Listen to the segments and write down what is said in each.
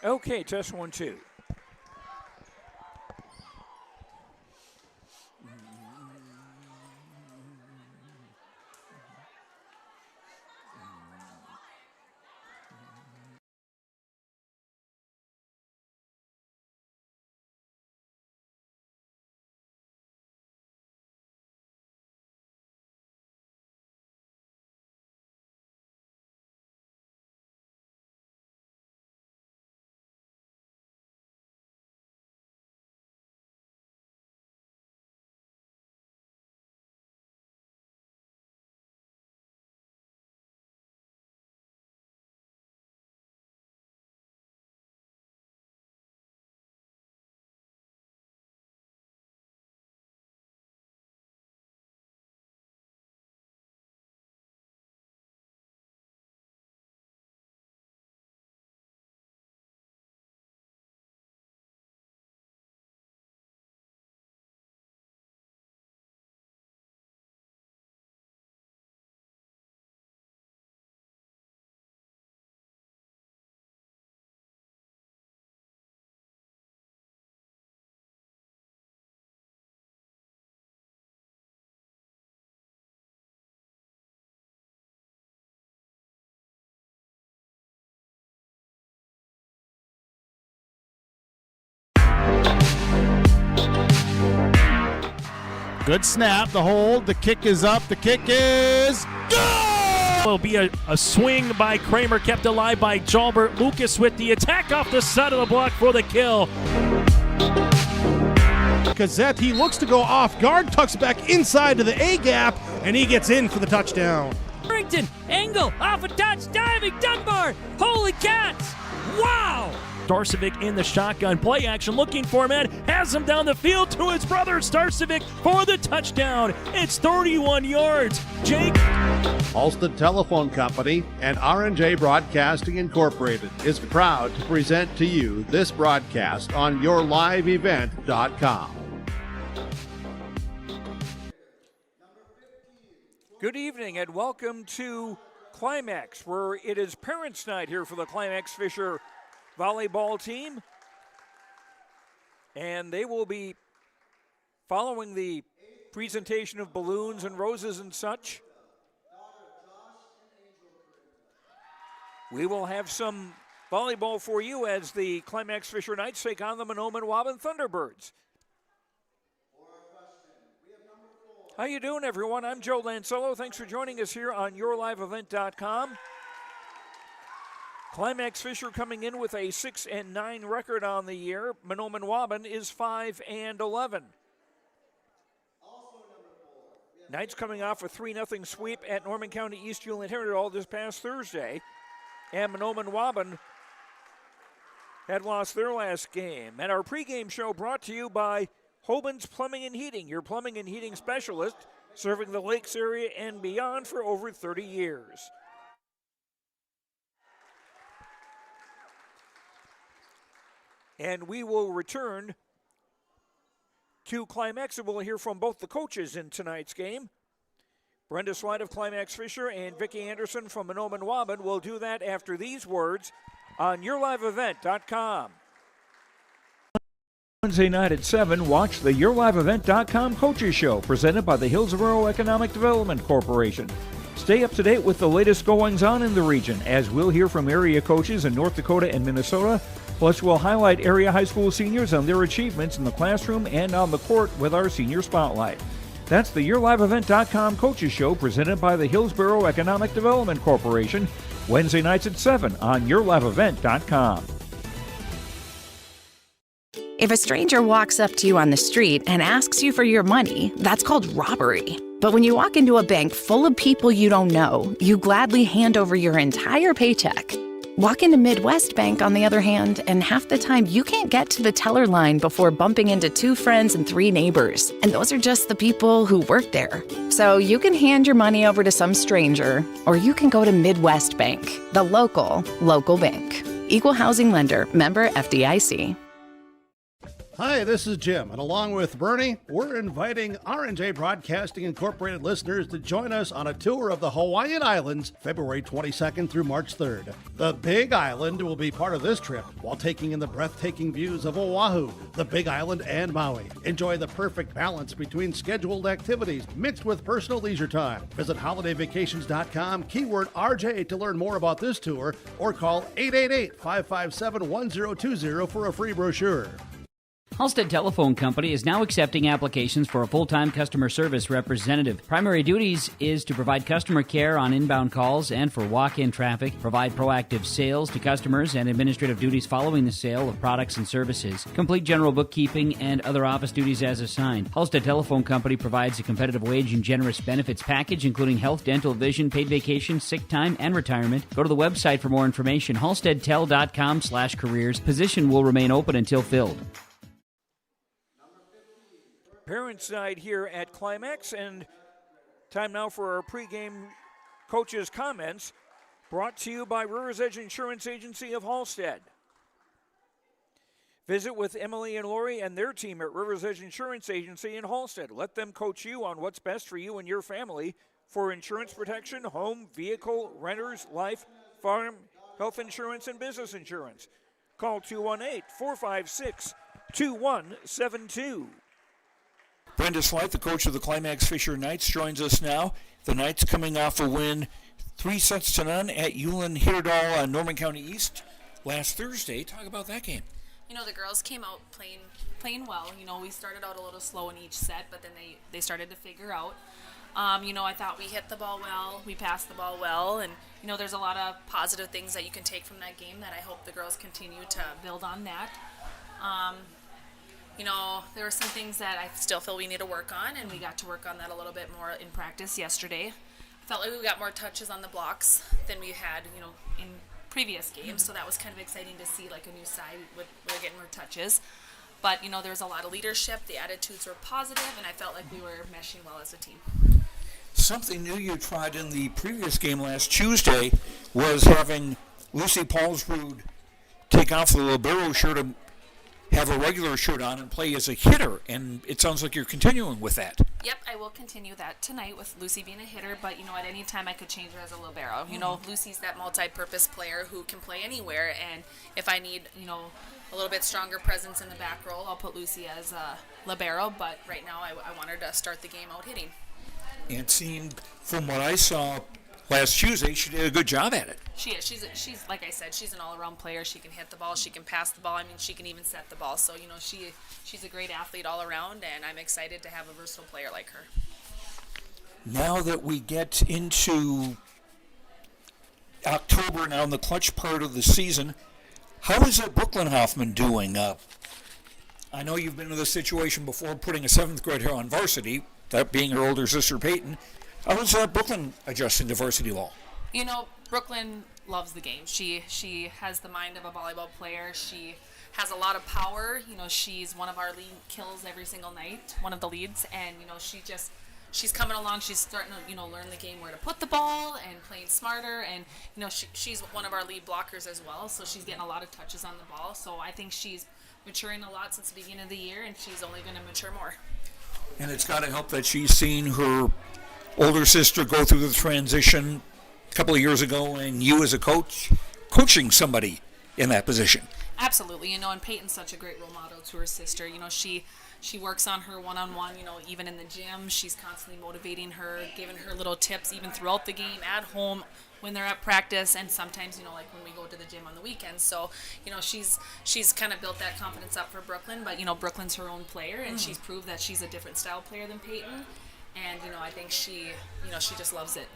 Okay, test 1, 2. Good snap, the hold, the kick is up, the kick is good! Will be a swing by Kramer, kept alive by Jalbert. Lucas with the attack off the side of the block for the kill. Gazette, he looks to go off guard, tucks back inside to the A gap, and he gets in for the touchdown. Harrington, angle, off a touch, diving, Dunbar, holy cats, wow! Starcevic in the shotgun play action, looking for man, has him down the field to his brother Starcevic for the touchdown. It's 31 yards. Jake. Alston Telephone Company and R&J Broadcasting Incorporated is proud to present to you this broadcast on yourliveevent.com. Good evening and welcome to Climax, where it is Parents' Night here for the Climax-Fisher volleyball team. And they will be following the presentation of balloons and roses and such. We will have some volleyball for you as the Climax-Fisher Knights take on the Mahnomen-Waubun Thunderbirds. How you doing, everyone? I'm Joe Lancello. Thanks for joining us here on yourliveevent.com. Climax-Fisher coming in with a 6-9 record on the year. Mahnomen-Waubun is 5-11. Knights coming off a 3-0 sweep at Norman County East Julian Heritage this past Thursday. And Mahnomen-Waubun had lost their last game. And our pregame show brought to you by Hoban's Plumbing and Heating, your plumbing and heating specialist, serving the Lakes area and beyond for over 30 years. And we will return to Climax, and we'll hear from both the coaches in tonight's game. Brenda Slide of Climax-Fisher and Vicki Anderson from Mahnomen-Waubun will do that after these words on yourliveevent.com. Wednesday night at 7, watch the yourliveevent.com Coaches Show presented by the Hillsborough Economic Development Corporation. Stay up to date with the latest goings-on in the region, as we'll hear from area coaches in North Dakota and Minnesota. Plus, we'll highlight area high school seniors on their achievements in the classroom and on the court with our Senior Spotlight. That's the yourliveevent.com Coaches Show presented by the Hillsborough Economic Development Corporation, Wednesday nights at 7 on yourliveevent.com. If a stranger walks up to you on the street and asks you for your money, that's called robbery. But when you walk into a bank full of people you don't know, you gladly hand over your entire paycheck. Walk into Midwest Bank, on the other hand, and half the time you can't get to the teller line before bumping into 2 friends and 3 neighbors. And those are just the people who work there. So you can hand your money over to some stranger, or you can go to Midwest Bank, the local bank. Equal housing lender, member FDIC. Hi, this is Jim, and along with Bernie, we're inviting R&J Broadcasting Incorporated listeners to join us on a tour of the Hawaiian Islands, February 22nd through March 3rd. The Big Island will be part of this trip while taking in the breathtaking views of Oahu, the Big Island, and Maui. Enjoy the perfect balance between scheduled activities mixed with personal leisure time. Visit holidayvacations.com, keyword RJ to learn more about this tour, or call 888-557-1020 for a free brochure. Halstead Telephone Company is now accepting applications for a full-time customer service representative. Primary duties is to provide customer care on inbound calls and for walk-in traffic, provide proactive sales to customers and administrative duties following the sale of products and services, complete general bookkeeping and other office duties as assigned. Halstead Telephone Company provides a competitive wage and generous benefits package including health, dental, vision, paid vacation, sick time, and retirement. Go to the website for more information, halsteadtel.com/careers. Position will remain open until filled. Parents side here at Climax, and time now for our pregame coaches' comments, brought to you by River's Edge Insurance Agency of Halstead. Visit with Emily and Lori and their team at River's Edge Insurance Agency in Halstead. Let them coach you on what's best for you and your family for insurance protection, home, vehicle, renters, life, farm, health insurance, and business insurance. Call 218-456-2172. Brenda Slight, the coach of the Climax-Fisher Knights, joins us now. The Knights coming off a win 3-0 at Ulen-Hitterdal on Norman County East last Thursday. Talk about that game. You know, the girls came out playing well. You know, we started out a little slow in each set, but then they started to figure out. You know, I thought we hit the ball well, we passed the ball well, and, you know, there's a lot of positive things that you can take from that game that I hope the girls continue to build on that. You know, there were some things that I still feel we need to work on, and we got to work on that a little bit more in practice yesterday. I felt like we got more touches on the blocks than we had, you know, in previous games, so that was kind of exciting to see, like, a new side. We're getting more touches. But, you know, there was a lot of leadership. The attitudes were positive, and I felt like we were meshing well as a team. Something new you tried in the previous game last Tuesday was having Lucy Paulsrud take off the libero shirt and have a regular shirt on and play as a hitter, and it sounds like you're continuing with that. Yep, I will continue that tonight with Lucy being a hitter, but, you know, at any time I could change her as a libero. You know, Lucy's that multi-purpose player who can play anywhere, and if I need, you know, a little bit stronger presence in the back row, I'll put Lucy as a libero, but right now I want her to start the game out hitting. And it seemed, from what I saw last Tuesday, she did a good job at it. She is. She's like I said, she's an all-around player. She can hit the ball. She can pass the ball. I mean, she can even set the ball. So, you know, she's a great athlete all around, and I'm excited to have a versatile player like her. Now that we get into October now in the clutch part of the season, how is Brooklyn Hoffman doing? I know you've been in this situation before, putting a 7th grader on varsity, that being her older sister Peyton. How is Brooklyn adjusting to varsity ball? You know, Brooklyn loves the game. She has the mind of a volleyball player. She has a lot of power. You know, she's one of our lead kills every single night, one of the leads, and, you know, she's coming along. She's starting to, you know, learn the game, where to put the ball and playing smarter, and, you know, she's one of our lead blockers as well, so she's getting a lot of touches on the ball. So I think she's maturing a lot since the beginning of the year, and she's only going to mature more. And it's got to help that she's seen her older sister go through the transition a couple of years ago, and you as a coach coaching somebody in that position. Absolutely. You know, and Peyton's such a great role model to her sister. You know, she works on her one-on-one, you know, even in the gym. She's constantly motivating her, giving her little tips even throughout the game, at home, when they're at practice, and sometimes, you know, like when we go to the gym on the weekends. So, you know, she's kind of built that confidence up for Brooklyn, but, you know, Brooklyn's her own player, and she's proved that she's a different style player than Peyton. And, you know, I think she just loves it.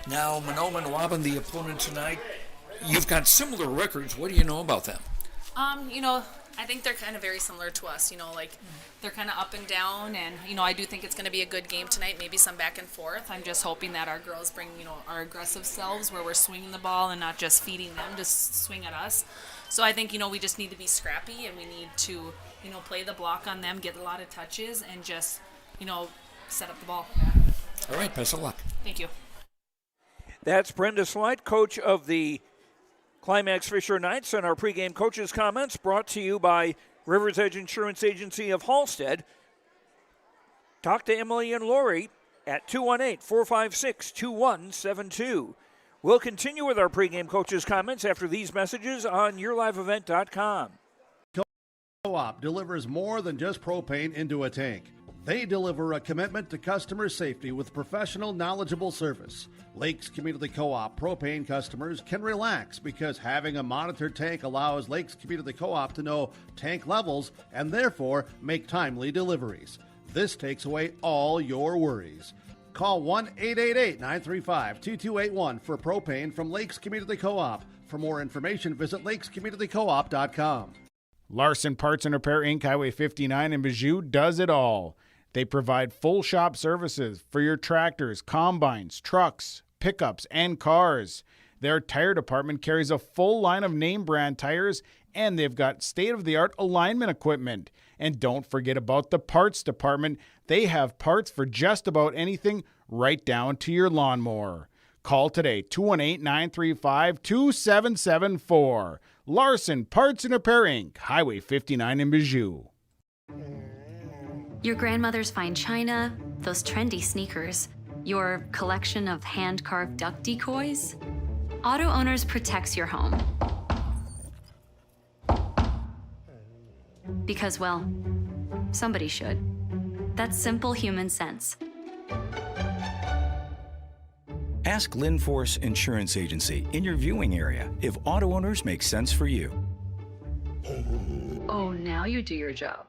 Now, Mahnomen-Waubun, the opponent tonight, you've got similar records. What do you know about them? You know, I think they're kind of very similar to us. You know, like, they're kind of up and down, and, you know, I do think it's going to be a good game tonight, maybe some back and forth. I'm just hoping that our girls bring, you know, our aggressive selves, where we're swinging the ball and not just feeding them to swing at us. So I think, you know, we just need to be scrappy, and we need to, you know, play the block on them, get a lot of touches, and just, you know, set up the ball. All right, best of luck. Thank you. That's Brenda Slight, coach of the Climax-Fisher Knights, and our pregame coaches' comments brought to you by Rivers Edge Insurance Agency of Halstead. Talk to Emily and Lori at 218-456-2172. We'll continue with our pregame coaches' comments after these messages on YourLiveEvent.com. Co-op delivers more than just propane into a tank. They deliver a commitment to customer safety with professional, knowledgeable service. Lakes Community Co-op propane customers can relax because having a monitored tank allows Lakes Community Co-op to know tank levels and therefore make timely deliveries. This takes away all your worries. Call 1-888-935-2281 for propane from Lakes Community Co-op. For more information, visit lakescommunitycoop.com. Larson Parts and Repair Inc., Highway 59 in Bijou does it all. They provide full shop services for your tractors, combines, trucks, pickups, and cars. Their tire department carries a full line of name brand tires, and they've got state-of-the-art alignment equipment. And don't forget about the parts department. They have parts for just about anything, right down to your lawnmower. Call today, 218-935-2774. Larson Parts and Repair Inc., Highway 59 in Bijou. Your grandmother's fine china, those trendy sneakers, your collection of hand-carved duck decoys. Auto Owners protects your home. Because, well, somebody should. That's simple human sense. Ask Linforce Insurance Agency in your viewing area if Auto Owners make sense for you. Oh, now you do your job.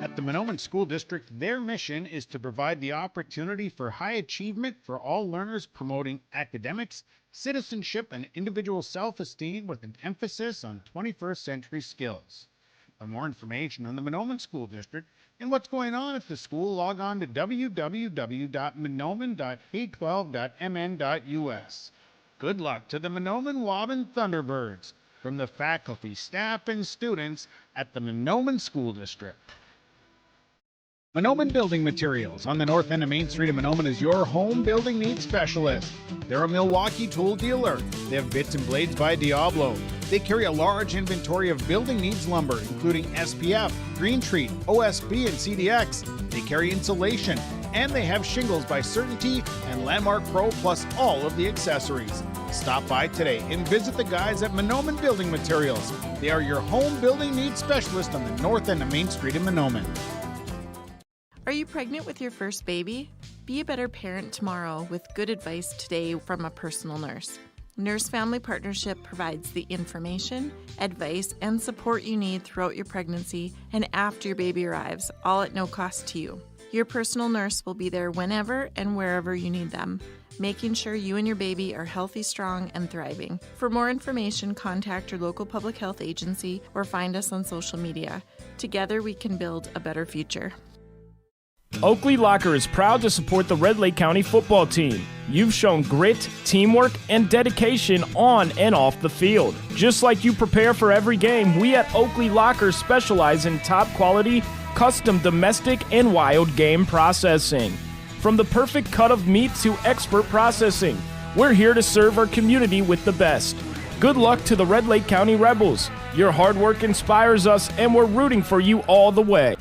At the Mahnomen School District, their mission is to provide the opportunity for high achievement for all learners, promoting academics, citizenship, and individual self-esteem with an emphasis on 21st century skills. For more information on the Mahnomen School District and what's going on at the school, log on to www.mahnomen.k12.mn.us. Good luck to the Mahnomen-Waubun Thunderbirds from the faculty, staff, and students at the Mahnomen School District. Mahnomen Building Materials on the north end of Main Street in Mahnomen is your home building needs specialist. They're a Milwaukee tool dealer. They have bits and blades by Diablo. They carry a large inventory of building needs lumber, including SPF, Green Treat, OSB, and CDX. They carry insulation, and they have shingles by Certainty and Landmark Pro, plus all of the accessories. Stop by today and visit the guys at Mahnomen Building Materials. They are your home building needs specialist on the north end of Main Street in Mahnomen. Are you pregnant with your first baby? Be a better parent tomorrow with good advice today from a personal nurse. Nurse Family Partnership provides the information, advice, and support you need throughout your pregnancy and after your baby arrives, all at no cost to you. Your personal nurse will be there whenever and wherever you need them, making sure you and your baby are healthy, strong, and thriving. For more information, contact your local public health agency or find us on social media. Together, we can build a better future. Oakley Locker is proud to support the Red Lake County football team. You've shown grit, teamwork, and dedication on and off the field. Just like you prepare for every game, we at Oakley Locker specialize in top quality, custom domestic and wild game processing. From the perfect cut of meat to expert processing, we're here to serve our community with the best. Good luck to the Red Lake County Rebels. Your hard work inspires us, and we're rooting for you all the way.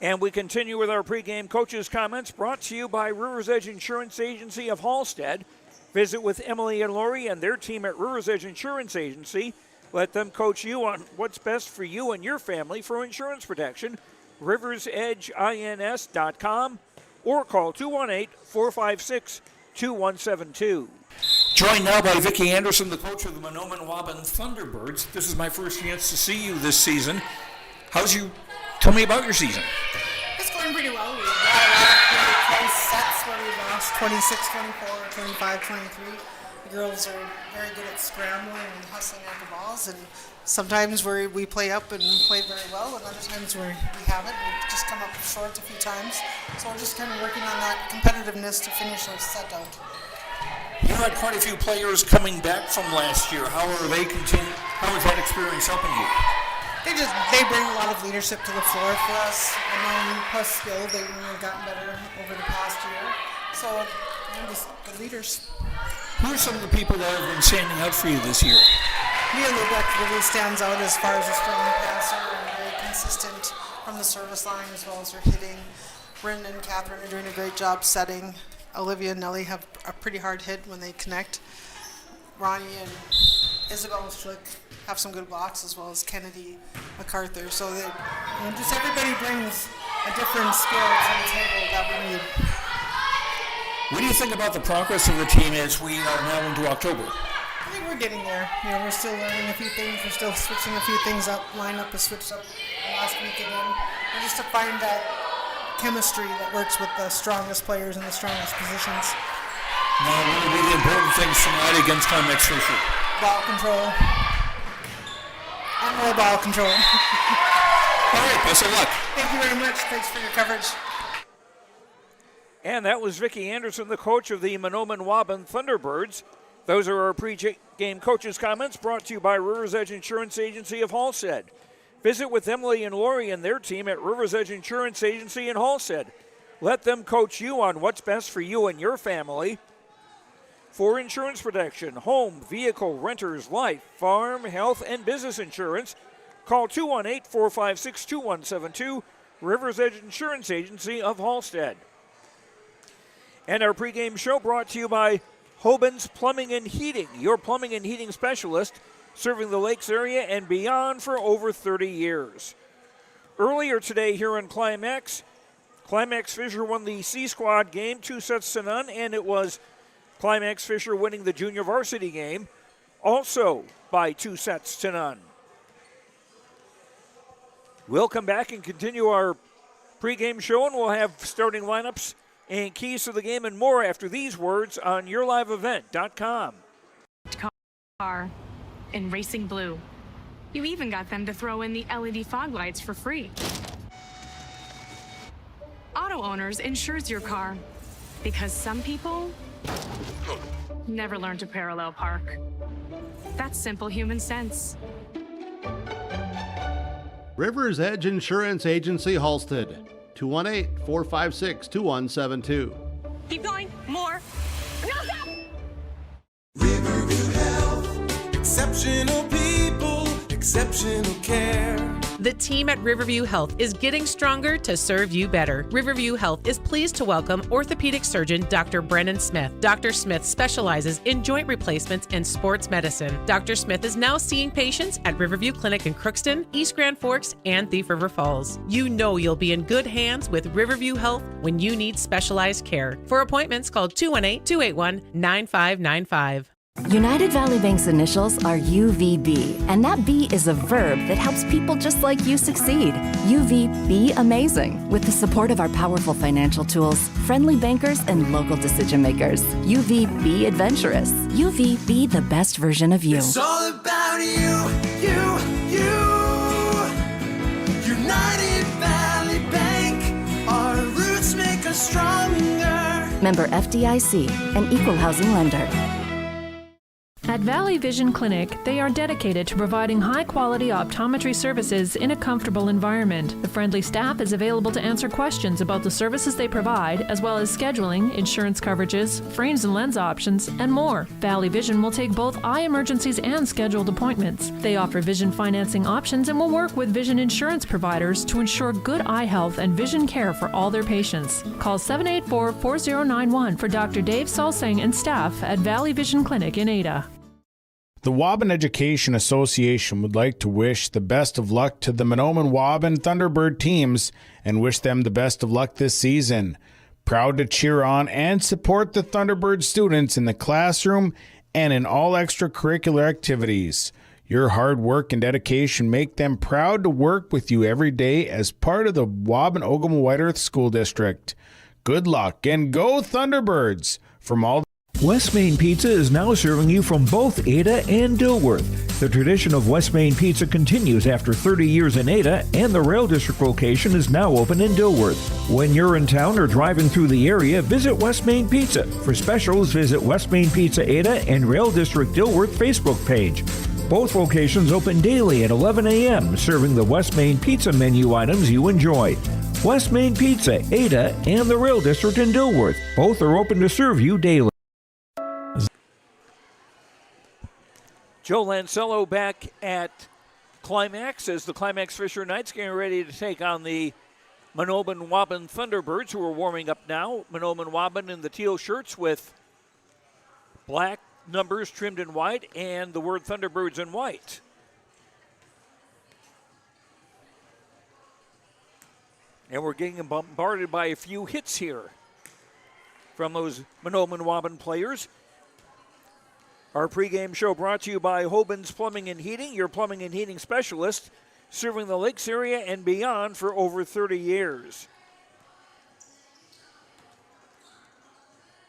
And we continue with our pregame coaches' comments brought to you by Rivers Edge Insurance Agency of Halstead. Visit with Emily and Lori and their team at Rivers Edge Insurance Agency. Let them coach you on what's best for you and your family for insurance protection. RiversEdgeINS.com or call 218-456-2172. Joined now by Vicki Anderson, the coach of the Mahnomen-Waubun Thunderbirds. This is my first chance to see you this season. Tell me about your season. It's going pretty well. We've got a lot of really close sets where we've lost 26-24, 25-23. The girls are very good at scrambling and hustling at the balls, and sometimes we play up and play very well, and other times we haven't. We've just come up short a few times. So we're just kind of working on that competitiveness to finish our set out. You had quite a few players coming back from last year. How is that experience helping you? They bring a lot of leadership to the floor for us, and then plus skill. They've gotten better over the past year. So they're just good leaders. Who are some of the people that have been standing out for you this year? Mia Lubeck really stands out as far as a strong passer and very consistent from the service line as well as her hitting. Bryn and Catherine are doing a great job setting. Olivia and Nellie have a pretty hard hit when they connect. Ronnie and Isabel Schlick have some good blocks, as well as Kennedy MacArthur. So they, just everybody brings a different skill to the table that we need. What do you think about the progress of the team as we are now into October? I think we're getting there. We're still learning a few things. We're still switching a few things up. Lineup is switched up last week again. And just to find that chemistry that works with the strongest players in the strongest positions. Now, what will be the important things tonight against Climax-Fisher? Ball control. And more ball control. All right, best of luck. Thank you very much. Thanks for your coverage. And that was Vicki Anderson, the coach of the Mahnomen-Waubun Thunderbirds. Those are our pre-game coaches' comments brought to you by River's Edge Insurance Agency of Halstead. Visit with Emily and Lori and their team at River's Edge Insurance Agency in Halstead. Let them coach you on what's best for you and your family. For insurance protection, home, vehicle, renters, life, farm, health, and business insurance, call 218-456-2172, River's Edge Insurance Agency of Halstead. And our pregame show brought to you by Hoban's Plumbing and Heating, your plumbing and heating specialist, serving the Lakes area and beyond for over 30 years. Earlier today here in Climax-Fisher won the C Squad game 2-0, and it was Climax-Fisher winning the junior varsity game, also by 2-0. We'll come back and continue our pregame show, and we'll have starting lineups and keys to the game and more after these words on YourLiveEvent.com. Car in racing blue. You even got them to throw in the LED fog lights for free. Auto Owners insures your car because some people never learn to parallel park. That's simple human sense. River's Edge Insurance Agency, Halstead. 218-456-2172. Keep going. More. Riverview Health. Exceptional people, exceptional care. The team at Riverview Health is getting stronger to serve you better. Riverview Health is pleased to welcome orthopedic surgeon Dr. Brennan Smith. Dr. Smith specializes in joint replacements and sports medicine. Dr. Smith is now seeing patients at Riverview Clinic in Crookston, East Grand Forks, and Thief River Falls. You know you'll be in good hands with Riverview Health when you need specialized care. For appointments, call 218-281-9595. United Valley Bank's initials are UVB, and that B is a verb that helps people just like you succeed. UVB amazing, with the support of our powerful financial tools, friendly bankers, and local decision makers. UVB adventurous. UVB the best version of you. It's all about you. United Valley Bank, our roots make us stronger. Member FDIC, an equal housing lender. At Valley Vision Clinic, they are dedicated to providing high-quality optometry services in a comfortable environment. The friendly staff is available to answer questions about the services they provide, as well as scheduling, insurance coverages, frames and lens options, and more. Valley Vision will take both eye emergencies and scheduled appointments. They offer vision financing options and will work with vision insurance providers to ensure good eye health and vision care for all their patients. Call 784-4091 for Dr. Dave Salsing and staff at Valley Vision Clinic in Ada. The Waubun Education Association would like to wish the best of luck to the Mahnomen-Waubun Thunderbird teams and wish them the best of luck this season. Proud to cheer on and support the Thunderbird students in the classroom and in all extracurricular activities. Your hard work and dedication make them proud to work with you every day as part of the Waubun-Ogama-White Earth School District. Good luck and go Thunderbirds! From all West Main Pizza is now serving you from both Ada and Dilworth. The tradition of West Main Pizza continues after 30 years in Ada, and the Rail District location is now open in Dilworth. When you're in town or driving through the area, visit West Main Pizza. For specials, visit West Main Pizza Ada and Rail District Dilworth Facebook page. Both locations open daily at 11 a.m., serving the West Main Pizza menu items you enjoy. West Main Pizza, Ada, and the Rail District in Dilworth. Both are open to serve you daily. Joe Lancello back at Climax as the Climax-Fisher Knights getting ready to take on the Mahnomen-Waubun Thunderbirds, who are warming up now. Mahnomen-Waubun in the teal shirts with black numbers trimmed in white and the word Thunderbirds in white. And we're getting bombarded by a few hits here from those Mahnomen-Waubun players. Our pregame show brought to you by Hoban's Plumbing and Heating, your plumbing and heating specialist, serving the Lakes area and beyond for over 30 years.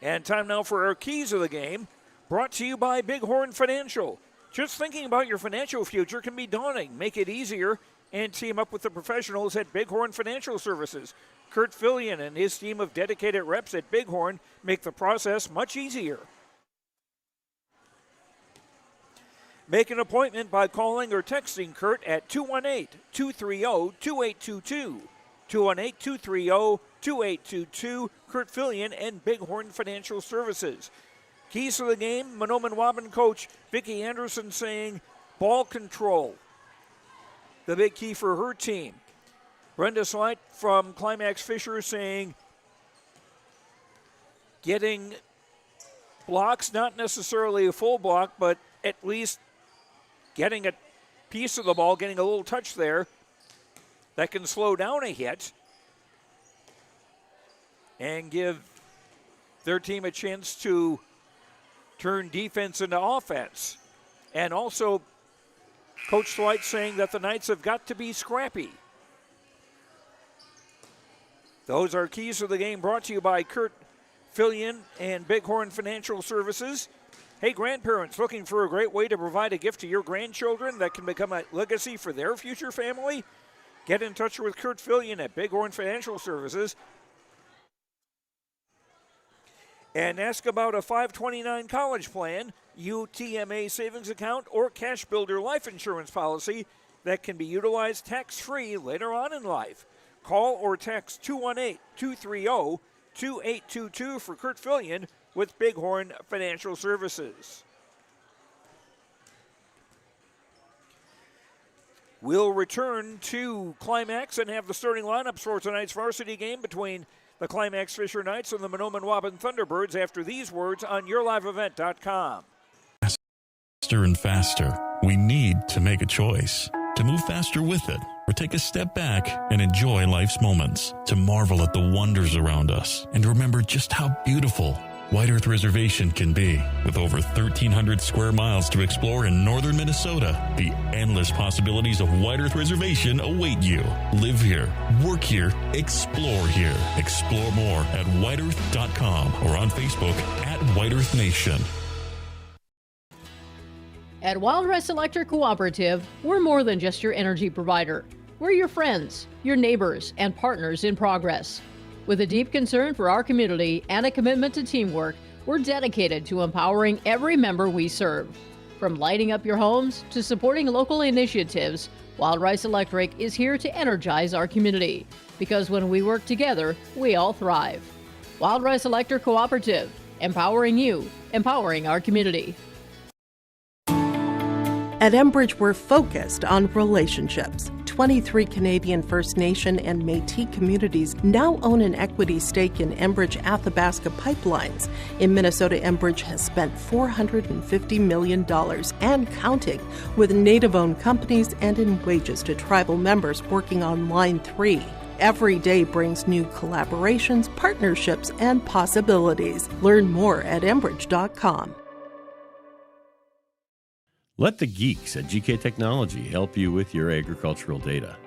And time now for our keys of the game, brought to you by Bighorn Financial. Just thinking about your financial future can be daunting. Make it easier and team up with the professionals at Bighorn Financial Services. Kurt Fillion and his team of dedicated reps at Bighorn make the process much easier. Make an appointment by calling or texting Kurt at 218-230-2822. 218-230-2822. Kurt Fillion and Bighorn Financial Services. Keys to the game, Mahnomen-Waubun coach Vicki Anderson saying ball control. The big key for her team. Brenda Slight from Climax-Fisher saying getting blocks, not necessarily a full block, but at least getting a piece of the ball, getting a little touch there that can slow down a hit and give their team a chance to turn defense into offense. And also, Coach Slight saying that the Knights have got to be scrappy. Those are keys to the game brought to you by Kurt Fillion and Bighorn Financial Services. Hey, grandparents, looking for a great way to provide a gift to your grandchildren that can become a legacy for their future family? Get in touch with Kurt Fillion at Bighorn Financial Services and ask about a 529 college plan, UTMA savings account, or Cash Builder life insurance policy that can be utilized tax-free later on in life. Call or text 218-230-2822 for Kurt Fillion with Bighorn Financial Services. We'll return to Climax and have the starting lineups for tonight's varsity game between the Climax-Fisher Knights and the Mahnomen-Waubun Thunderbirds after these words on YourLiveEvent.com. Faster and faster. We need to make a choice. To move faster with it, or take a step back and enjoy life's moments. To marvel at the wonders around us and remember just how beautiful White Earth Reservation can be. With over 1,300 square miles to explore in northern Minnesota, the endless possibilities of White Earth Reservation await you. Live here, work here, explore here. Explore more at whiteearth.com or on Facebook at White Earth Nation. At Wild Rice Electric Cooperative, we're more than just your energy provider. We're your friends, your neighbors, and partners in progress. With a deep concern for our community and a commitment to teamwork, we're dedicated to empowering every member we serve. From lighting up your homes to supporting local initiatives, Wild Rice Electric is here to energize our community. Because when we work together, we all thrive. Wild Rice Electric Cooperative, empowering you, empowering our community. At Enbridge, we're focused on relationships. 23 Canadian First Nation and Métis communities now own an equity stake in Enbridge Athabasca Pipelines. In Minnesota, Enbridge has spent $450 million and counting, with Native-owned companies and in wages to tribal members working on Line 3. Every day brings new collaborations, partnerships, and possibilities. Learn more at Enbridge.com. Let the geeks at GK Technology help you with your agricultural data.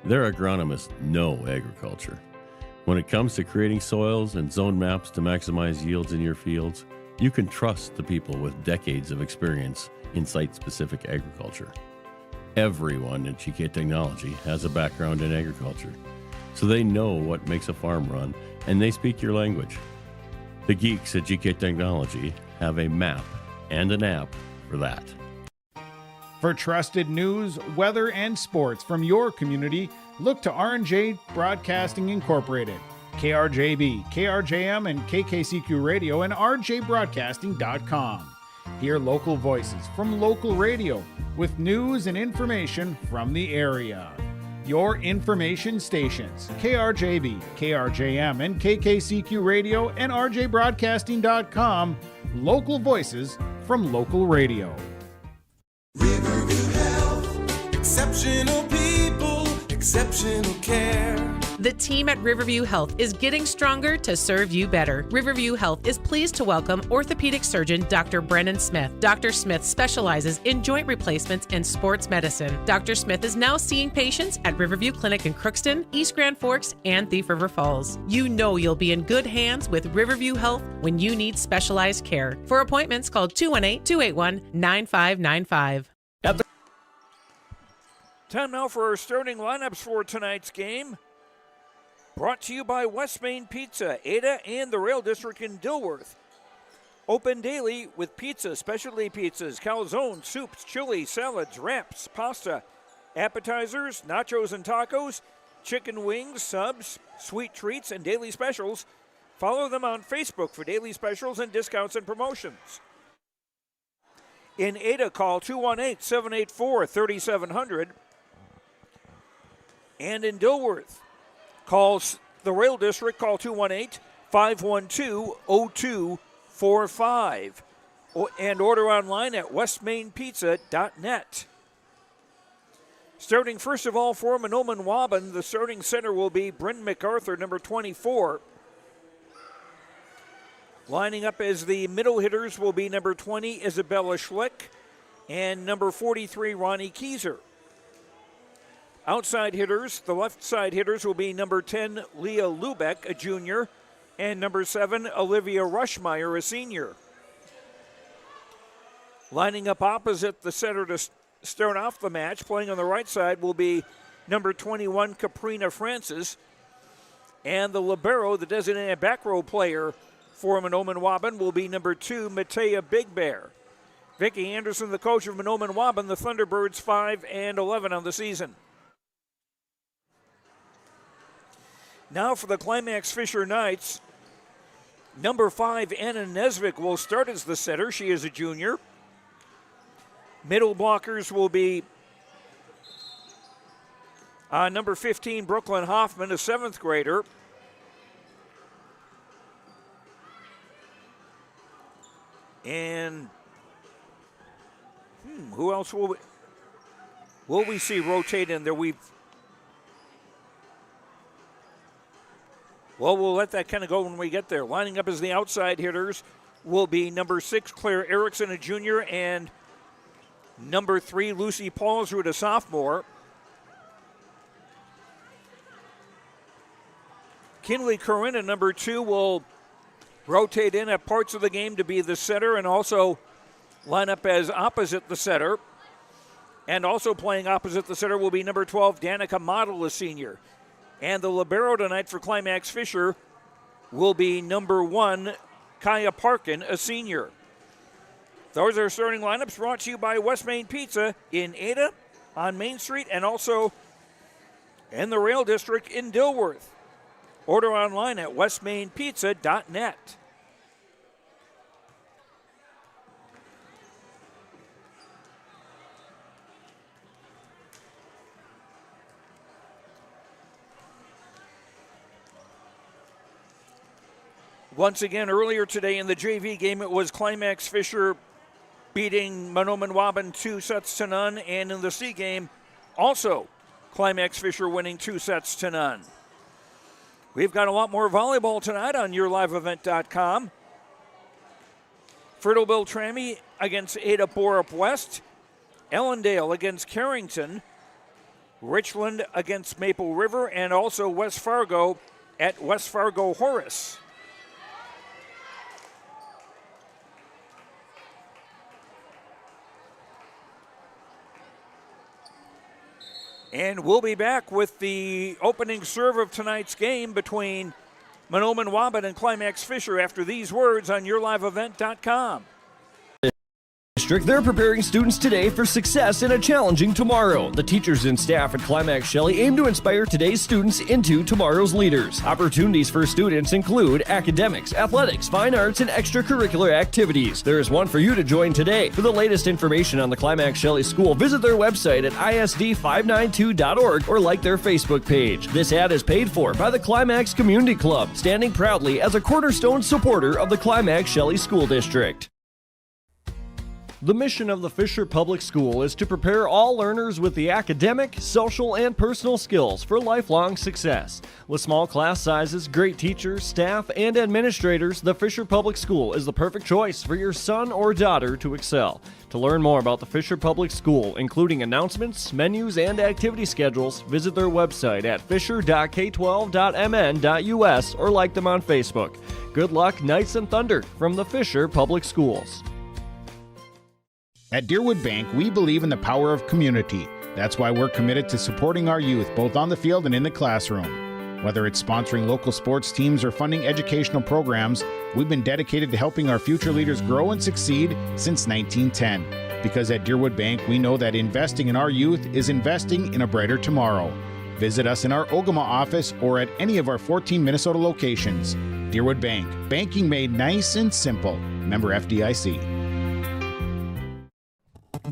Their agronomists know agriculture. When it comes to creating soils and zone maps to maximize yields in your fields, you can trust the people with decades of experience in site-specific agriculture. Everyone at GK Technology has a background in agriculture, so they know what makes a farm run, and they speak your language. The geeks at GK Technology have a map and an app for that. For trusted news, weather, and sports from your community, look to R&J Broadcasting Incorporated, KRJB, KRJM, and KKCQ Radio, and rjbroadcasting.com. Hear local voices from local radio with news and information from the area. Your information stations, KRJB, KRJM, and KKCQ Radio and RJBroadcasting.com. Local voices from local radio. Riverview Health, exceptional people, exceptional care. The team at Riverview Health is getting stronger to serve you better. Riverview Health is pleased to welcome orthopedic surgeon Dr. Brennan Smith. Dr. Smith specializes in joint replacements and sports medicine. Dr. Smith is now seeing patients at Riverview Clinic in Crookston, East Grand Forks, and Thief River Falls. You know you'll be in good hands with Riverview Health when you need specialized care. For appointments, call 218-281-9595. Time now for our starting lineups for tonight's game. Brought to you by West Main Pizza, Ada, and the Rail District in Dilworth. Open daily with pizza, specialty pizzas, calzone, soups, chili, salads, wraps, pasta, appetizers, nachos and tacos, chicken wings, subs, sweet treats, and daily specials. Follow them on Facebook for daily specials and discounts and promotions. In Ada, call 218-784-3700. And in Dilworth, calls the Rail District, call 218-512-0245. And order online at westmainpizza.net. Starting first of all for Mahnomen-Waubun, the starting center will be Bryn MacArthur, number 24. Lining up as the middle hitters will be number 20, Isabella Schlick, and number 43, Ronnie Kieser. Outside hitters, the left side hitters will be number 10, Leah Lubeck, a junior, and number 7, Olivia Rushmeyer, a senior. Lining up opposite the center to start off the match, playing on the right side, will be number 21, Caprina Francis, and the libero, the designated back row player for Mahnomen-Waubun, will be number 2, Matea Big Bear. Vicki Anderson, the coach of Mahnomen-Waubun, the Thunderbirds 5-11 on the season. Now for the Climax-Fisher Knights, number 5, Anna Nesvik, will start as the setter. She is a junior. Middle blockers will be number 15, Brooklyn Hoffman, a 7th grader. And who else will we see rotate in there? Well, we'll let that kind of go when we get there. Lining up as the outside hitters will be number 6, Claire Erickson, a junior, and number 3, Lucy Paulsrud, a sophomore. Kinley Corinna, number 2, will rotate in at parts of the game to be the setter and also line up as opposite the setter. And also playing opposite the setter will be number 12, Danica Model, a senior. And the libero tonight for Climax-Fisher will be number 1, Kaya Parkin, a senior. Those are starting lineups brought to you by West Main Pizza in Ada on Main Street and also in the Rail District in Dilworth. Order online at westmainpizza.net. Once again, earlier today in the JV game, it was Climax-Fisher beating Mahnomen-Waubun 2-0, and in the C game, also Climax-Fisher winning 2-0. We've got a lot more volleyball tonight on YourLiveEvent.com. Fertile Beltrami against Ada Borup West. Ellendale against Carrington. Richland against Maple River, and also West Fargo at West Fargo Horace. And we'll be back with the opening serve of tonight's game between Mahnomen-Waubun and Climax-Fisher after these words on YourLiveEvent.com. District, they're preparing students today for success in a challenging tomorrow. The teachers and staff at Climax Shelley aim to inspire today's students into tomorrow's leaders. Opportunities for students include academics, athletics, fine arts, and extracurricular activities. There is one for you to join today. For the latest information on the Climax Shelley School, visit their website at isd592.org or like their Facebook page. This ad is paid for by the Climax Community Club, standing proudly as a cornerstone supporter of the Climax Shelley School District. The mission of the Fisher Public School is to prepare all learners with the academic, social, and personal skills for lifelong success. With small class sizes, great teachers, staff, and administrators, the Fisher Public School is the perfect choice for your son or daughter to excel. To learn more about the Fisher Public School, including announcements, menus, and activity schedules, visit their website at fisher.k12.mn.us or like them on Facebook. Good luck, Knights and Thunder, from the Fisher Public Schools. At Deerwood Bank, we believe in the power of community. That's why we're committed to supporting our youth both on the field and in the classroom. Whether it's sponsoring local sports teams or funding educational programs, we've been dedicated to helping our future leaders grow and succeed since 1910. Because at Deerwood Bank, we know that investing in our youth is investing in a brighter tomorrow. Visit us in our Ogama office or at any of our 14 Minnesota locations. Deerwood Bank, banking made nice and simple. Member FDIC.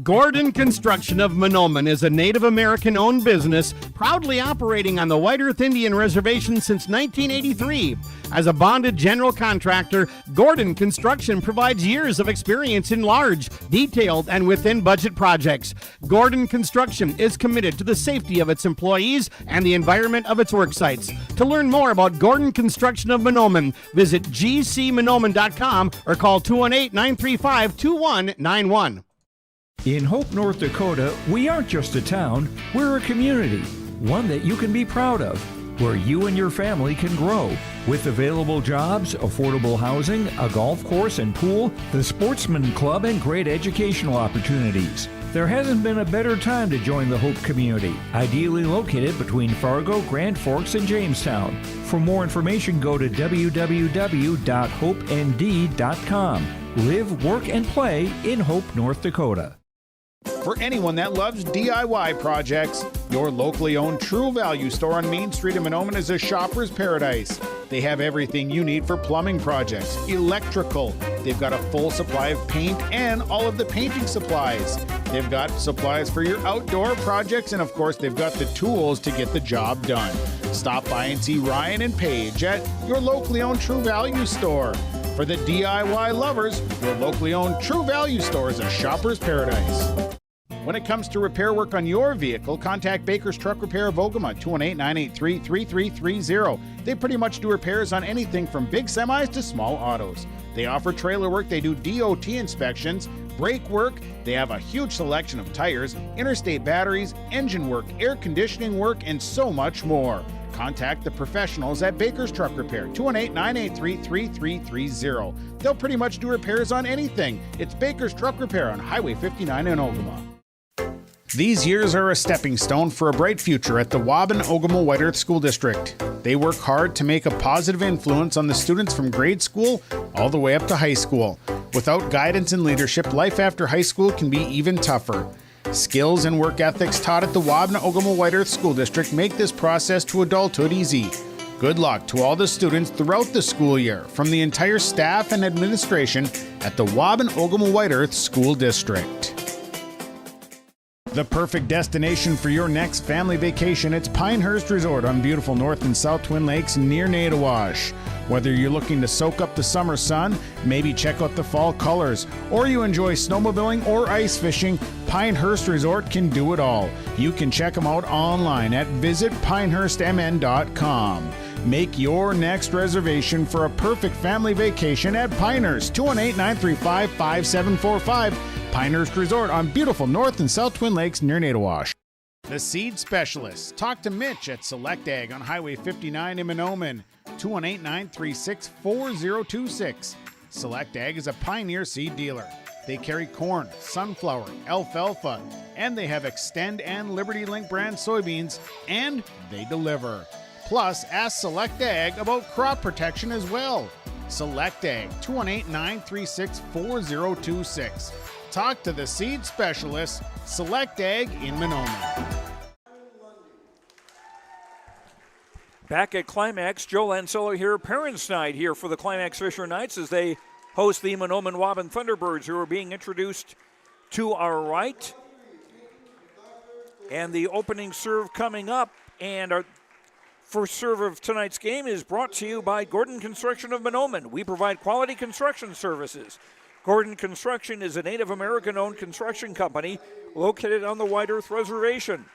Gordon Construction of Mahnomen is a Native American-owned business proudly operating on the White Earth Indian Reservation since 1983. As a bonded general contractor, Gordon Construction provides years of experience in large, detailed, and within-budget projects. Gordon Construction is committed to the safety of its employees and the environment of its work sites. To learn more about Gordon Construction of Mahnomen, visit gcmahnomen.com or call 218-935-2191. In Hope, North Dakota, we aren't just a town, we're a community, one that you can be proud of, where you and your family can grow. With available jobs, affordable housing, a golf course and pool, the Sportsman Club, and great educational opportunities. There hasn't been a better time to join the Hope community, ideally located between Fargo, Grand Forks, and Jamestown. For more information, go to www.hopend.com. Live, work, and play in Hope, North Dakota. For anyone that loves DIY projects, your locally owned True Value store on Main Street in Mahnomen is a shopper's paradise. They have everything you need for plumbing projects, electrical. They've got a full supply of paint and all of the painting supplies. They've got supplies for your outdoor projects, and of course, they've got the tools to get the job done. Stop by and see Ryan and Paige at your locally owned True Value store. For the DIY lovers, your locally owned True Value store is a shopper's paradise. When it comes to repair work on your vehicle, contact Baker's Truck Repair of Ogama, 218-983-3330. They pretty much do repairs on anything from big semis to small autos. They offer trailer work, they do DOT inspections, brake work, they have a huge selection of tires, interstate batteries, engine work, air conditioning work, and so much more. Contact the professionals at Baker's Truck Repair, 218-983-3330. They'll pretty much do repairs on anything. It's Baker's Truck Repair on Highway 59 in Ogama. These years are a stepping stone for a bright future at the Mahnomen-Waubun White Earth School District. They work hard to make a positive influence on the students from grade school all the way up to high school. Without guidance and leadership, life after high school can be even tougher. Skills and work ethics taught at the Mahnomen-Waubun White Earth School District make this process to adulthood easy. Good luck to all the students throughout the school year from the entire staff and administration at the Mahnomen-Waubun White Earth School District. The perfect destination for your next family vacation, it's Pinehurst Resort on beautiful North and South Twin Lakes near Nadawash. Whether you're looking to soak up the summer sun, maybe check out the fall colors, or you enjoy snowmobiling or ice fishing, Pinehurst Resort can do it all. You can check them out online at visitpinehurstmn.com. Make your next reservation for a perfect family vacation at Pinehurst, 218-935-5745. Pinehurst Resort on beautiful North and South Twin Lakes near Nadawash. The Seed Specialists. Talk to Mitch at Select Ag on Highway 59 in Mahnomen, 218-936-4026. Select Ag is a Pioneer seed dealer. They carry corn, sunflower, alfalfa, and they have Extend and Liberty Link brand soybeans, and they deliver. Plus, ask Select Ag about crop protection as well. Select Ag, 218-936-4026. Talk to the seed specialists, Select Ag in Mahnomen. Back at Climax, Joe Lancello here, Parents Night here for the Climax-Fisher Knights as they host the Mahnomen-Waubun Thunderbirds, who are being introduced to our right. And the opening serve coming up, and our first serve of tonight's game is brought to you by Gordon Construction of Mahnomen. We provide quality construction services. Gordon Construction is a Native American-owned construction company located on the White Earth Reservation.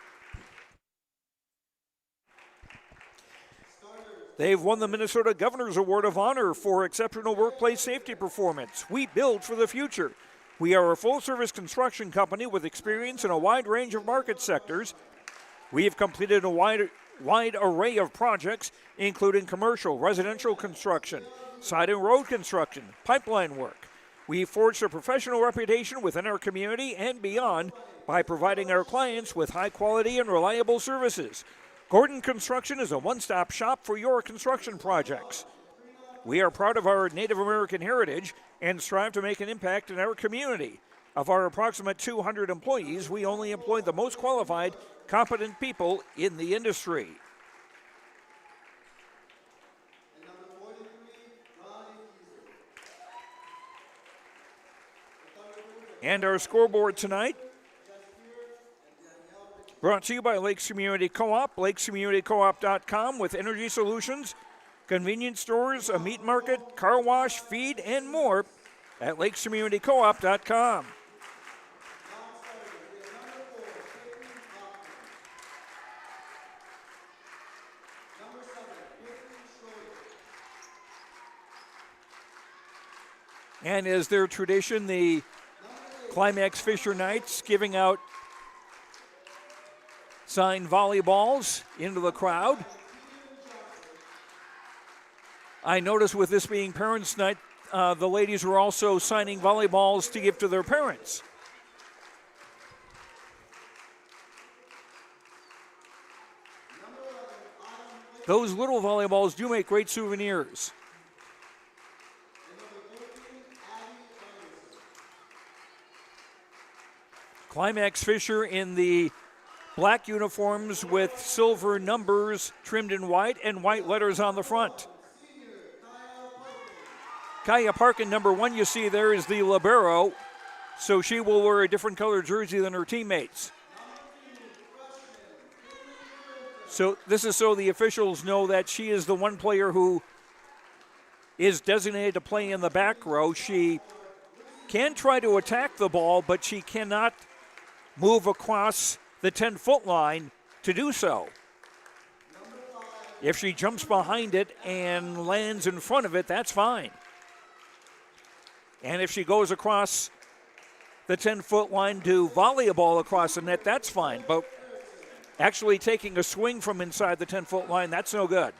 They've won the Minnesota Governor's Award of Honor for exceptional workplace safety performance. We build for the future. We are a full-service construction company with experience in a wide range of market sectors. We have completed a wide array of projects, including commercial, residential construction, side and road construction, pipeline work. We forged a professional reputation within our community and beyond by providing our clients with high-quality and reliable services. Gordon Construction is a one-stop shop for your construction projects. We are proud of our Native American heritage and strive to make an impact in our community. Of our approximate 200 employees, we only employ the most qualified, competent people in the industry. And our scoreboard tonight, brought to you by Lakes Community Co-op, lakescommunitycoop.com, with energy solutions, convenience stores, a meat market, car wash, feed, and more at lakescommunitycoop.com. And as their tradition, the Climax-Fisher Knights giving out signed volleyballs into the crowd. I noticed with this being Parents' Night, the ladies were also signing volleyballs to give to their parents. Those little volleyballs do make great souvenirs. Climax-Fisher in the black uniforms with silver numbers trimmed in white and white letters on the front. Kaya Parkin, number 1, you see there is the libero, so she will wear a different color jersey than her teammates. So this is so the officials know that she is the one player who is designated to play in the back row. She can try to attack the ball, but she cannot move across the 10-foot line to do so. If she jumps behind it and lands in front of it, that's fine. And if she goes across the 10-foot line to volley a ball across the net, that's fine. But actually taking a swing from inside the 10-foot line, that's no good.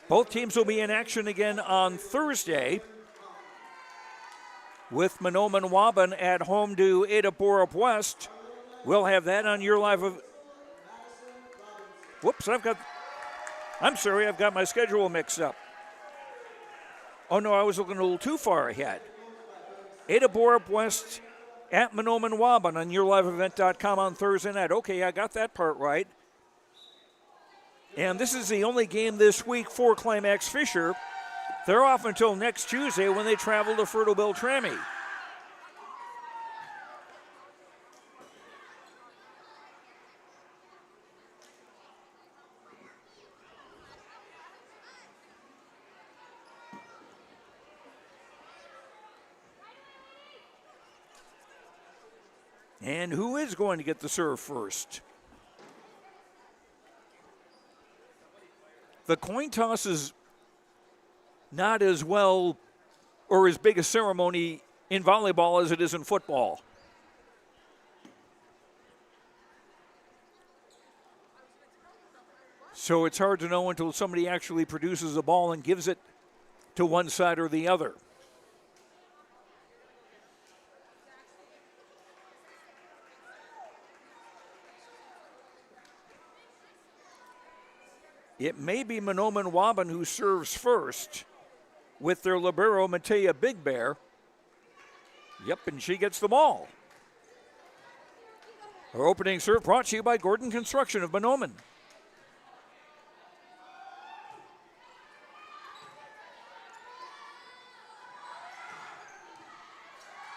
Both teams will be in action again on Thursday with Mahnomen-Waubun at home to Ada Borup West. We'll have that on your live. Whoops, I'm sorry, I've got my schedule mixed up. Oh no, I was looking a little too far ahead. Ada Borup West at Mahnomen-Waubun on yourliveevent.com on Thursday night. Okay, I got that part right. And this is the only game this week for Climax-Fisher. They're off until next Tuesday when they travel to Fertile-Beltrami. And who is going to get the serve first? The coin toss is not as well or as big a ceremony in volleyball as it is in football. So it's hard to know until somebody actually produces a ball and gives it to one side or the other. It may be Mahnomen-Waubun who serves first with their libero, Matea Big Bear. Yep, and she gets the ball. Her opening serve brought to you by Gordon Construction of Mahnomen.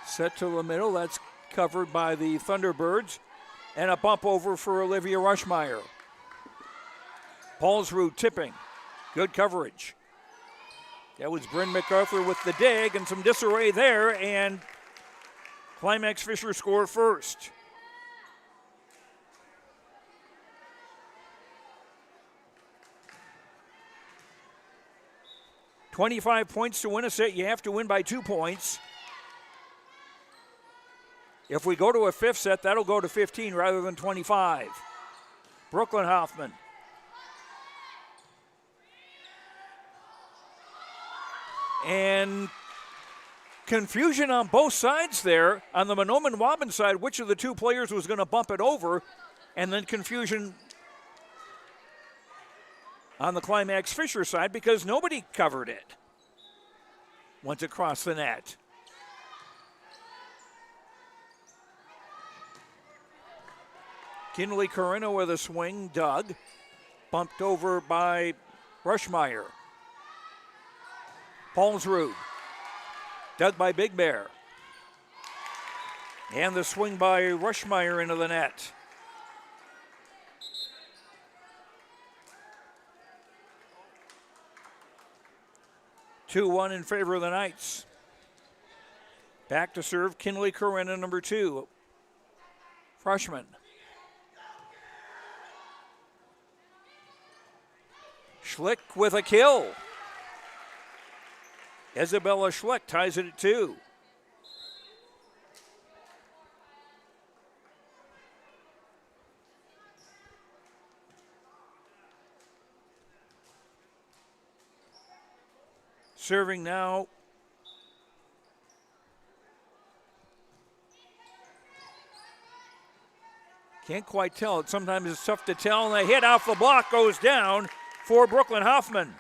Set to the middle, that's covered by the Thunderbirds. And a bump over for Olivia Rushmeyer. Paulsrud tipping. Good coverage. That was Bryn MacArthur with the dig and some disarray there, and Climax-Fisher scored first. $25 points to win a set. You have to win by 2 points. If we go to a fifth set, that'll go to 15 rather than 25. Brooklyn Hoffman. And confusion on both sides there. On the Mahnomen-Waubun side, which of the two players was going to bump it over, and then confusion on the Climax-Fisher side because nobody covered it once it crossed the net. Kinley Corinna with a swing, dug. Bumped over by Rushmeyer. Paulsrud. Dug by Big Bear. And the swing by Rushmeyer into the net. Two-one in favor of the Knights. Back to serve Kinley Corinna, number 2. Freshman. Schlick with a kill. Isabella Schlick ties it at 2. Serving now. Can't quite tell. Sometimes it's tough to tell. And the hit off the block goes down for Brooklyn Hoffman.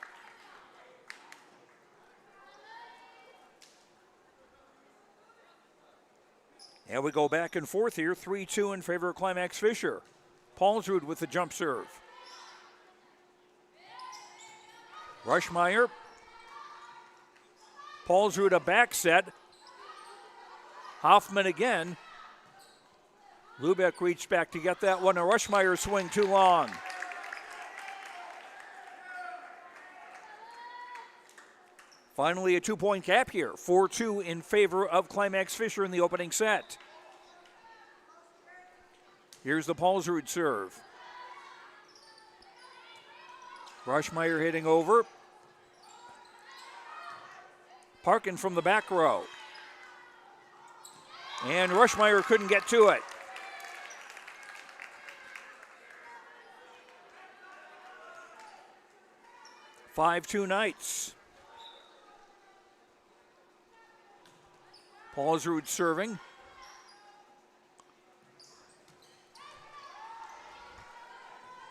And we go back and forth here, 3-2 in favor of Climax-Fisher. Paulsrud with the jump serve. Rushmeyer. Paulsrud a back set. Hoffman again. Lubeck reached back to get that one. A Rushmeyer swing too long. Finally, a 2-point gap here. 4-2 in favor of Climax-Fisher in the opening set. Here's the Paulsrud serve. Rushmeyer hitting over. Parkin from the back row. And Rushmeyer couldn't get to it. Five-2 Knights. Paulsrud serving.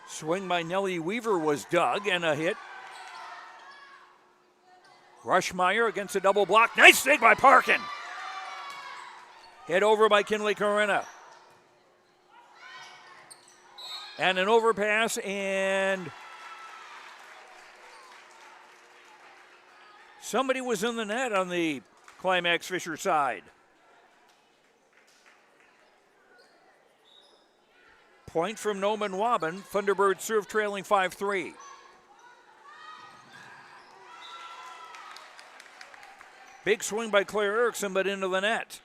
Swing by Nellie Weaver was dug and a hit. Rushmeyer against a double block. Nice dig by Parkin. Hit over by Kinley Corinna. And an overpass, and somebody was in the net on the Climax-Fisher side. Point from Mahnomen-Waubun. Thunderbirds serve trailing 5-3. Big swing by Claire Erickson, but into the net.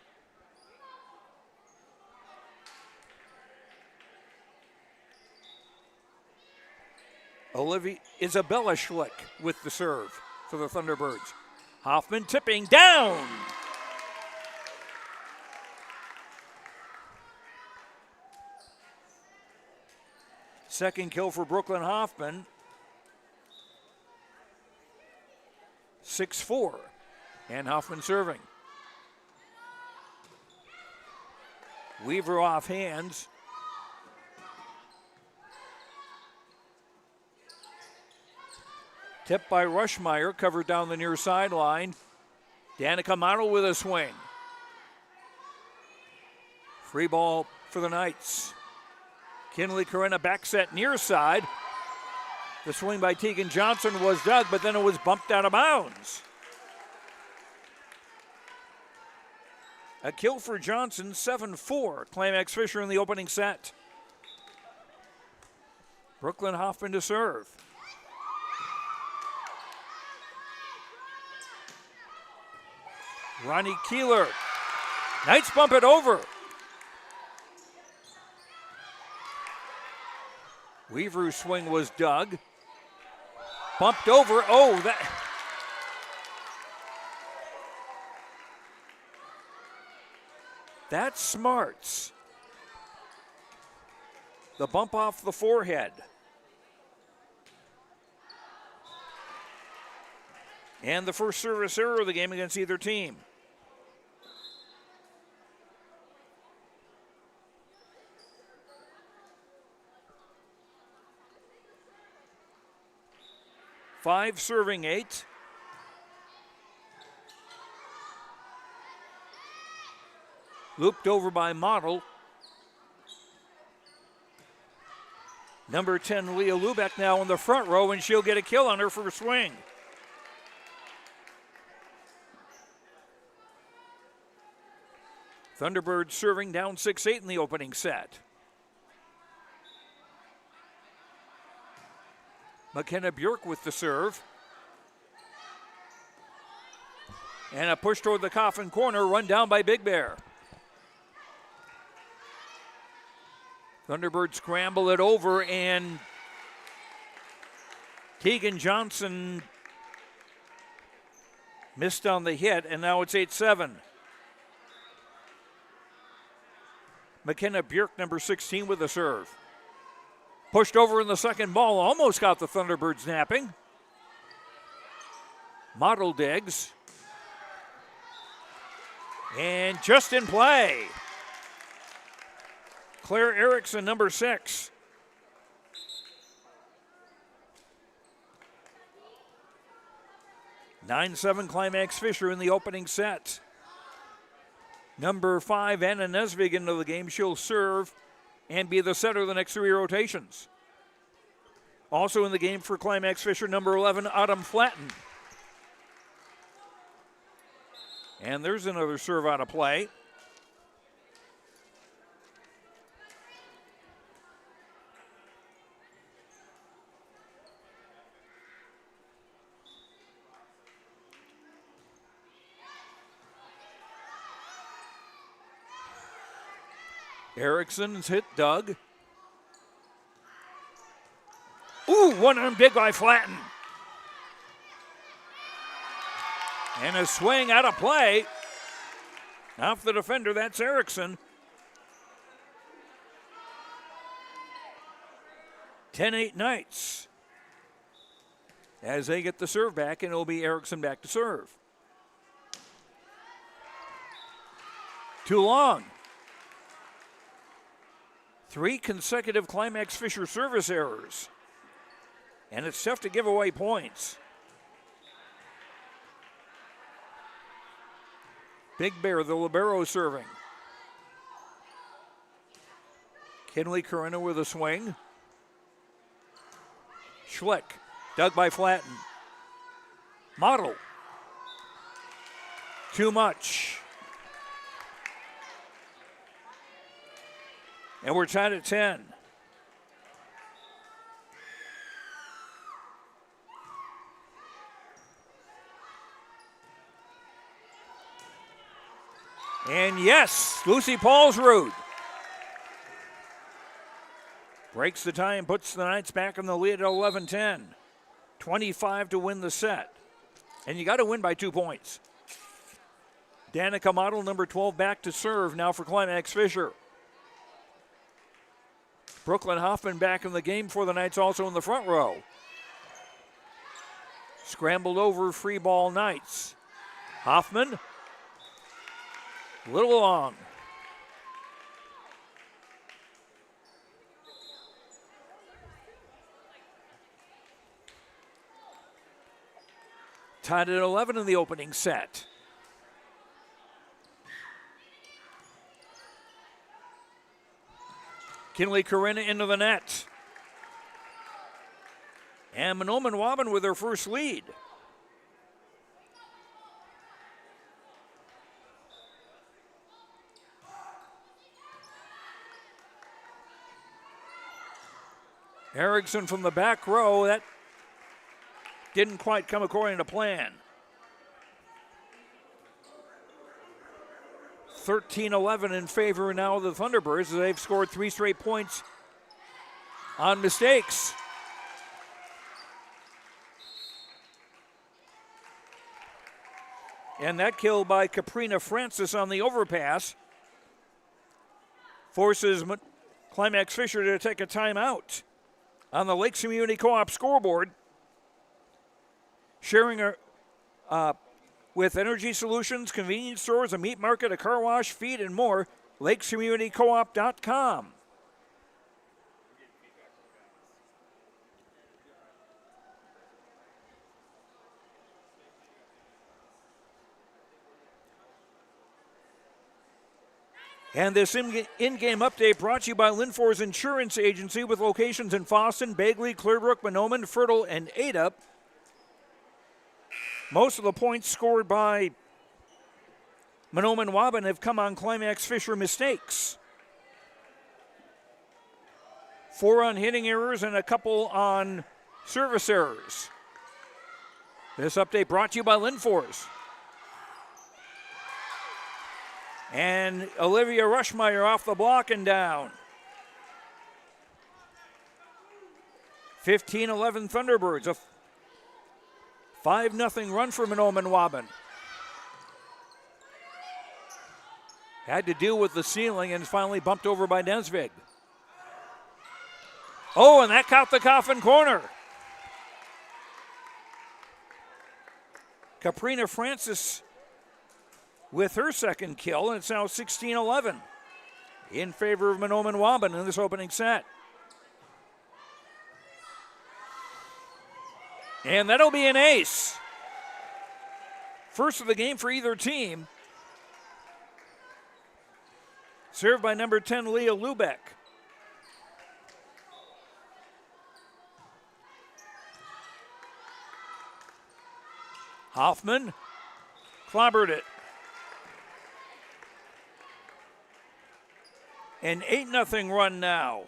Isabella Schlick with the serve for the Thunderbirds. Hoffman tipping down. Second kill for Brooklyn Hoffman. 6-4. And Hoffman serving. Weaver off hands. Tipped by Rushmeyer, covered down the near sideline. Danica Model with a swing. Free ball for the Knights. Kinley Corinna back set near side. The swing by Tegan Johnson was dug, but then it was bumped out of bounds. A kill for Johnson, 7-4. Climax-Fisher in the opening set. Brooklyn Hoffman to serve. Ronnie Keeler. Knights bump it over. Weaver's swing was dug. Bumped over. Oh, that's Smarts. The bump off the forehead. And the first service error of the game against either team. Five serving 8. Looped over by Model. Number 10, Leah Lubeck now in the front row, and she'll get a kill on her first swing. Thunderbirds serving down 6-8 in the opening set. McKenna Bjork with the serve. And a push toward the coffin corner, run down by Big Bear. Thunderbirds scramble it over, and Tegan Johnson missed on the hit, and now it's 8-7. McKenna Bjork, number 16, with the serve. Pushed over in the second ball, almost got the Thunderbirds napping. Model digs. And just in play. Claire Erickson, number 6. (9-7) Climax-Fisher in the opening set. Number 5, Anna Nesvig into the game. She'll serve and be the setter of the next 3 rotations. Also in the game for Climax-Fisher, number 11, Autumn Flatten. And there's another serve out of play. Erickson's hit dug. Ooh, one arm dig by Flatten. And a swing out of play. Off the defender, that's Erickson. 10-8 Knights. As they get the serve back, and it'll be Erickson back to serve. Too long. 3 consecutive Climax-Fisher service errors. And it's tough to give away points. Big Bear, the libero, serving. Kinley Corinna with a swing. Schlick, dug by Flatten. Model. Too much. And we're tied at 10. And yes, Lucy Paulsrud breaks the tie and puts the Knights back in the lead at 11-10. 25 to win the set. And you got to win by 2 points. Danica Model, number 12, back to serve now for Climax-Fisher. Brooklyn Hoffman back in the game for the Knights, also in the front row. Scrambled over, free ball Knights. Hoffman, a little long. Tied at 11 in the opening set. Kinley Corinna into the net. And Mahnomen-Waubun with their first lead. Erickson from the back row. That didn't quite come according to plan. 13-11 in favor now of the Thunderbirds as they've scored 3 straight points on mistakes. And that kill by Caprina Francis on the overpass forces Climax-Fisher to take a timeout on the Lakes Community Co-op scoreboard. Sharing with energy solutions, convenience stores, a meat market, a car wash, feed, and more, lakescommunitycoop.com. And this in-game update brought to you by Linfors Insurance Agency with locations in Fosston, Bagley, Clearbrook, Mahnomen, Fertile, and Ada. Most of the points scored by Mahnomen-Waubun have come on Climax-Fisher mistakes. 4 on hitting errors and a couple on service errors. This update brought to you by Linfors. And Olivia Rushmeyer off the block and down. 15-11 Thunderbirds. A 5-0 run for Mahnomen-Waubun. Had to deal with the ceiling and finally bumped over by Nesvig. Oh, and that caught the coffin corner. Caprina Francis with her second kill, and it's now 16-11 in favor of Mahnomen-Waubun in this opening set. And that'll be an ace. First of the game for either team. Served by number 10, Leah Lubeck. Hoffman clobbered it. An 8-0 run now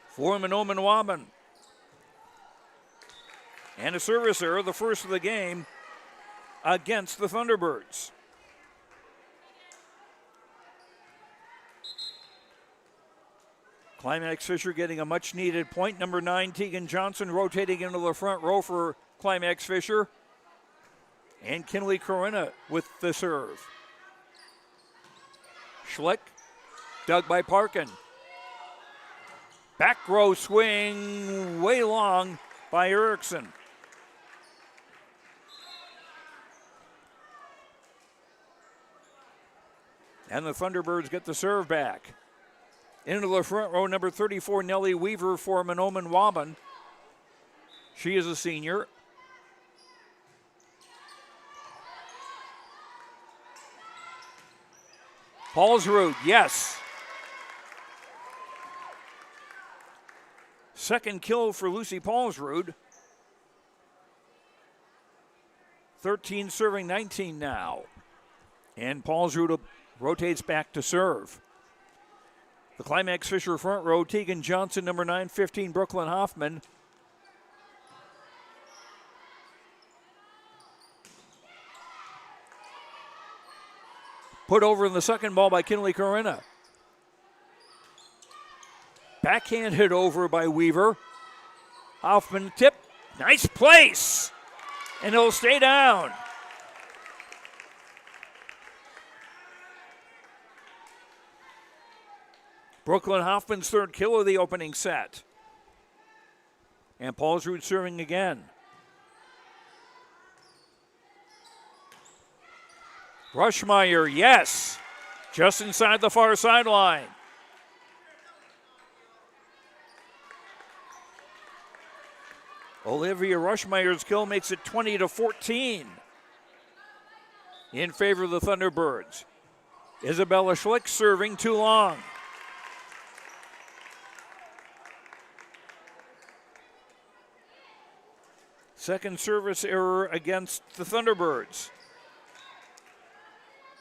for Mahnomen-Waubun. And a service error, the first of the game, against the Thunderbirds. Climax-Fisher getting a much-needed point. Number 9, Tegan Johnson, rotating into the front row for Climax-Fisher. And Kinley Corinna with the serve. Schlick, dug by Parkin. Back row swing, way long by Erickson. And the Thunderbirds get the serve back. Into the front row, number 34, Nellie Weaver for Mahnomen-Waubun. She is a senior. Paulsrud, yes. Second kill for Lucy Paulsrud. 13 serving 19 now. And Paulsrud rotates back to serve. The Climax-Fisher front row, Tegan Johnson, number 9, 15, Brooklyn Hoffman. Put over in the second ball by Kinley Corinna. Backhand hit over by Weaver. Hoffman tip, nice place. And it'll stay down. Brooklyn Hoffman's third kill of the opening set. And Paulsrud serving again. Rushmeyer, yes. Just inside the far sideline. Olivia Rushmeyer's kill makes it 20-14 in favor of the Thunderbirds. Isabella Schlick serving too long. Second service error against the Thunderbirds.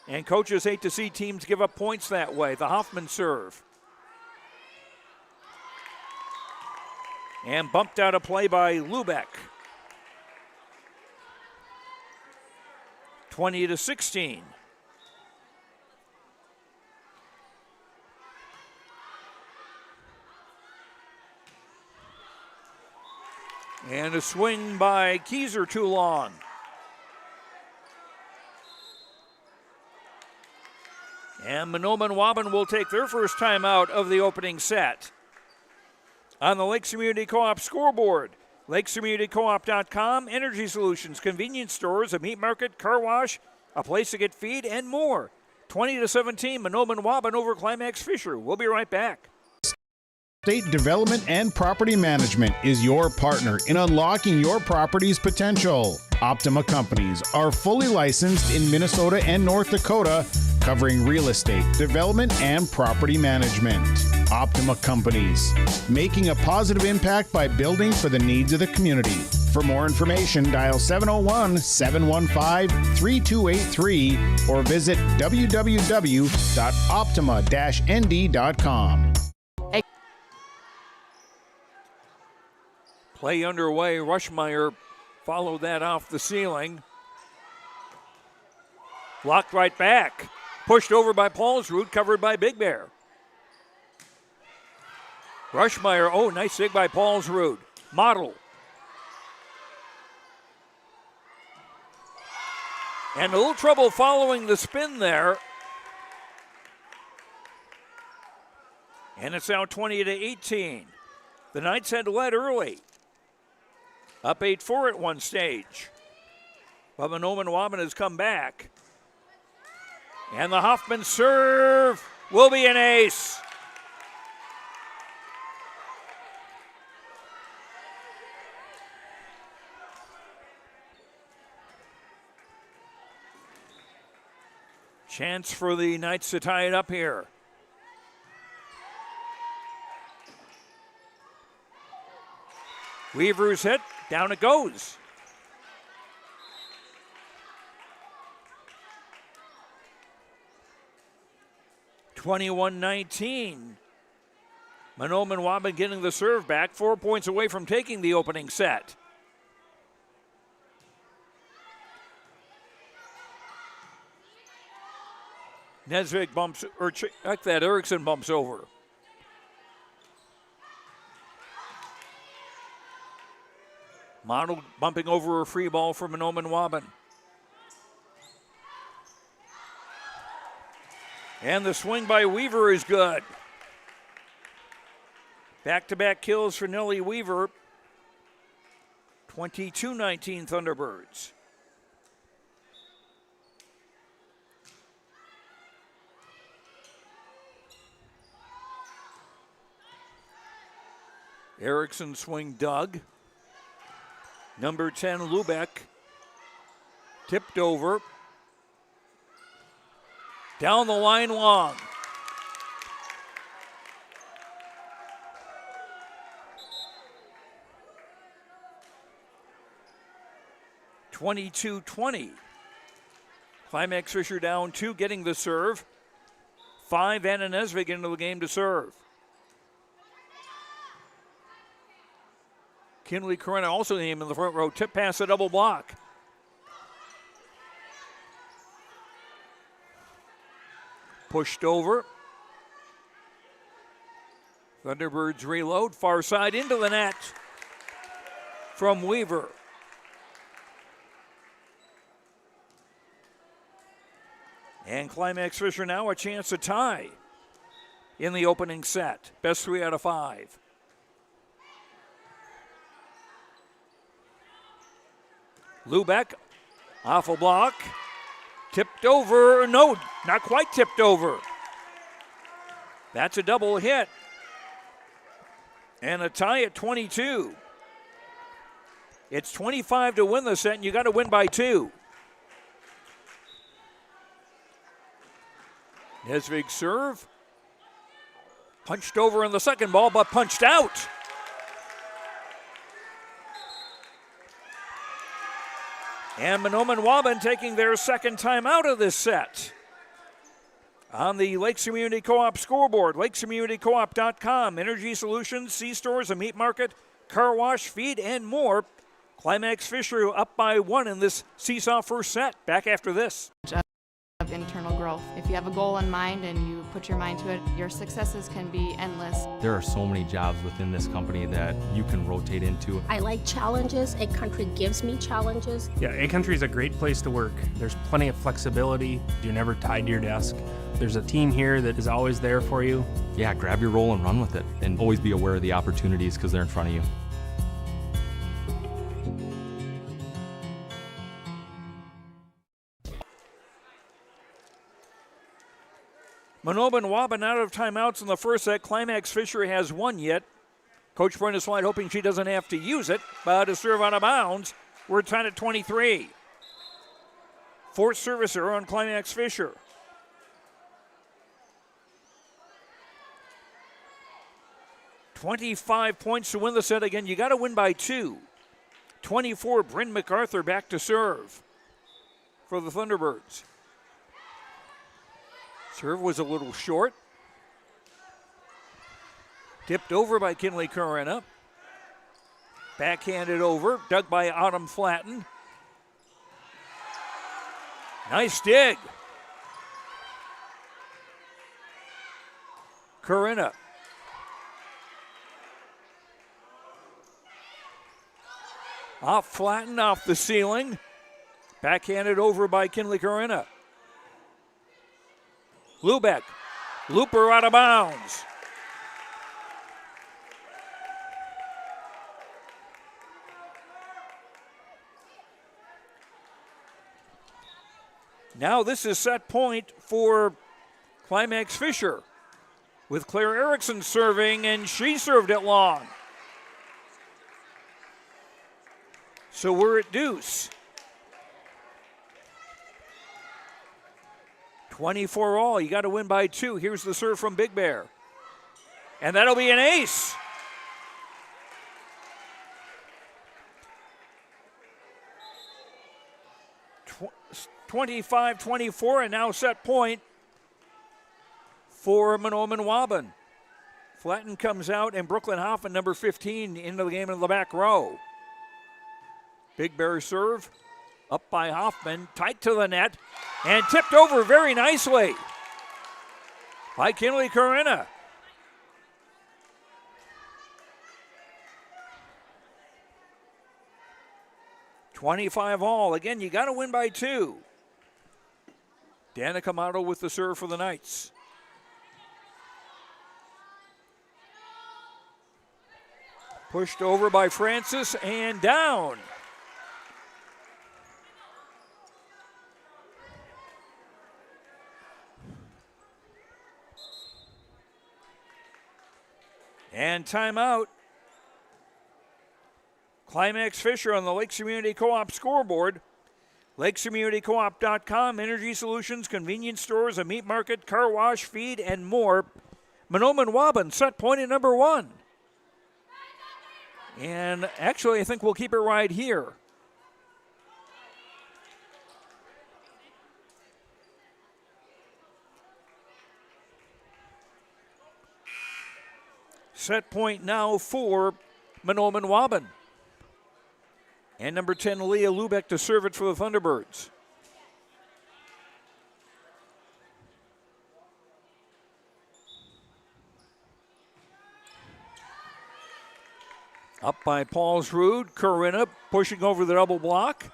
And coaches hate to see teams give up points that way. The Hoffman serve. And bumped out of play by Lubeck. 20-16. And a swing by Keyser too long. And Mahnomen-Waubun will take their first time out of the opening set. On the Lakes Community Co-op scoreboard, lakescommunitycoop.com, energy solutions, convenience stores, a meat market, car wash, a place to get feed, and more. 20-17, Mahnomen-Waubun over Climax-Fisher. We'll be right back. State Development and Property Management is your partner in unlocking your property's potential. Optima Companies are fully licensed in Minnesota and North Dakota, covering real estate, development, and property management. Optima Companies, making a positive impact by building for the needs of the community. For more information, dial 701-715-3283 or visit www.optima-nd.com. Play underway. Rushmeyer followed that off the ceiling. Blocked right back. Pushed over by Paulsrud, covered by Big Bear. Rushmeyer, oh, nice dig by Paulsrud. Model. And a little trouble following the spin there. And it's now 20-18. The Knights had led early. Up 8-4 at one stage. But Mahnomen-Waubun has come back. And the Hoffman serve will be an ace. Chance for the Knights to tie it up here. Weaver's hit, down it goes. (21-19). Mahnomen-Waubun getting the serve back, 4 points away from taking the opening set. Nesvik bumps, or check that, Erickson bumps over. Model bumping over a free ball for Mahnomen-Waubun. And the swing by Weaver is good. Back-to-back kills for Nellie Weaver. 22-19 Thunderbirds. Erickson swing dug. Number 10, Lubeck, tipped over. Down the line long. (22-20). Climax-Fisher down 2, getting the serve. 5, Anna Nesvik into the game to serve. Kinley Corona also named in the front row. Tip pass, a double block. Pushed over. Thunderbirds reload. Far side into the net from Weaver. And Climax-Fisher now a chance to tie in the opening set. Best 3 out of 5. Lubeck, off a block, tipped over, no, not quite tipped over. That's a double hit. And a tie at 22. It's 25 to win the set, and you got to win by 2. Nesvig serve. Punched over in the second ball, but punched out. And Mahnomen-Waubun taking their second time out of this set. On the Lakes Community Co-op scoreboard, lakescommunitycoop.com, energy solutions, C-stores, a meat market, car wash, feed, and more. Climax-Fisher up by 1 in this seesaw first set. Back after this. Of internal growth. If you have a goal in mind and you put your mind to it, your successes can be endless. There are so many jobs within this company that you can rotate into. I like challenges. A Country gives me challenges. Yeah, A Country is a great place to work. There's plenty of flexibility. You're never tied to your desk. There's a team here that is always there for you. Yeah, grab your role and run with it. And always be aware of the opportunities because they're in front of you. Mahnomen-Waubun out of timeouts in the first set. Climax-Fisher has 1 yet. Coach Brenda Slide hoping she doesn't have to use it, but a serve out of bounds. We're tied at 23. Fourth servicer on Climax-Fisher. $25 points to win the set. Again, you got to win by 2. 24, Bryn MacArthur back to serve for the Thunderbirds. Serve was a little short. Tipped over by Kinley Corinna. Backhanded over, dug by Autumn Flatten. Nice dig. Corinna. Off Flatten, off the ceiling. Backhanded over by Kinley Corinna. Lubeck, looper out of bounds. Now this is set point for Climax-Fisher with Claire Erickson serving, and she served it long. So we're at deuce. 24 all. You got to win by 2. Here's the serve from Big Bear. And that'll be an ace. Tw 25-24, and now set point for Mahnomen-Waubun. Flatten comes out, and Brooklyn Hoffman, number 15, into the game in the back row. Big Bear serve. Up by Hoffman, tight to the net, and tipped over very nicely by Kinley Corinna. $25 all. Again, you got to win by 2. Danica Motto with the serve for the Knights. Pushed over by Francis and down. And timeout. Climax-Fisher on the Lakes Community Co-op scoreboard. lakescommunitycoop.com, energy solutions, convenience stores, a meat market, car wash, feed, and more. Mahnomen-Waubun set point at number 1. And actually, I think we'll keep it right here. Set point now for Mahnomen-Waubun. And number 10, Leah Lubeck to serve it for the Thunderbirds. Up by Paulsrud, Corinna pushing over the double block.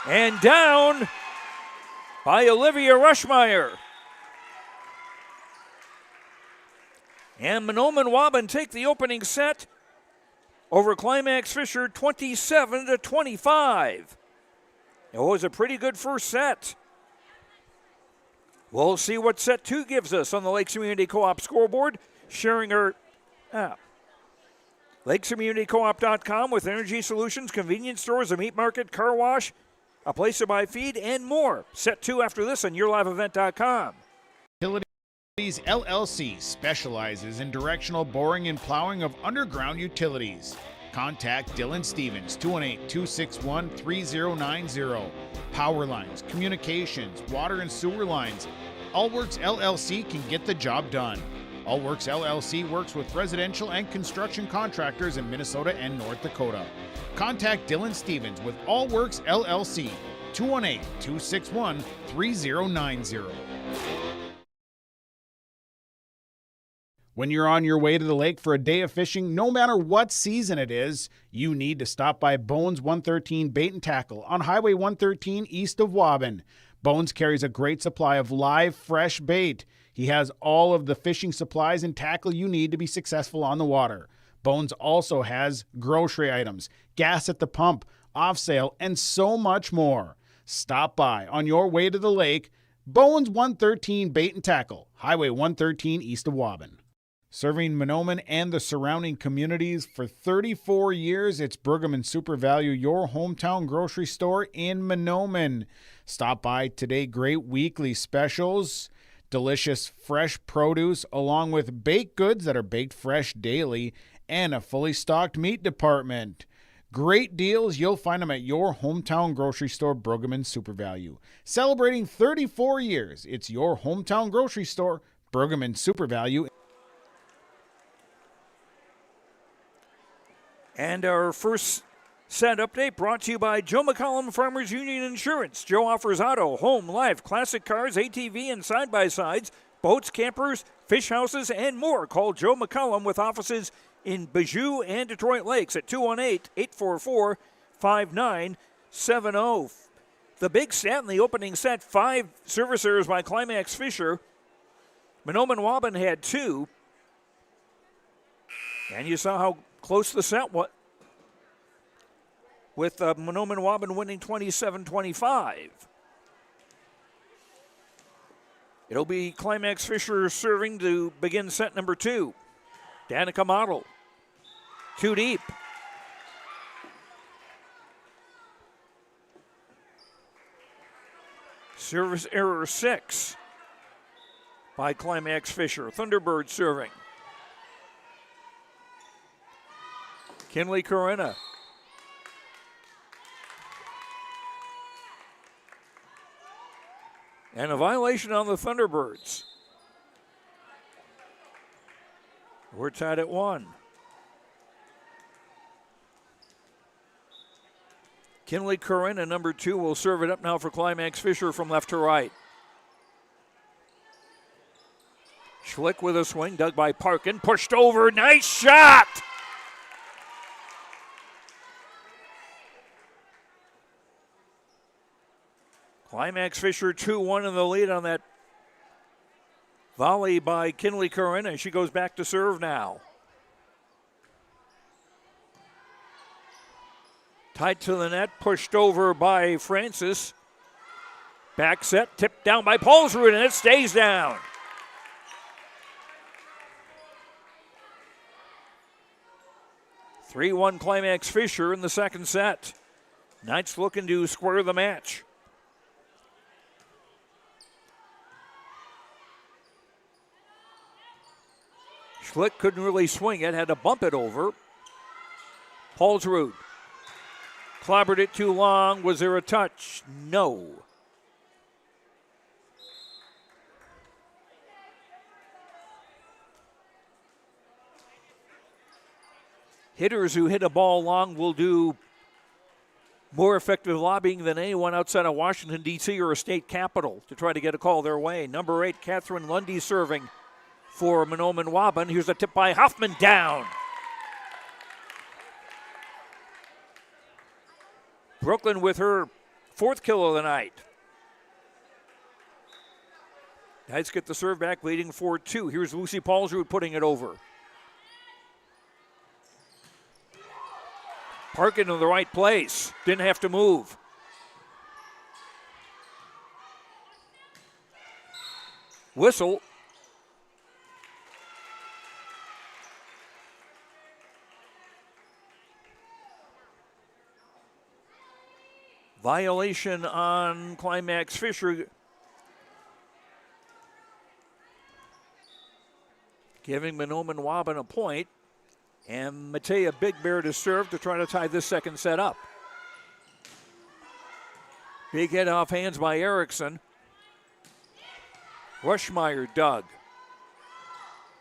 And down by Olivia Rushmeyer. And Mahnomen-Waubun take the opening set over Climax-Fisher 27-25. It was a pretty good first set. We'll see what set 2 gives us on the Lakes Community Co-op scoreboard, sharing our app. LakesCommunityCoop.com with energy solutions, convenience stores, a meat market, car wash, a place to buy feed, and more. Set 2 after this on YourLiveEvent.com. Utilities LLC specializes in directional boring and plowing of underground utilities. Contact Dylan Stevens, 218-261-3090. Power lines, communications, water and sewer lines. Allworks LLC can get the job done. Allworks LLC works with residential and construction contractors in Minnesota and North Dakota. Contact Dylan Stevens with Allworks LLC, 218-261-3090. When you're on your way to the lake for a day of fishing, no matter what season it is, you need to stop by Bones 113 Bait and Tackle on Highway 113 east of Waubun. Bones carries a great supply of live, fresh bait. He has all of the fishing supplies and tackle you need to be successful on the water. Bones also has grocery items, gas at the pump, off sale, and so much more. Stop by on your way to the lake. Bones 113 Bait and Tackle, Highway 113 east of Waubun. Serving Mahnomen and the surrounding communities for 34 years, it's Brigham and Super Value, your hometown grocery store in Mahnomen. Stop by today. Great weekly specials, delicious fresh produce, along with baked goods that are baked fresh daily, and a fully stocked meat department. Great deals. You'll find them at your hometown grocery store, Brigham and Super Value. Celebrating 34 years, it's your hometown grocery store, Brigham and Super Value. And our first set update brought to you by Joe McCollum Farmers Union Insurance. Joe offers auto, home, life, classic cars, ATV, and side-by-sides, boats, campers, fish houses, and more. Call Joe McCollum with offices in Bijou and Detroit Lakes at 218-844-5970. The big stat in the opening set, 5 service errors by Climax-Fisher. Mahnomen-Waubun had 2. And you saw how close the set was, with Mahnomen-Waubun winning 27-25. It'll be Climax-Fisher serving to begin set number 2. Danica Model, 2 deep. Service error 6 by Climax-Fisher. Thunderbird serving. Kinley Corinna. And a violation on the Thunderbirds. We're tied at 1. Kinley Corinna, number 2, will serve it up now for Climax-Fisher from left to right. Schlick with a swing, dug by Parkin, pushed over, nice shot! Climax-Fisher 2-1 in the lead on that volley by Kinley Corinna. She goes back to serve now. Tied to the net, pushed over by Francis. Back set, tipped down by Paulsrud, and it stays down. (3-1) Climax-Fisher in the second set. Knights looking to square the match. Schlick couldn't really swing it, had to bump it over. Paulsrud clobbered it too long. Was there a touch? No. Hitters who hit a ball long will do more effective lobbying than anyone outside of Washington, D.C. or a state capital to try to get a call their way. Number 8, Catherine Lundy serving for Mahnomen-Waubun. Here's a tip by Hoffman, down. Brooklyn with her 4th kill of the night. Knights get the serve back, leading 4-2. Here's Lucy Paulsrud putting it over. Parkin in the right place. Didn't have to move. Whistle. Violation on Climax-Fisher. Giving Mahnomen-Waubun a point. And Matea Big Bear to serve to try to tie this second set up. Big hit off hands by Erickson. Rushmeyer dug.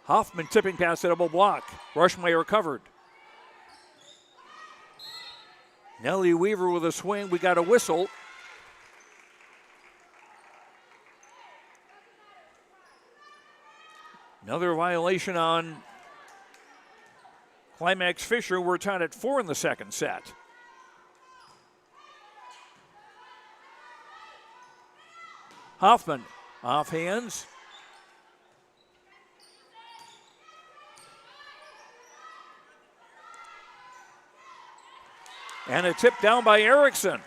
Hoffman tipping pass at double block. Rushmeyer covered. Nellie Weaver with a swing. We got a whistle. Another violation on Climax-Fisher. We're tied at 4 in the second set. Hoffman off hands. And a tip down by Erickson.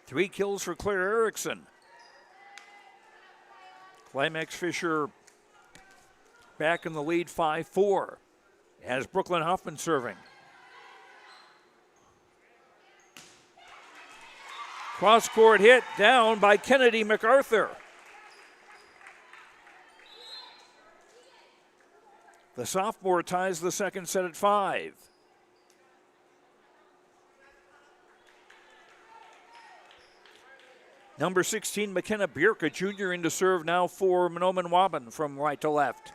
3 kills for Claire Erickson. Climax-Fisher back in the lead 5-4 as Brooklyn Hoffman serving. Cross-court hit down by Kennedy MacArthur. The sophomore ties the second set at 5. Number 16, McKenna Bierka Jr. in to serve now for Mahnomen-Waubun from right to left.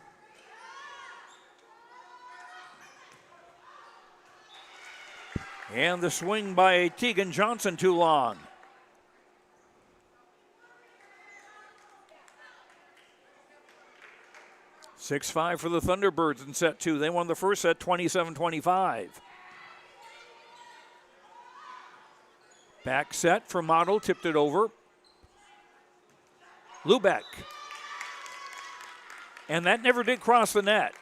And the swing by Tegan Johnson too long. (6-5) for the Thunderbirds in set 2. They won the first set 27-25. Back set for Model, tipped it over. Lubeck. And that never did cross the net.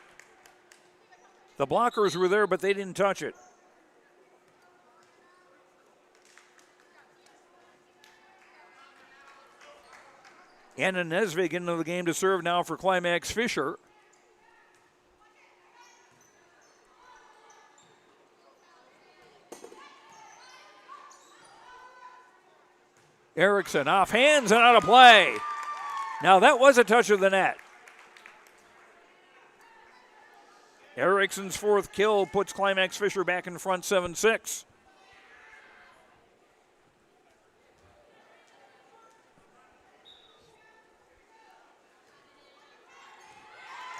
The blockers were there, but they didn't touch it. Anna Nesvig into the game to serve now for Climax-Fisher. Erickson off hands and out of play. Now that was a touch of the net. Erickson's 4th kill puts Climax-Fisher back in front 7-6.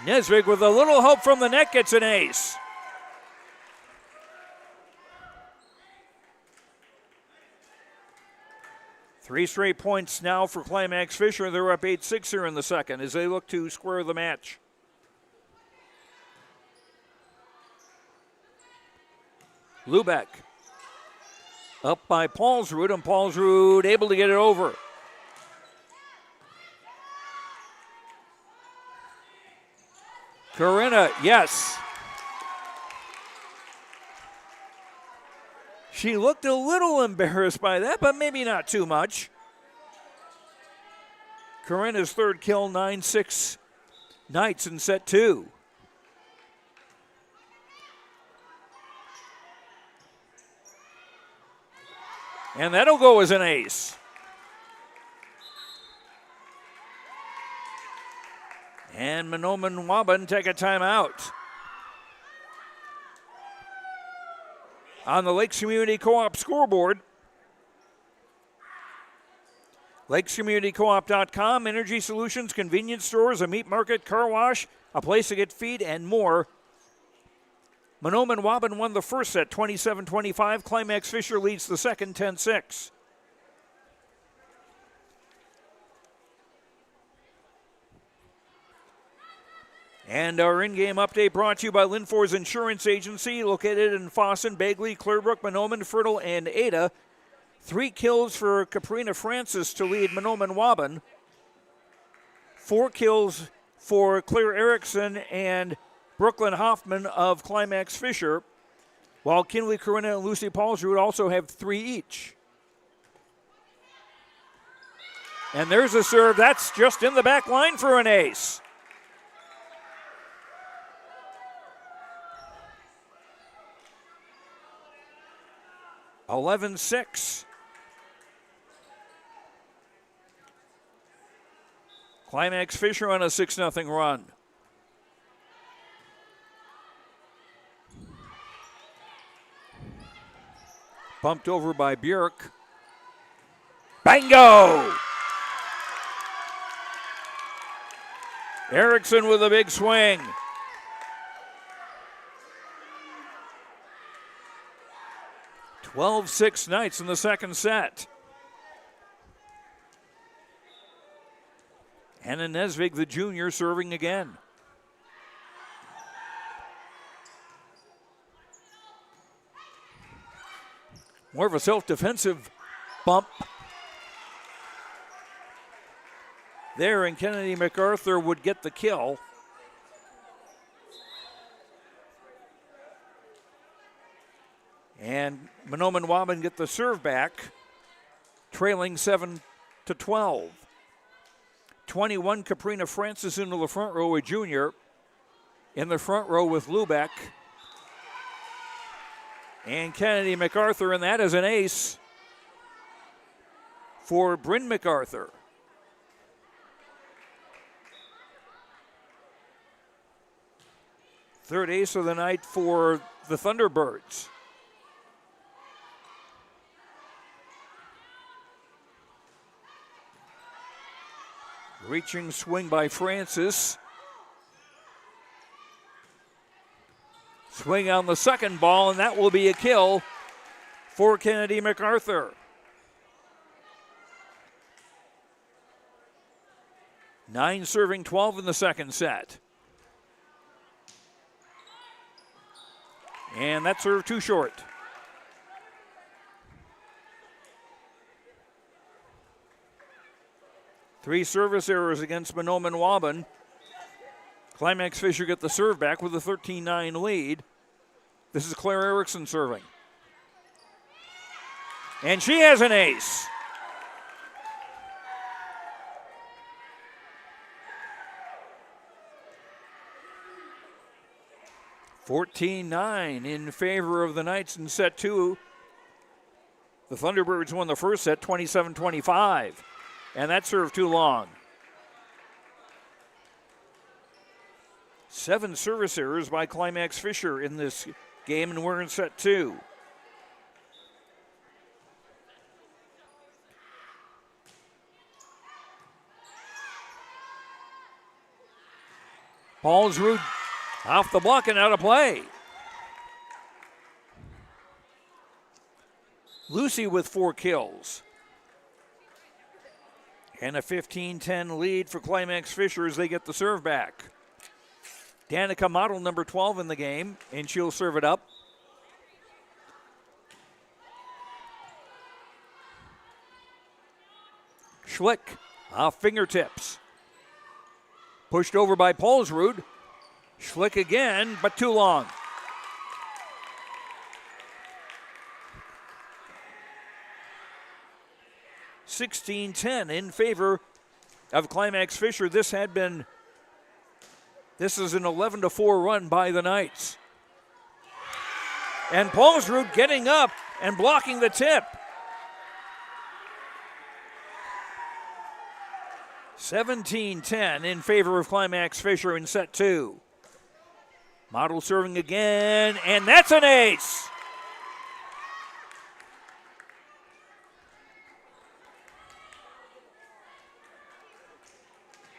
Nesvig with a little help from the net gets an ace. Three straight points now for Climax-Fisher. They're up 8-6 here in the second as they look to square the match. Lubeck up by Paulsrud, and Paulsrud able to get it over. Corinna, yes. She looked a little embarrassed by that, but maybe not too much. Corinna's 3rd kill, 9-6 Knights in set 2. And that'll go as an ace. And Mahnomen-Waubun take a timeout. On the Lakes Community Co-op scoreboard, lakescommunitycoop.com, energy solutions, convenience stores, a meat market, car wash, a place to get feed, and more. Mahnomen-Waubun won the first set 27-25. Climax-Fisher leads the second 10-6. And our in-game update brought to you by Linfors Insurance Agency, located in Fossen, Bagley, Clearbrook, Mahnomen, Fertile, and Ada. 3 kills for Caprina Francis to lead Mahnomen-Waubun. 4 kills for Claire Erickson and Brooklyn Hoffman of Climax-Fisher, while Kinley Corinna and Lucy Paulsrud also have 3 each. And there's a serve. That's just in the back line for an ace. (11-6). Climax-Fisher on a 6-0 run. Bumped over by Björk. Bango! Erickson with a big swing. (12-6) Knights in the second set. Hannah Nesvig, the junior, serving again. More of a self-defensive bump there, and Kennedy MacArthur would get the kill. And Mahnomen-Waubun get the serve back, trailing 7-12. 21, Caprina Francis into the front row, a junior. In the front row with Lubeck. And Kennedy MacArthur, and that is an ace for Bryn MacArthur. Third ace of the night for the Thunderbirds. Reaching swing by Francis. Swing on the second ball, and that will be a kill for Kennedy MacArthur. 9 serving 12 in the second set. And that serve too short. Three service errors against Mahnomen-Waubun. Climax-Fisher get the serve back with a 13-9 lead. This is Claire Erickson serving. And she has an ace. (14-9) in favor of the Knights in set two. The Thunderbirds won the first set 27-25. And that served too long. 7 service errors by Climax-Fisher in this game, and we're in set two. Paulsrud off the block and out of play. Lucy with 4 kills. And a 15-10 lead for Climax-Fisher as they get the serve back. Danica Model, number 12 in the game, and she'll serve it up. Schlick off fingertips. Pushed over by Paulsrud. Schlick again, but too long. (16-10) in favor of Climax-Fisher. This is an 11-4 run by the Knights. And Paulsrud getting up and blocking the tip. 17-10 in favor of Climax-Fisher in set two. Model serving again, and that's an ace.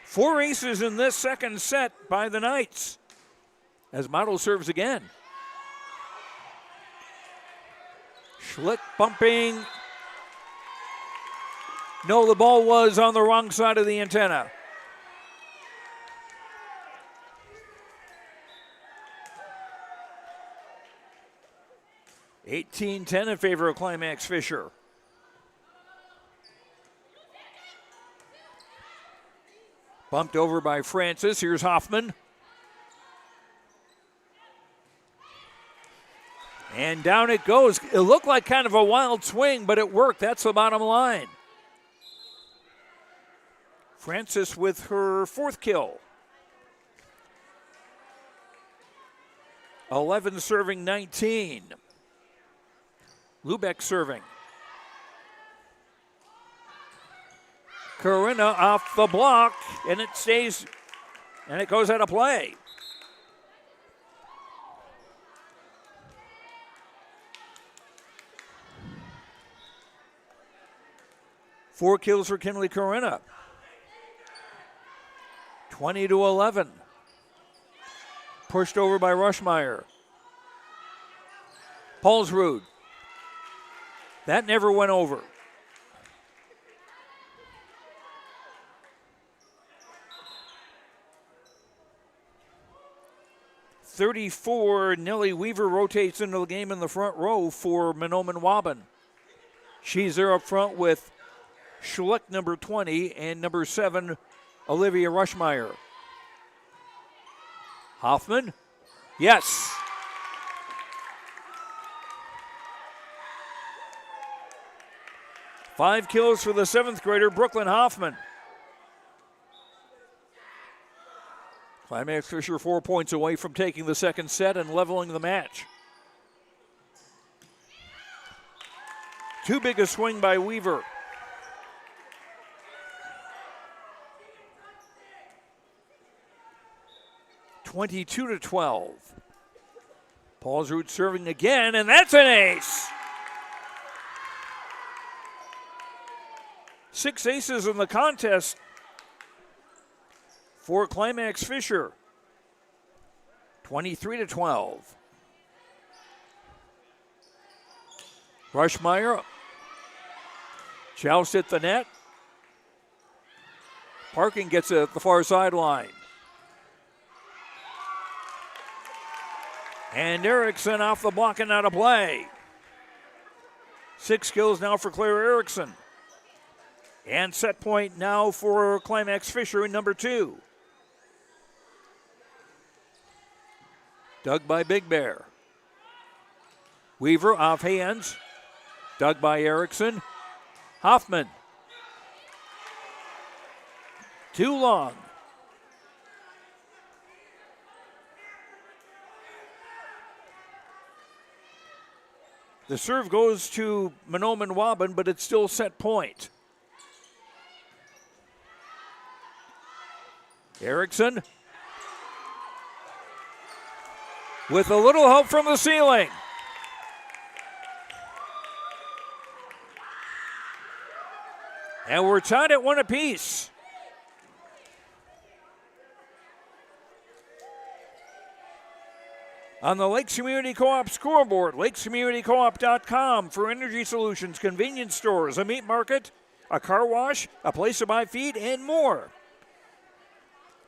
Four aces in this second set by the Knights as Model serves again. Schlick bumping. No, the ball was on the wrong side of the antenna. (18-10) in favor of Climax-Fisher. Bumped over by Francis. Here's Hoffman. And down it goes. It looked like kind of a wild swing, but it worked. That's the bottom line. Francis with her 4th kill. 11 serving 19. Lubeck serving. Corinna off the block, and it stays, and it goes out of play. Four kills for Kinley Corinna. 20-11. Pushed over by Rushmeyer. Paulsrud. That never went over. .34, Nellie Weaver rotates into the game in the front row for Mahnomen-Waubun. She's there up front with Schlick, number 20, and number 7, Olivia Rushmeyer. Hoffman? Yes. Five kills for the 7th grader, Brooklyn Hoffman. Climax-Fisher 4 points away from taking the second set and leveling the match. Too big a swing by Weaver. (22-12). Paulsrud serving again, and that's an ace. 6 aces in the contest for Climax-Fisher. 23-12. Rushmeyer joust at the net. Parking gets it at the far sideline. And Erickson off the block and out of play. 6 kills now for Claire Erickson. And set point now for Climax-Fisher in number 2. Dug by Big Bear. Weaver off hands. Dug by Erickson. Hoffman. Too long. The serve goes to Mahnomen-Waubun, but it's still set point. Erickson with a little help from the ceiling. And we're tied at 1 apiece. On the Lakes Community Co-op scoreboard, lakescommunitycoop.com for energy solutions, convenience stores, a meat market, a car wash, a place to buy feed, and more.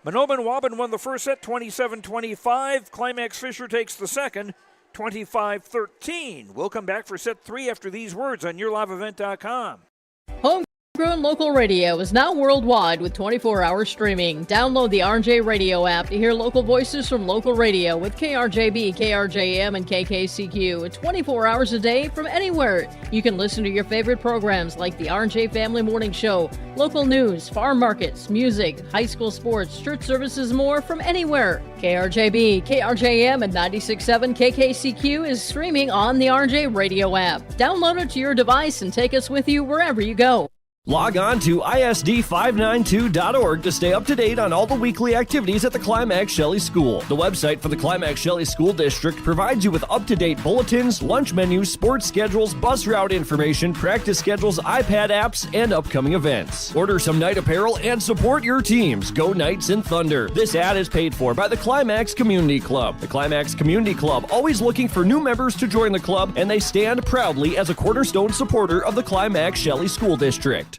Mahnomen-Waubun won the first set 27-25. Climax-Fisher takes the second 25-13. We'll come back for set 3 after these words on yourliveevent.com. Homegrown local radio is now worldwide with 24-hour streaming. Download the RJ Radio app to hear local voices from local radio with KRJB, KRJM, and KKCQ 24 hours a day from anywhere. You can listen to your favorite programs like the RJ Family Morning Show, local news, farm markets, music, high school sports, church services, more from anywhere. KRJB, KRJM, and 96.7 KKCQ is streaming on the RJ Radio app. Download it to your device and take us with you wherever you go. Log on to isd592.org to stay up to date on all the weekly activities at the Climax Shelley School. The website for the Climax Shelley School District provides you with up-to-date bulletins, lunch menus, sports schedules, bus route information, practice schedules, iPad apps, and upcoming events. Order some night apparel and support your teams. Go Knights and Thunder. This ad is paid for by the Climax Community Club. The Climax Community Club, always looking for new members to join the club, and they stand proudly as a cornerstone supporter of the Climax Shelley School District.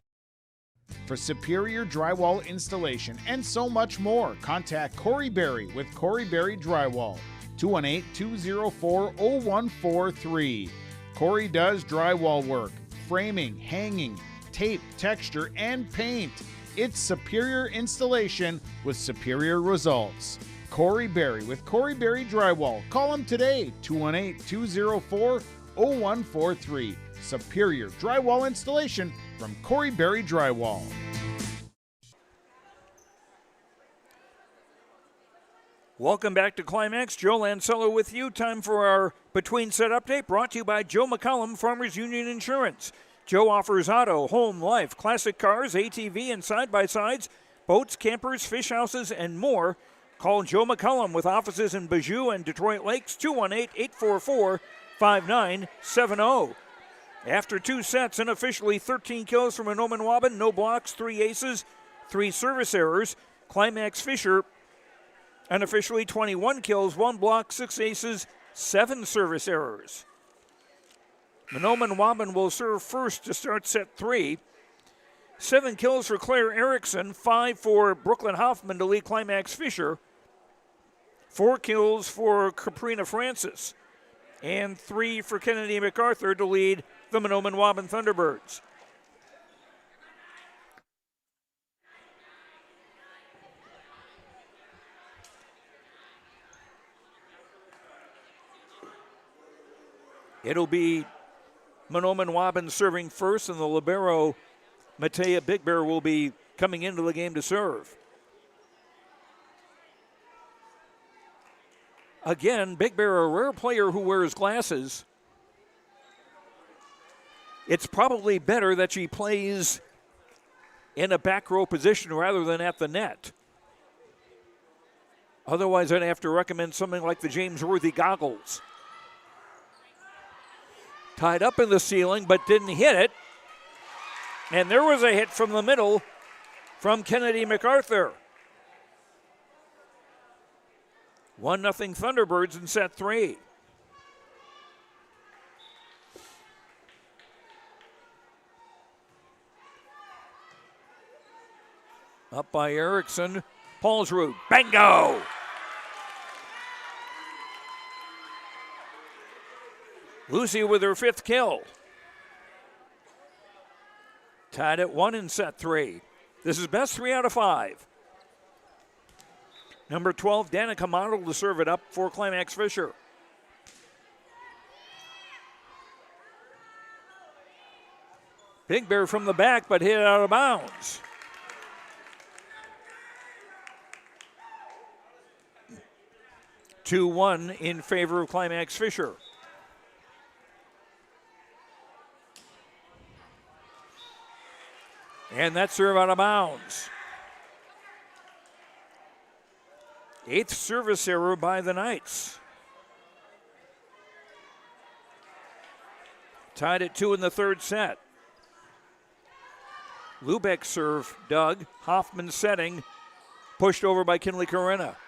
For superior drywall installation and so much more, contact Corey Berry with Corey Berry Drywall, 218-204-0143. Corey does drywall work, framing, hanging, tape, texture, and paint. It's superior installation with superior results. Corey Berry with Corey Berry Drywall. Call him today, 218-204-0143. Superior drywall installation from Corey Berry Drywall. Welcome back to Climax. Joe Lancello with you. Time for our between set update brought to you by Joe McCollum, Farmers Union Insurance. Joe offers auto, home, life, classic cars, ATV, and side-by-sides, boats, campers, fish houses, and more. Call Joe McCollum with offices in Bijou and Detroit Lakes, 218-844-5970. After 2 sets, unofficially 13 kills from Mahnomen-Waubun, no blocks, 3 aces, 3 service errors. Climax-Fisher, unofficially 21 kills, 1 block, 6 aces, 7 service errors. Mahnomen-Waubun will serve first to start set 3. 7 kills for Claire Erickson, 5 for Brooklyn Hoffman to lead Climax-Fisher. 4 kills for Caprina Francis, and 3 for Kennedy MacArthur to lead the Mahnomen-Waubun Thunderbirds. It'll be Mahnomen-Waubun serving first, and the libero, Matea Big Bear, will be coming into the game to serve. Again, Big Bear, a rare player who wears glasses. It's probably better that she plays in a back row position rather than at the net. Otherwise, I'd have to recommend something like the James Worthy goggles. Tied up in the ceiling, but didn't hit it. And there was a hit from the middle from Kennedy MacArthur. 1-0 Thunderbirds in set 3. Up by Erickson. Paulsrud. Bingo! Lucy with her 5th kill. Tied at 1 in set 3. This is best 3 out of 5. Number 12, Danica Model to serve it up for Climax-Fisher. Big Bear from the back, but hit out of bounds. (2-1) in favor of Climax-Fisher. And that serve out of bounds. 8th service error by the Knights. Tied at 2 in the 3rd set. Lubeck serve dug. Hoffman setting. Pushed over by Kinley Corinna.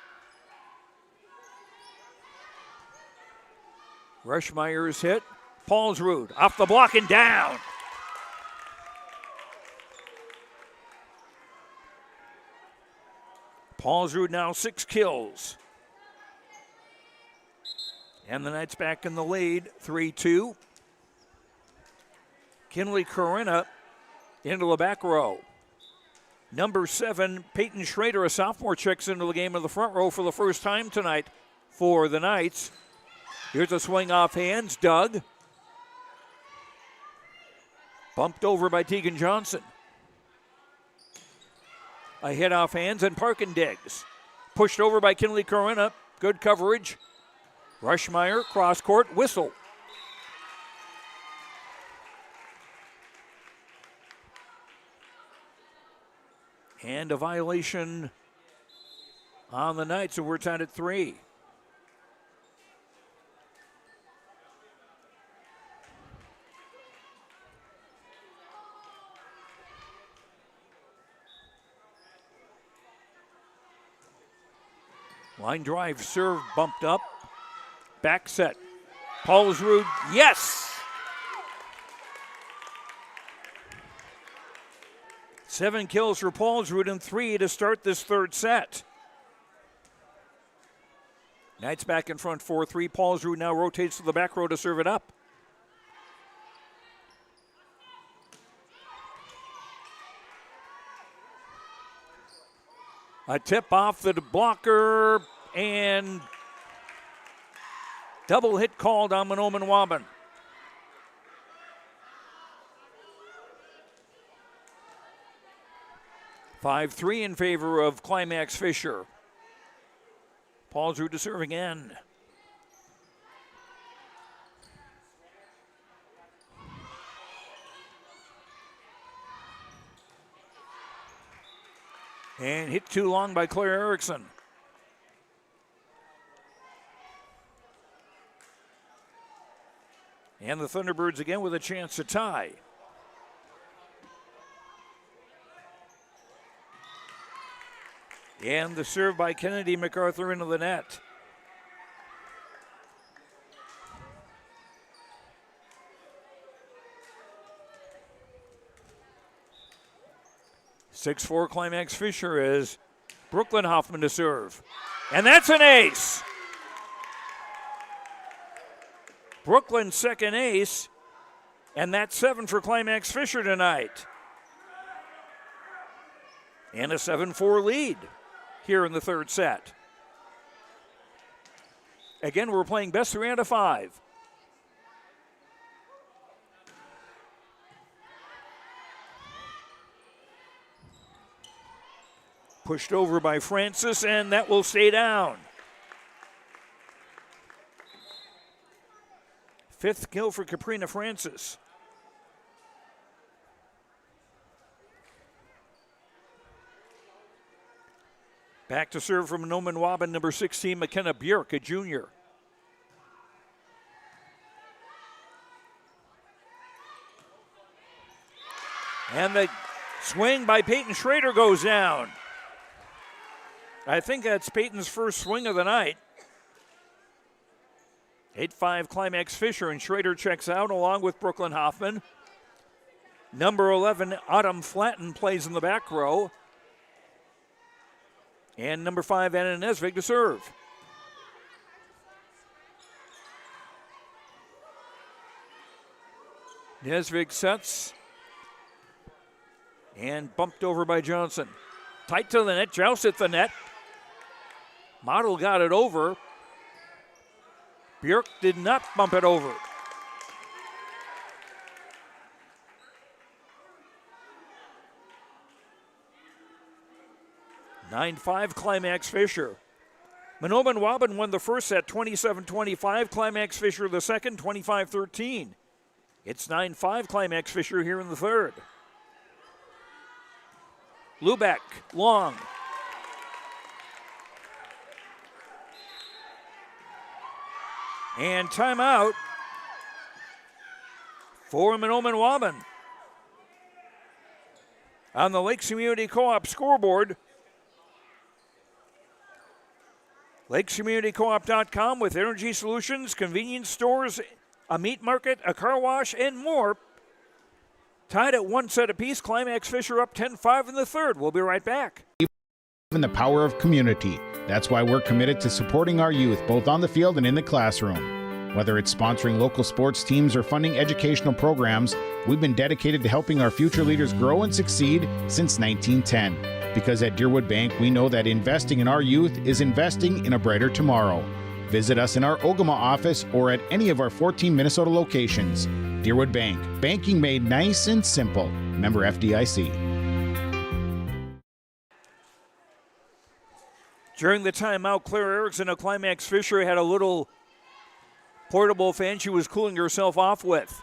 Rushmeyer's hit. Paulsrud off the block and down. Paulsrud now 6 kills. And the Knights back in the lead, 3-2. Kinley Corinna into the back row. Number 7, Peyton Schrader, a sophomore, checks into the game in the front row for the first time tonight for the Knights. Here's a swing off hands, dug. Bumped over by Tegan Johnson. A hit off hands and Parkin digs. Pushed over by Kinley Corinna. Good coverage. Rushmeyer, cross court, whistle. And a violation on the Knights, so we're tied at 3. Line drive serve bumped up. Back set. Paulsrud, yes! 7 kills for Paulsrud and 3 to start this 3rd set. Knights back in front 4-3. Paulsrud now rotates to the back row to serve it up. A tip off the blocker and double hit called on Mahnomen-Waubun. (5-3) in favor of Climax-Fisher. Paul Drew to serve again. And hit too long by Claire Erickson. And the Thunderbirds again with a chance to tie. And the serve by Kennedy MacArthur into the net. (6-4) Climax-Fisher is Brooklyn Hoffman to serve. And that's an ace. Brooklyn's second ace, and that's 7 for Climax-Fisher tonight. And a 7-4 lead here in the third set. Again, we're playing best 3 out of 5. Pushed over by Francis, and that will stay down. 5th kill for Caprina Francis. Back to serve from Mahnomen-Waubun, number 16, McKenna Bjork, a junior. And the swing by Peyton Schrader goes down. I think that's Peyton's first swing of the night. 8-5 Climax-Fisher, and Schrader checks out along with Brooklyn Hoffman. Number 11, Autumn Flatten, plays in the back row. And number 5, Anna Nesvig to serve. Nesvig sets. And bumped over by Johnson. Tight to the net, joust at the net. Model got it over. Bjork did not bump it over. (9-5) Climax-Fisher. Mahnomen-Waubun won the first set 27-25. Climax-Fisher the second 25-13. It's 9-5 Climax-Fisher here in the third. Lubeck, long. And timeout for Mahnomen-Waubun. On the Lakes Community Co-op scoreboard, lakescommunitycoop.com with energy solutions, convenience stores, a meat market, a car wash, and more. Tied at 1 set apiece, Climax-Fisher up 10-5 in the third. We'll be right back. In the power of community. That's why we're committed to supporting our youth, both on the field and in the classroom. Whether it's sponsoring local sports teams or funding educational programs, we've been dedicated to helping our future leaders grow and succeed since 1910. Because at Deerwood Bank, we know that investing in our youth is investing in a brighter tomorrow. Visit us in our Ogama office or at any of our 14 Minnesota locations. Deerwood Bank, banking made nice and simple. Member FDIC. During the timeout, Claire Erickson of Climax-Fisher had a little portable fan she was cooling herself off with.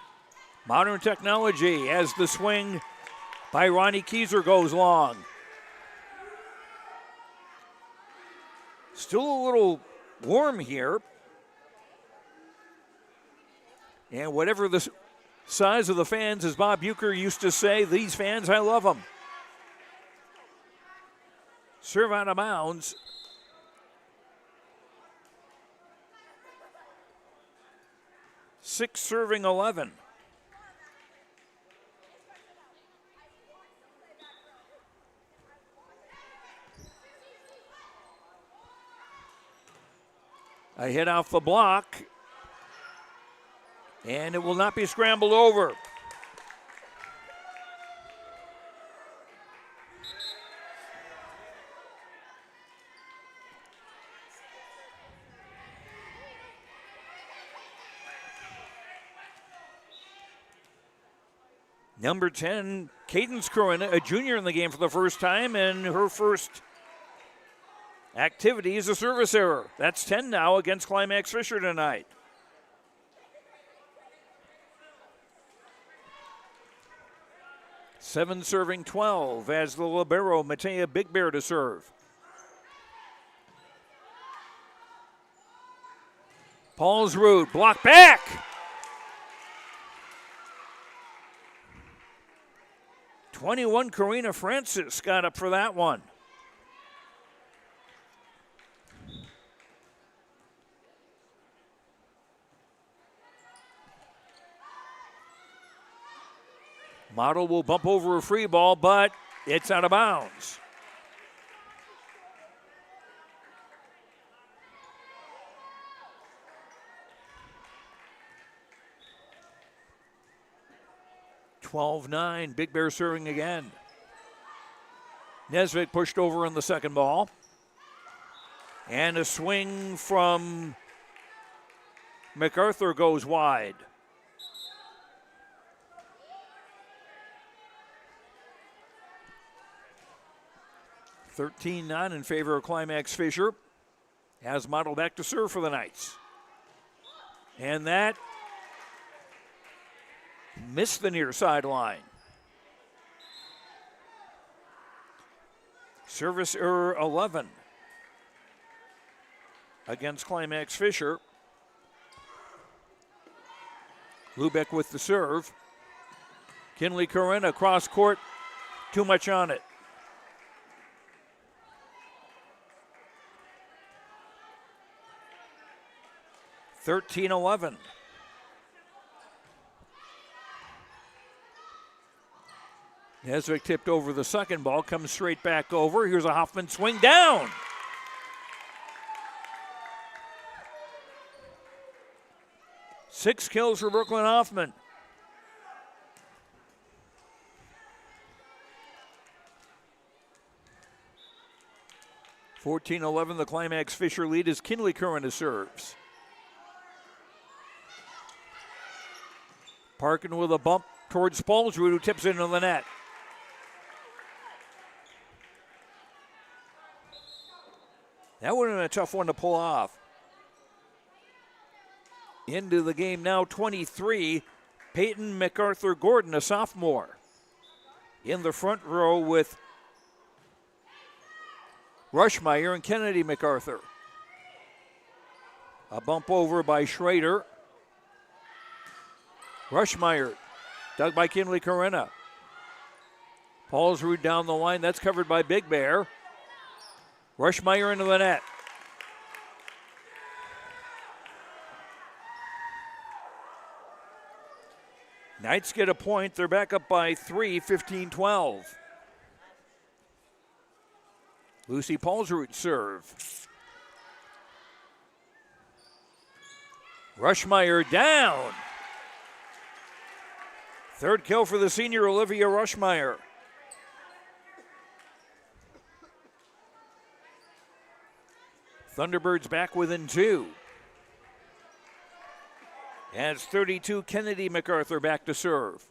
Modern technology as the swing by Ronnie Kieser goes long. Still a little warm here. And whatever the size of the fans, as Bob Bucher used to say, these fans, I love them. Serve out of bounds. Six serving 11. A hit off the block, and it will not be scrambled over. Number 10, Cadence Corona, a junior in the game for the first time, and her first Activity is a service error. That's 10 now against Climax-Fisher tonight. Seven serving 12 as the libero, Matea Big Bear, to serve. Paulsrud, block back. #21, Karina Francis got up for that one. Model will bump over a free ball, but it's out of bounds. (12-9), Big Bear serving again. Nesvik pushed over on the second ball. And a swing from MacArthur goes wide. (13-9) in favor of Climax-Fisher. Has Model back to serve for the Knights. And that missed the near sideline. Service error 11 against Climax-Fisher. Lubeck with the serve. Kinley Corinna cross court, too much on it. (13-11). Nesvik tipped over the second ball, comes straight back over. Here's a Hoffman swing down. Six kills for Brooklyn Hoffman. (14-11), the Climax-Fisher lead as Kinley Curran serves. Parkin with a bump towards Spalsrud, who tips into the net. That would have been a tough one to pull off. Into the game now, 23, Peyton MacArthur Gordon, a sophomore. In the front row with Rushmeyer and Kennedy MacArthur. A bump over by Schrader. Rushmeyer, dug by Kinley Corinna. Paulsrud down the line, that's covered by Big Bear. Rushmeyer into the net. Knights get a point. They're back up by 3, 15-12. Lucy Paulsrud serve. Rushmeyer down. Third kill for the senior Olivia Rushmeyer. Thunderbirds back within 2. And it's 32, Kennedy MacArthur back to serve.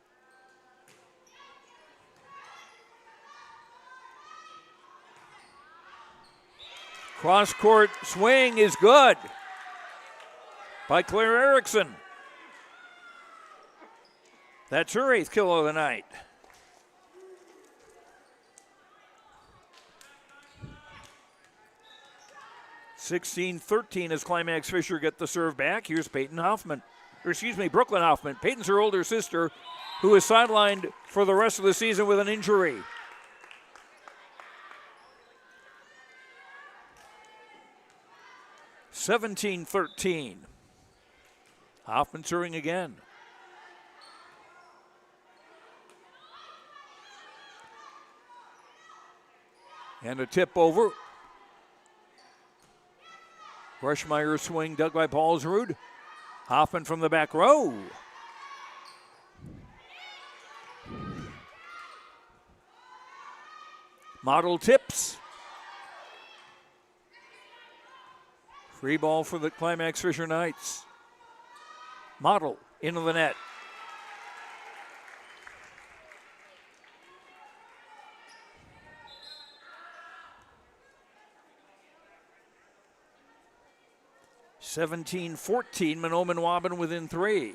Cross-court swing is good by Claire Erickson. That's her 8th kill of the night. (16-13) as Climax-Fisher get the serve back. Here's Brooklyn Hoffman. Peyton's her older sister, who is sidelined for the rest of the season with an injury. (17-13). Hoffman serving again. And a tip over. Rushmeyer swing dug by Paulsrud. Hoffman from the back row. Model tips. Free ball for the Climax-Fisher Knights. Model into the net. 17-14, Mahnomen-Waubun within 3.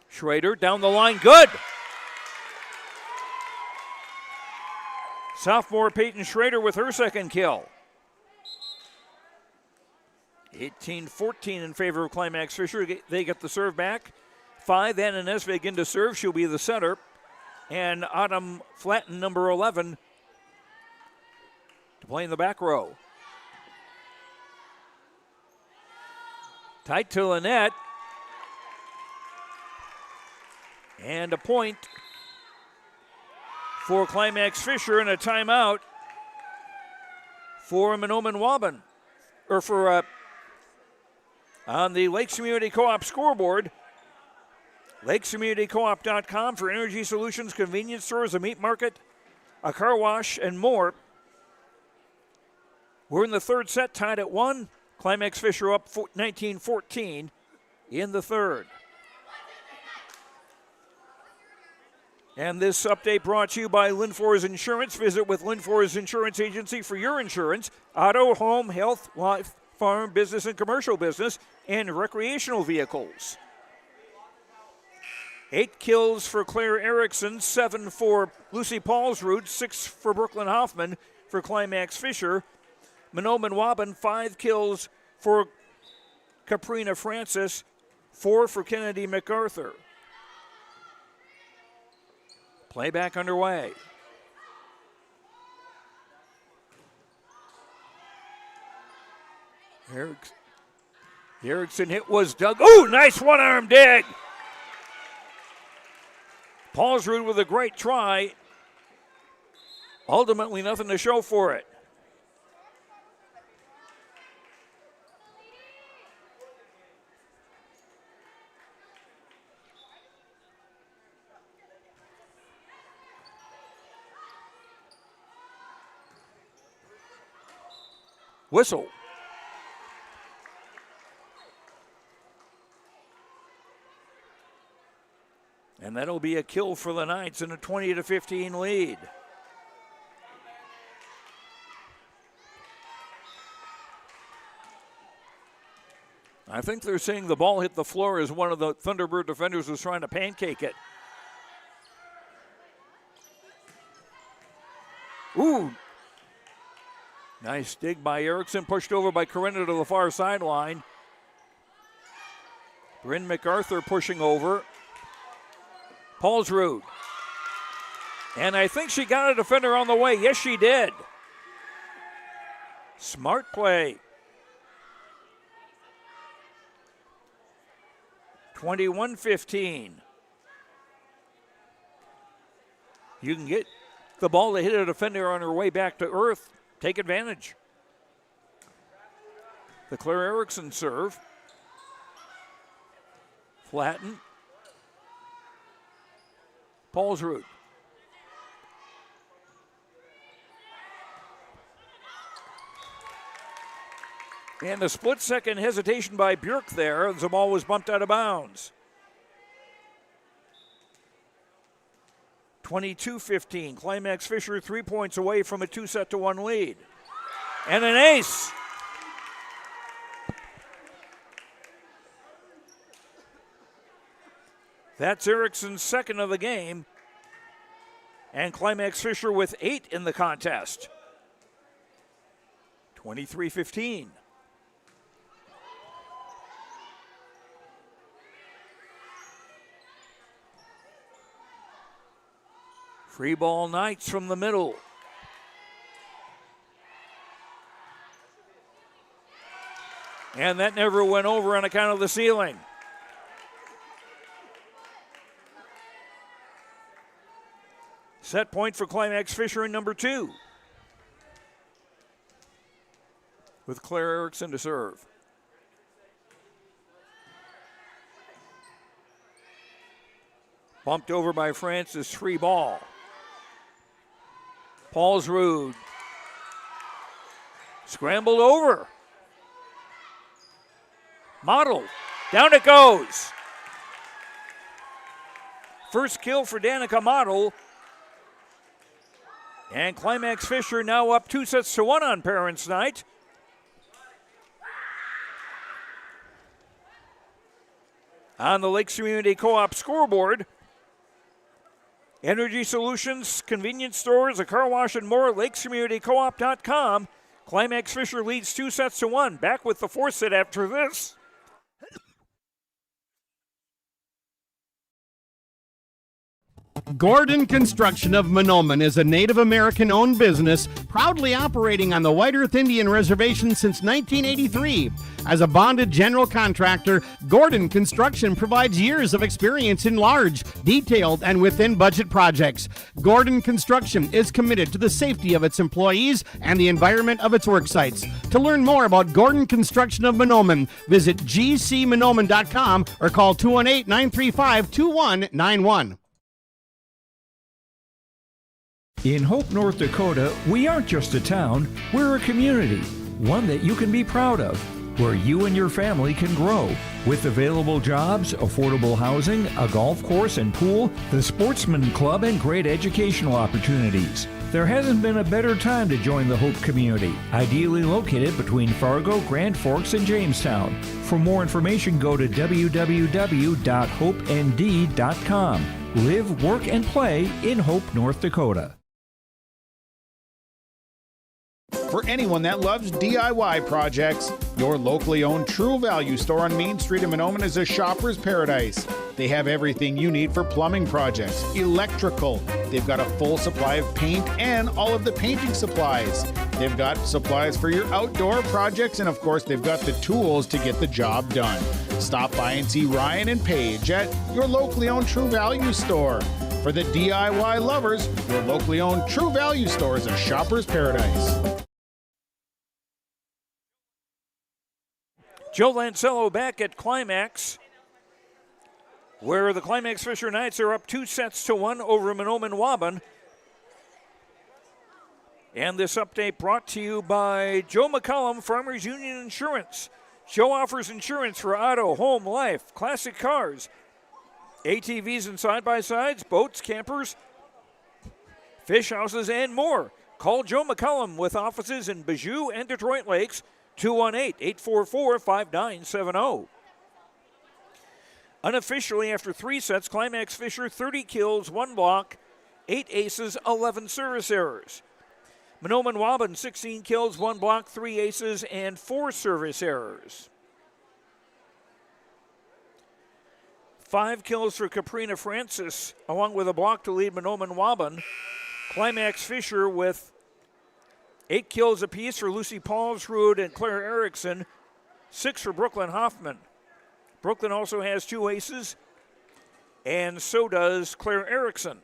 Schrader down the line, good. Sophomore Peyton Schrader with her second kill. 18-14 in favor of Climax-Fisher. They get the serve back. 5, Anna Nesvig into serve. She'll be the center. And Autumn Flatten, number 11, to play in the back row. Tight to Lynette. And a point for Climax-Fisher and a timeout for Mahnomen-Waubun. Or for on the Lakes Community Co-op scoreboard. LakesCommunityCoop.com for energy solutions, convenience stores, a meat market, a car wash, and more. We're in the third set, tied at 1. Climax-Fisher up 19-14 in the third. And this update brought to you by Linfors Insurance. Visit with Linfors Insurance Agency for your insurance, auto, home, health, life, farm, business, and commercial business, and recreational vehicles. 8 kills for Claire Erickson, 7 for Lucy Paulsrud, 6 for Brooklyn Hoffman for Climax-Fisher. Mahnomen-Waubun, 5 kills for Caprina Francis, 4 for Kennedy MacArthur. Playback underway. Erickson hit was dug. Oh, nice one-arm dig. Paulsrud with a great try. Ultimately, nothing to show for it. Whistle. And that'll be a kill for the Knights in a 20-15 lead. I think they're saying the ball hit the floor as one of the Thunderbird defenders was trying to pancake it. Ooh. Nice dig by Erickson, pushed over by Corinna to the far sideline. Bryn MacArthur pushing over. Paulsrud. And I think she got a defender on the way. Yes, she did. Smart play. 21-15. You can get the ball to hit a defender on her way back to earth. Take advantage. The Claire Erickson serve. Flatten. Paulsrud. And a split-second hesitation by Bjork there as the ball was bumped out of bounds. 22-15. Climax-Fisher 3 points away from a 2-1 lead. And an ace. That's Erickson's second of the game. And Climax-Fisher with 8 in the contest. 23-15. Free ball Knights from the middle. And that never went over on account of the ceiling. Set point for Climax-Fisher in number 2. With Claire Erickson to serve. Bumped over by Francis, free ball. Paulsrud. Scrambled over. Model. Down it goes. First kill for Danica Model. And Climax-Fisher now up 2-1 on Parents' Night. On the Lakes Community Co-op scoreboard, Energy Solutions, convenience stores, a car wash, and more, lakescommunitycoop.com. Climax-Fisher leads 2-1. Back with the fourth set after this. Gordon Construction of Mahnomen is a Native American-owned business proudly operating on the White Earth Indian Reservation since 1983. As a bonded general contractor, Gordon Construction provides years of experience in large, detailed, and within-budget projects. Gordon Construction is committed to the safety of its employees and the environment of its work sites. To learn more about Gordon Construction of Mahnomen, visit gcmahnomen.com or call 218-935-2191. In Hope, North Dakota, we aren't just a town, we're a community, one that you can be proud of, where you and your family can grow. With available jobs, affordable housing, a golf course and pool, the Sportsman Club, and great educational opportunities. There hasn't been a better time to join the Hope community, ideally located between Fargo, Grand Forks, and Jamestown. For more information, go to www.hopend.com. Live, work, and play in Hope, North Dakota. For anyone that loves DIY projects, your locally owned True Value store on Main Street in Mahnomen is a shopper's paradise. They have everything you need for plumbing projects, electrical. They've got a full supply of paint and all of the painting supplies. They've got supplies for your outdoor projects, and of course, they've got the tools to get the job done. Stop by and see Ryan and Paige at your locally owned True Value store. For the DIY lovers, your locally owned True Value store is a shopper's paradise. Joe Lancello back at Climax, where the Climax-Fisher Knights are up 2-1 over Mahnomen-Waubun. And this update brought to you by Joe McCollum, Farmers Union Insurance. Joe offers insurance for auto, home, life, classic cars, ATVs and side-by-sides, boats, campers, fish houses, and more. Call Joe McCollum with offices in Bijou and Detroit Lakes, 218-844-5970. Unofficially, after 3 sets, Climax-Fisher 30 kills, 1 block, 8 aces, 11 service errors. Mahnomen-Waubun 16 kills, 1 block, 3 aces, and 4 service errors. 5 kills for Caprina Francis, along with a block to lead Mahnomen-Waubun. Climax-Fisher with 8 kills apiece for Lucy Paulsrud and Claire Erickson, 6 for Brooklyn Hoffman. Brooklyn also has 2 aces, and so does Claire Erickson.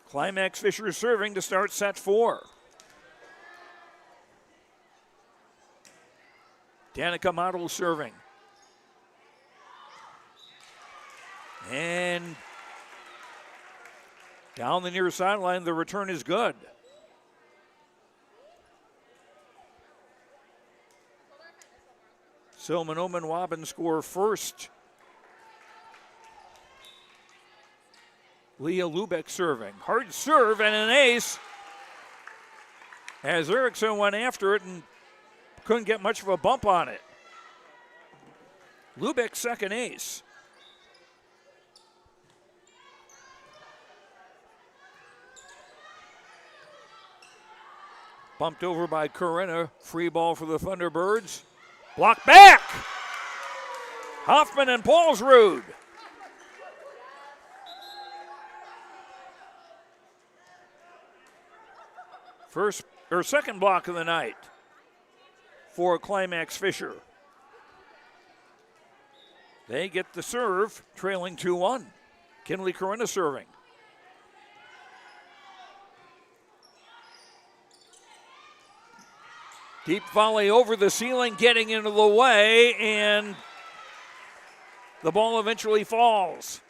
Climax-Fisher serving to start set 4. Danica Model serving. And down the near sideline, the return is good. So Mahnomen-Waubun score first. Leah Lubeck serving. Hard serve and an ace. As Erickson went after it and couldn't get much of a bump on it. Lubeck's second ace. Bumped over by Corinna. Free ball for the Thunderbirds. Blocked back. Hoffman and Paulsrud. Second block of the night for Climax-Fisher. They get the serve, trailing 2-1. Kinley Corinna serving. Deep volley over the ceiling, getting into the way, and the ball eventually falls.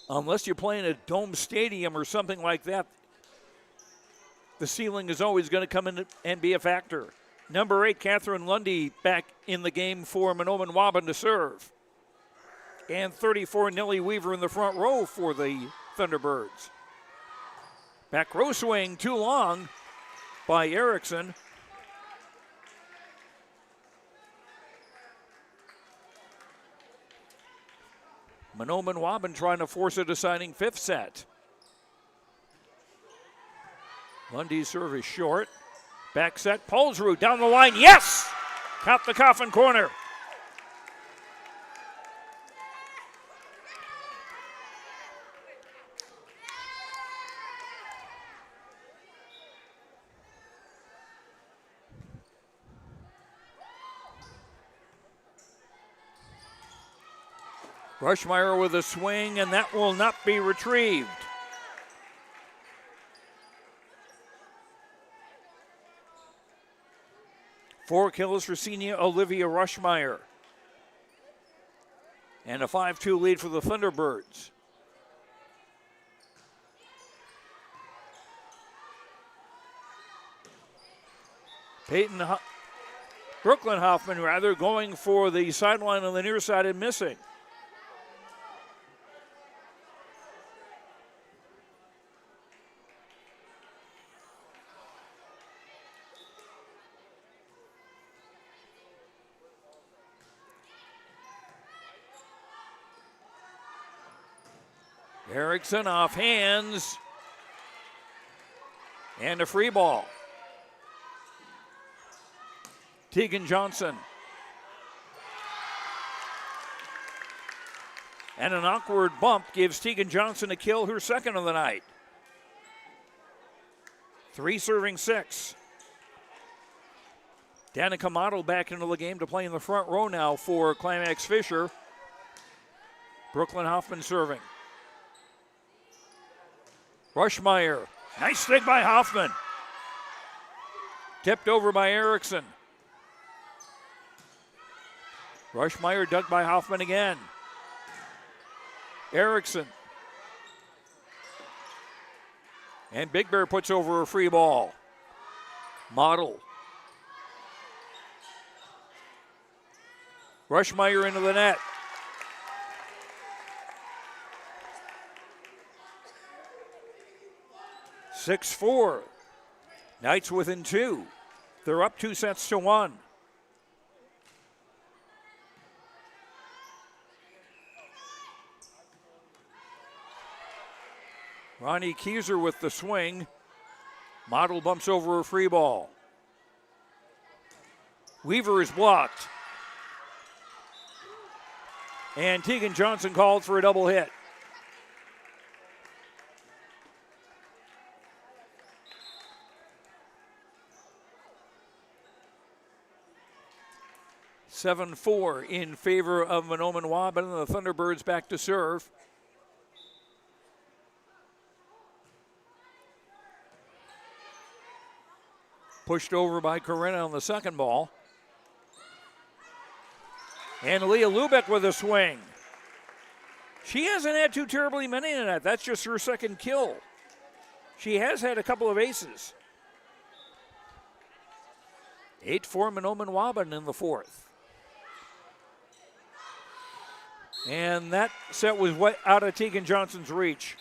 Unless you're playing at Dome Stadium or something like that, the ceiling is always going to come in and be a factor. Number 8, Catherine Lundy, back in the game for Mahnomen-Waubun to serve. And 34, Nellie Weaver in the front row for the Thunderbirds. Back row swing, too long by Erickson. Mahnomen-Waubun trying to force a deciding 5th set. Lundy's serve is short. Back set, Polsrud down the line, yes! Caught the coffin corner. Rushmeyer with a swing, and that will not be retrieved. Four kills for senior Olivia Rushmeyer. And a 5-2 lead for the Thunderbirds. Brooklyn Hoffman going for the sideline on the near side and missing. Erickson off hands. And a free ball. Tegan Johnson. And an awkward bump gives Tegan Johnson a kill, her second of the night. 3 serving 6. Danica Model back into the game to play in the front row now for Climax-Fisher. Brooklyn Hoffman serving. Rushmeyer, nice stick by Hoffman. Tipped over by Erickson. Rushmeyer dug by Hoffman again. Erickson. And Big Bear puts over a free ball. Model. Rushmeyer into the net. Six-4. Knights within 2. They're up 2-1. Ronnie Kieser with the swing. Model bumps over a free ball. Weaver is blocked. And Tegan Johnson called for a double hit. (7-4) in favor of Mahnomen-Waubun, and the Thunderbirds back to serve. Pushed over by Corinna on the second ball. And Leah Lubeck with a swing. She hasn't had too terribly many in that. That's just her second kill. She has had a couple of aces. 8-4 Mahnomen-Waubun in the fourth. And that set was out of Tegan Johnson's reach.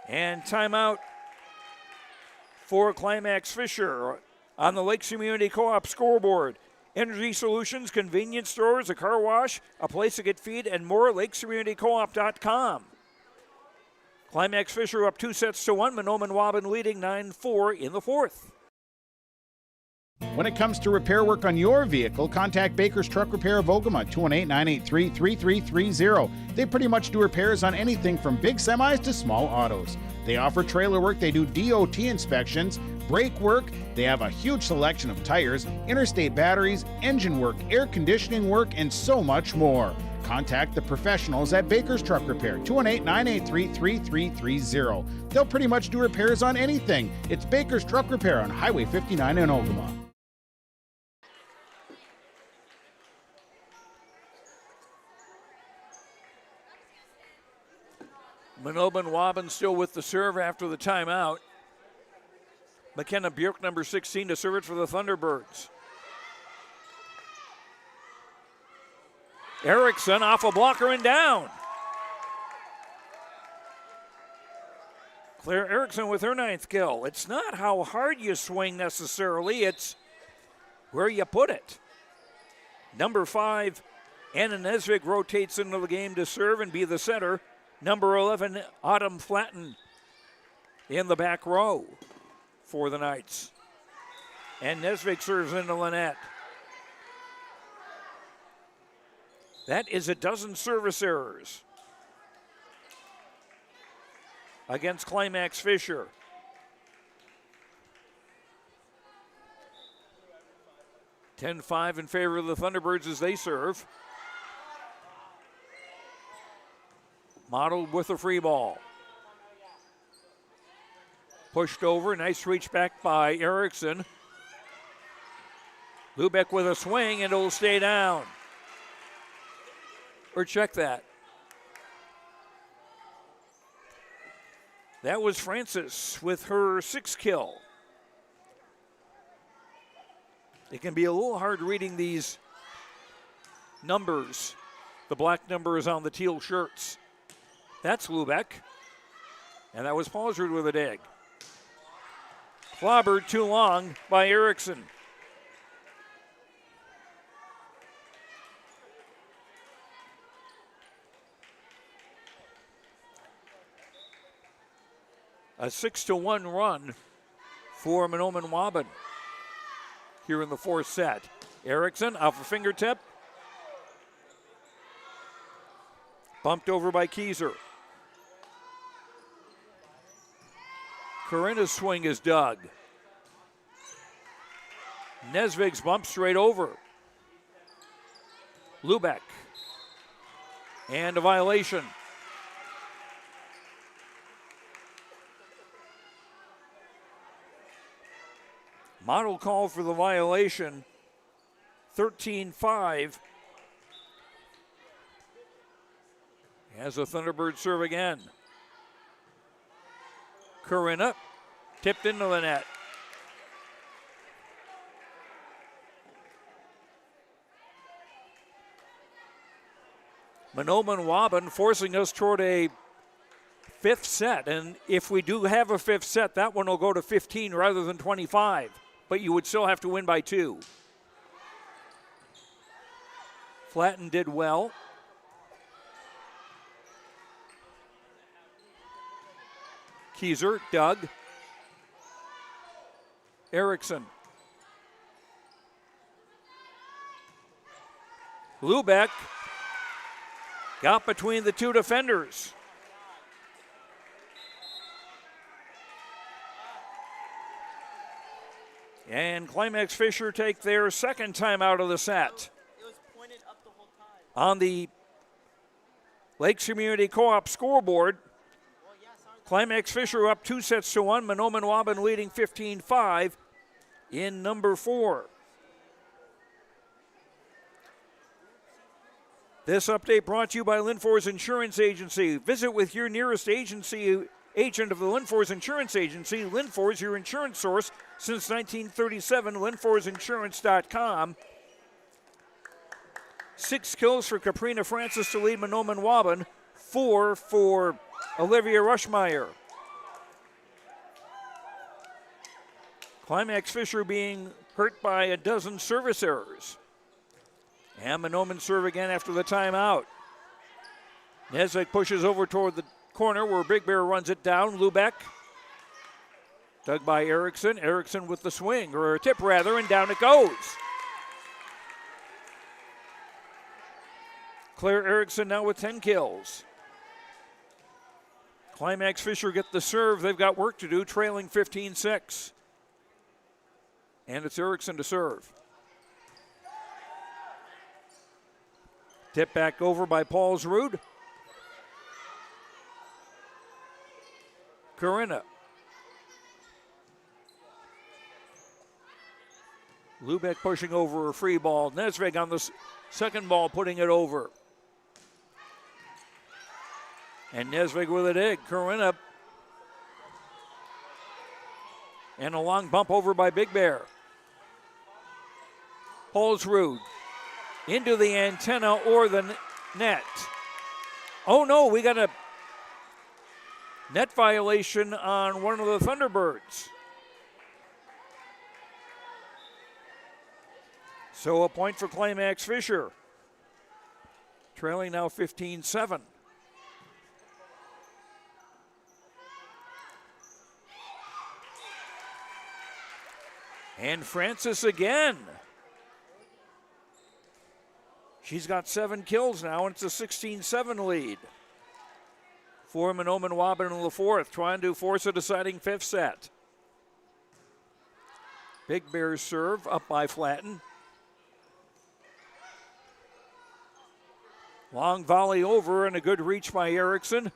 And timeout for Climax-Fisher on the Lakes Community Co-op scoreboard. Energy solutions, convenience stores, a car wash, a place to get feed, and more. LakesCommunityCoop.com. Climax-Fisher up 2-1. Mahnomen-Waubun leading 9-4 in the fourth. When it comes to repair work on your vehicle, contact Baker's Truck Repair of Ogama, 218-983-3330. They pretty much do repairs on anything from big semis to small autos. They offer trailer work, they do DOT inspections, brake work, they have a huge selection of tires, interstate batteries, engine work, air conditioning work, and so much more. Contact the professionals at Baker's Truck Repair, 218-983-3330. They'll pretty much do repairs on anything. It's Baker's Truck Repair on Highway 59 in Ogama. Mahnomen-Waubun still with the serve after the timeout. McKenna Bjork, number 16, to serve it for the Thunderbirds. Erickson off a blocker and down. Claire Erickson with her 9th kill. It's not how hard you swing necessarily, it's where you put it. Number 5, Anna Nesvig rotates into the game to serve and be the center. Number 11, Autumn Flatten in the back row for the Knights. And Nesvig serves into Lynette. That is a dozen service errors against Climax-Fisher. (10-5) in favor of the Thunderbirds as they serve. Modeled with a free ball. Pushed over, nice reach back by Erickson. Lubeck with a swing and it'll stay down. Or check that. That was Francis with her 6th kill. It can be a little hard reading these numbers. The black number is on the teal shirts. That's Lubeck. And that was Pausard with a dig. Clobbered too long by Erickson. A 6-1 run for Mahnomen-Waubun here in the 4th set. Erickson off a fingertip. Bumped over by Kieser. Corinna's swing is dug. Nesvig's bump straight over. Lubeck. And a violation. Model call for the violation. 13-5. Has a Thunderbird serve again. Corinna tipped into the net. Mahnomen-Waubun forcing us toward a 5th set. And if we do have a 5th set, that one will go to 15 rather than 25. But you would still have to win by 2. Flatten did well. Kieser, Doug. Erickson. Lubeck got between the 2 defenders. And Climax-Fisher take their 2nd time out of the set. On the Lakes Community Co-op scoreboard, Climax-Fisher up 2-1. Mahnomen-Waubun leading 15-5 in number 4. This update brought to you by Linfors Insurance Agency. Visit with your nearest agent of the Linfors Insurance Agency. Linfors, your insurance source since 1937. LinforsInsurance.com. 6 kills for Caprina Francis to lead Mahnomen-Waubun. 4 for Olivia Rushmeyer. Climax-Fisher being hurt by a dozen service errors. And Mahnomen serve again after the timeout. Nesvig pushes over toward the corner where Big Bear runs it down. Lubeck. Dug by Erickson. Erickson with the swing, or a tip rather, and down it goes. Claire Erickson now with 10 kills. Climax-Fisher get the serve. They've got work to do, trailing 15-6. And it's Erickson to serve. Tip back over by Paulsrud. Corinna. Lubeck pushing over a free ball. Nesvig on the second ball putting it over. And Nesvig with a dig. Corinna. And a long bump over by Big Bear. Holsrud into the antenna or the net. Oh no, we got a net violation on one of the Thunderbirds. So a point for Climax-Fisher. Trailing now 15-7. And Francis again. She's got 7 kills now, and it's a 16-7 lead for Mahnomen-Waubun in the fourth, trying to force a deciding fifth set. Big Bears serve up by Flatten. Long volley over and a good reach by Erickson.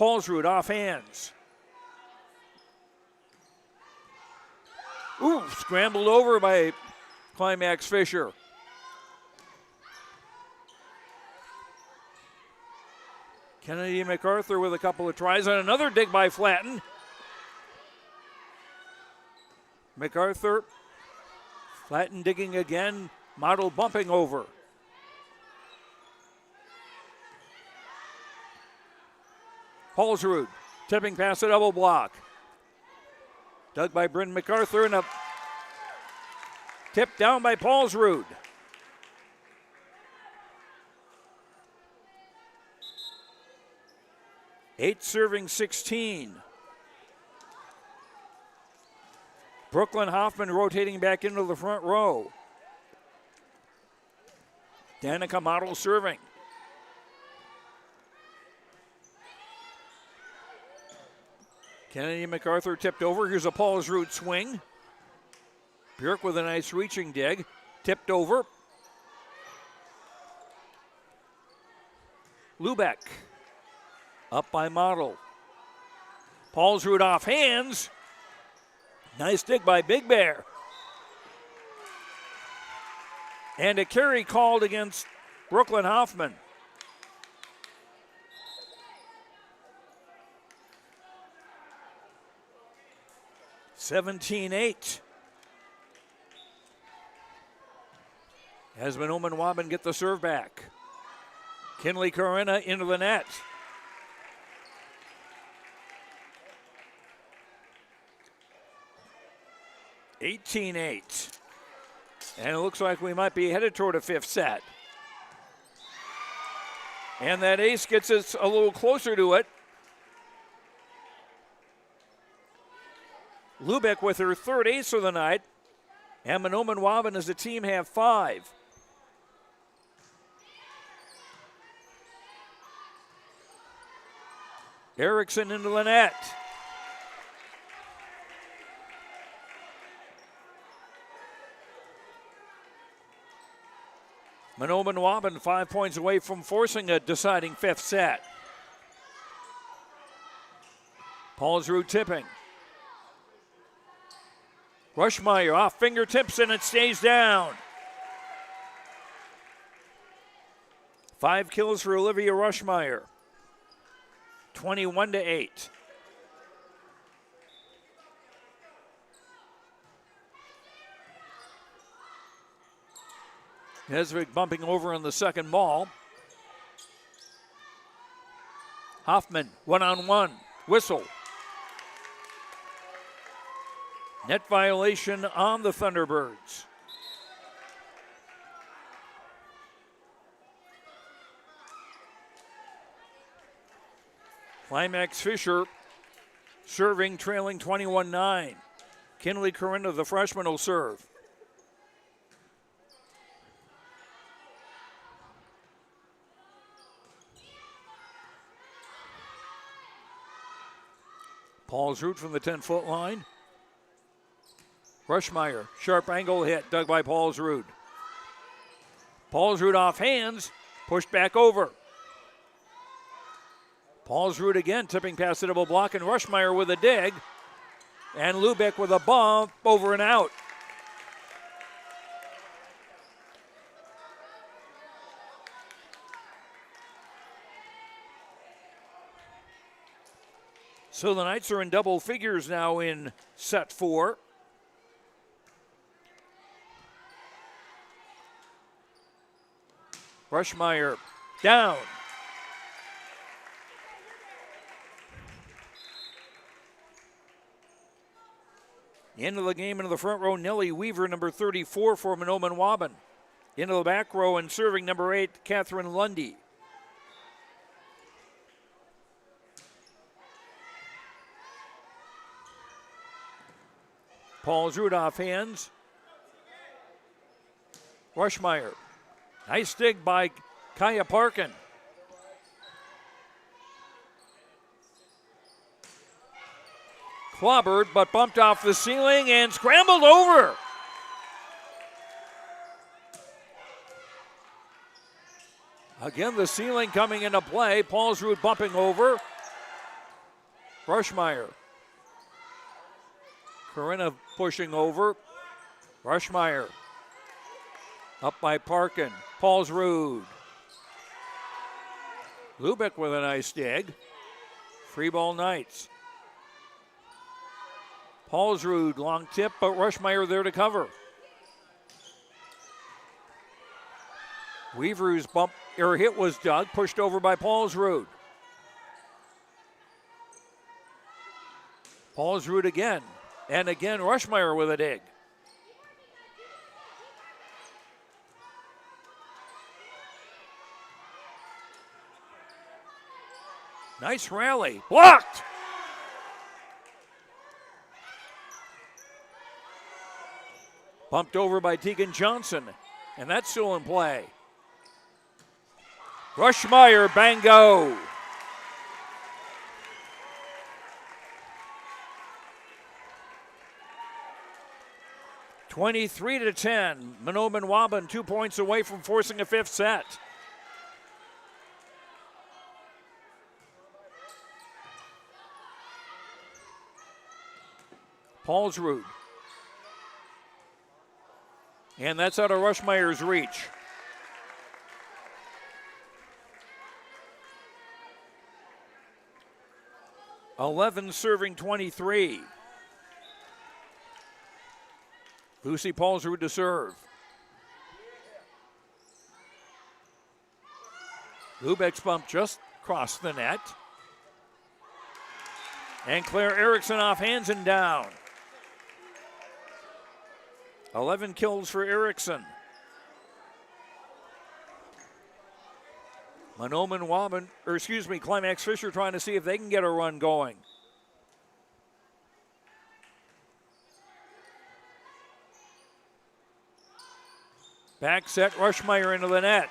Paulsrud off hands. Ooh, scrambled over by Climax-Fisher. Kennedy MacArthur with a couple of tries on another dig by Flatten. MacArthur, Flatten digging again, Model bumping over. Paulsrud tipping past a double block. Dug by Bryn MacArthur and a tip down by Paulsrud. Eight serving 16. Brooklyn Hoffman rotating back into the front row. Danica Model serving. Kennedy MacArthur tipped over. Here's a Paulsrud swing. Bjork with a nice reaching dig. Tipped over. Lubeck up by Model. Paulsrud off hands. Nice dig by Big Bear. And a carry called against Brooklyn Hoffman. (17-8). As Mahnomen-Waubun get the serve back. Kinley Corinna into the net. (18-8). And it looks like we might be headed toward a fifth set. And that ace gets us a little closer to it. Lubeck with her third ace of the night. And Mahnomen-Waubun as a team have 5. Erickson into the net. Mahnomen-Waubun 5 points away from forcing a deciding fifth set. Paulsrud tipping. Rushmeyer off fingertips and it stays down. 5 kills for Olivia Rushmeyer. 21-8. Nesvig bumping over on the second ball. Hoffman, one-on-one, whistle. Net violation on the Thunderbirds. Climax-Fisher serving, trailing 21-9. Kinley Corinna, the freshman, will serve. Paulsrud from the 10-foot line. Rushmeyer, sharp angle hit, dug by Paulsrud. Paulsrud off hands, pushed back over. Paulsrud again tipping past the double block, and Rushmeyer with a dig. And Lubeck with a bump over and out. So the Knights are in double figures now in set 4. Rushmeyer down. Into the game, into the front row, Nellie Weaver, number 34 for Mahnomen-Waubun. Into the back row and serving number 8, Catherine Lundy. Paul's Rudolph hands. Rushmeyer. Nice dig by Kaya Parkin. Clobbered, but bumped off the ceiling and scrambled over. Again, the ceiling coming into play. Paulsrud bumping over. Rushmeyer. Corinna pushing over. Rushmeyer. Up by Parkin. Paulsrud. Lubeck with a nice dig. Free ball Knights. Paulsrud, long tip, but Rushmeyer there to cover. Weaver's hit was dug, pushed over by Paulsrud. Paulsrud again, and again Rushmeyer with a dig. Nice rally, blocked! Bumped over by Tegan Johnson, and that's still in play. Rushmeyer, bango. (23-10). Mahnomen-Waubun 2 points away from forcing a 5th set. Paulsrud. And that's out of Rushmeyer's reach. (11 serving 23). Lucy Paulsrud to serve. Lubeck's bump just crossed the net. And Claire Erickson off hands and down. 11 kills for Erickson. Mahnomen-Waubun, Climax-Fisher trying to see if they can get a run going. Back set, Rushmeyer into the net.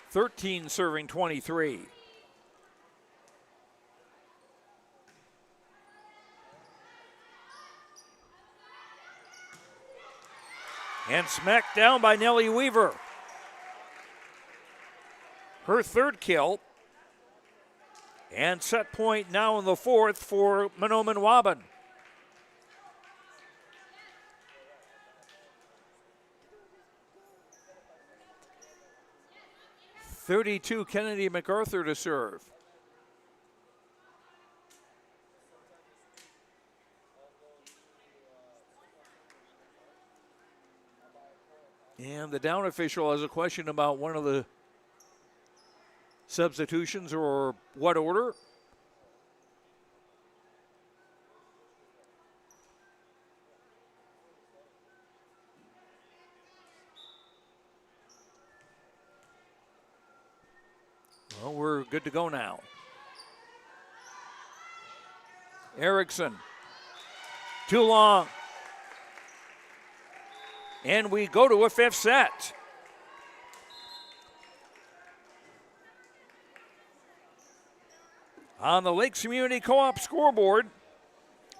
(13 serving 23). And smacked down by Nellie Weaver. Her 3rd kill. And set point now in the 4th for Mahnomen-Waubun. (32) Kennedy MacArthur to serve. And the down official has a question about one of the substitutions or what order. Well, we're good to go now. Erickson, too long. And we go to a 5th set. On the Lakes Community Co-op scoreboard,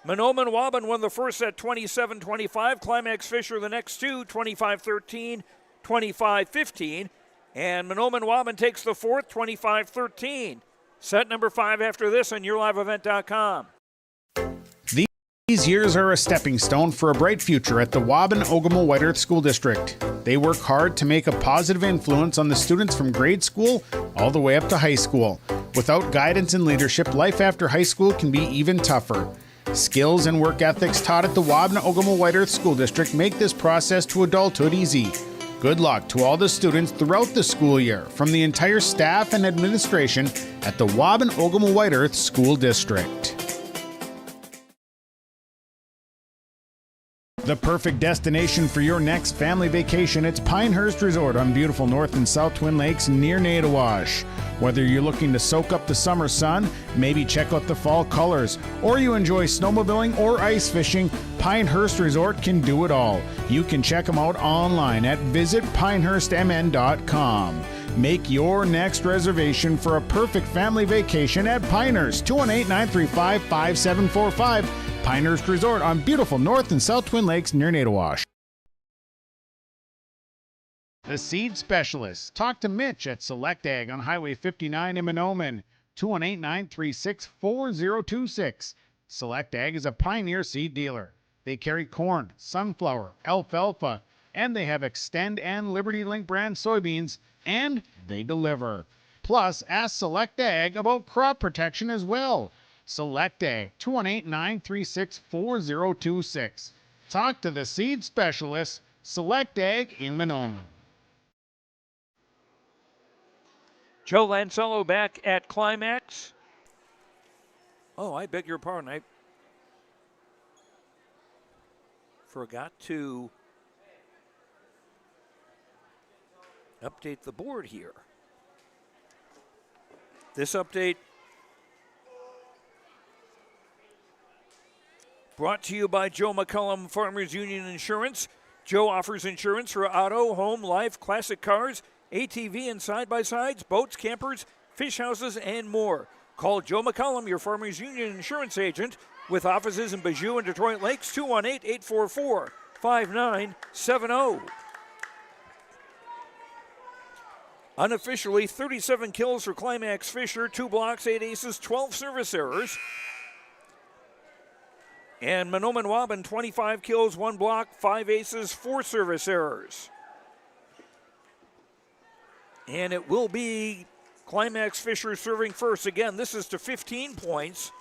Mahnomen-Waubun won the first set 27-25. Climax-Fisher the next two, 25-13, 25-15. And Mahnomen-Waubun takes the 4th, 25-13. Set number 5 after this on YourLiveEvent.com. These years are a stepping stone for a bright future at the Mahnomen-Waubun White Earth School District. They work hard to make a positive influence on the students from grade school all the way up to high school. Without guidance and leadership, life after high school can be even tougher. Skills and work ethics taught at the Mahnomen-Waubun White Earth School District make this process to adulthood easy. Good luck to all the students throughout the school year from the entire staff and administration at the Mahnomen-Waubun White Earth School District. The perfect destination for your next family vacation, it's Pinehurst Resort on beautiful North and South Twin Lakes near Nadawash. Whether you're looking to soak up the summer sun, maybe check out the fall colors, or you enjoy snowmobiling or ice fishing, Pinehurst Resort can do it all. You can check them out online at visitpinehurstmn.com. Make your next reservation for a perfect family vacation at Pinehurst, 218-935-5745. Pinehurst Resort on beautiful North and South Twin Lakes near Nadawash. The Seed Specialist. Talk to Mitch at Select Ag on Highway 59 in Mahnomen, 218-936-4026. Select Ag is a Pioneer seed dealer. They carry corn, sunflower, alfalfa, and they have Extend and Liberty Link brand soybeans, and they deliver. Plus, ask Select Ag about crop protection as well. Select Ag, 218-936-4026. Talk to the Seed Specialist, Select Ag in Mahnomen. Joe Lancello back at Climax. Oh, I beg your pardon. I forgot to update the board here. This update brought to you by Joe McCullum Farmers Union Insurance. Joe offers insurance for auto, home, life, classic cars, ATV and side-by-sides, boats, campers, fish houses, and more. Call Joe McCullum, your Farmers Union insurance agent, with offices in Bijou and Detroit Lakes, 218-844-5970. Unofficially, 37 kills for Climax-Fisher, 2 blocks, 8 aces, 12 service errors. And Mahnomen-Waubun, 25 kills, 1 block, 5 aces, 4 service errors. And it will be Climax-Fisher serving first. Again, this is to 15 points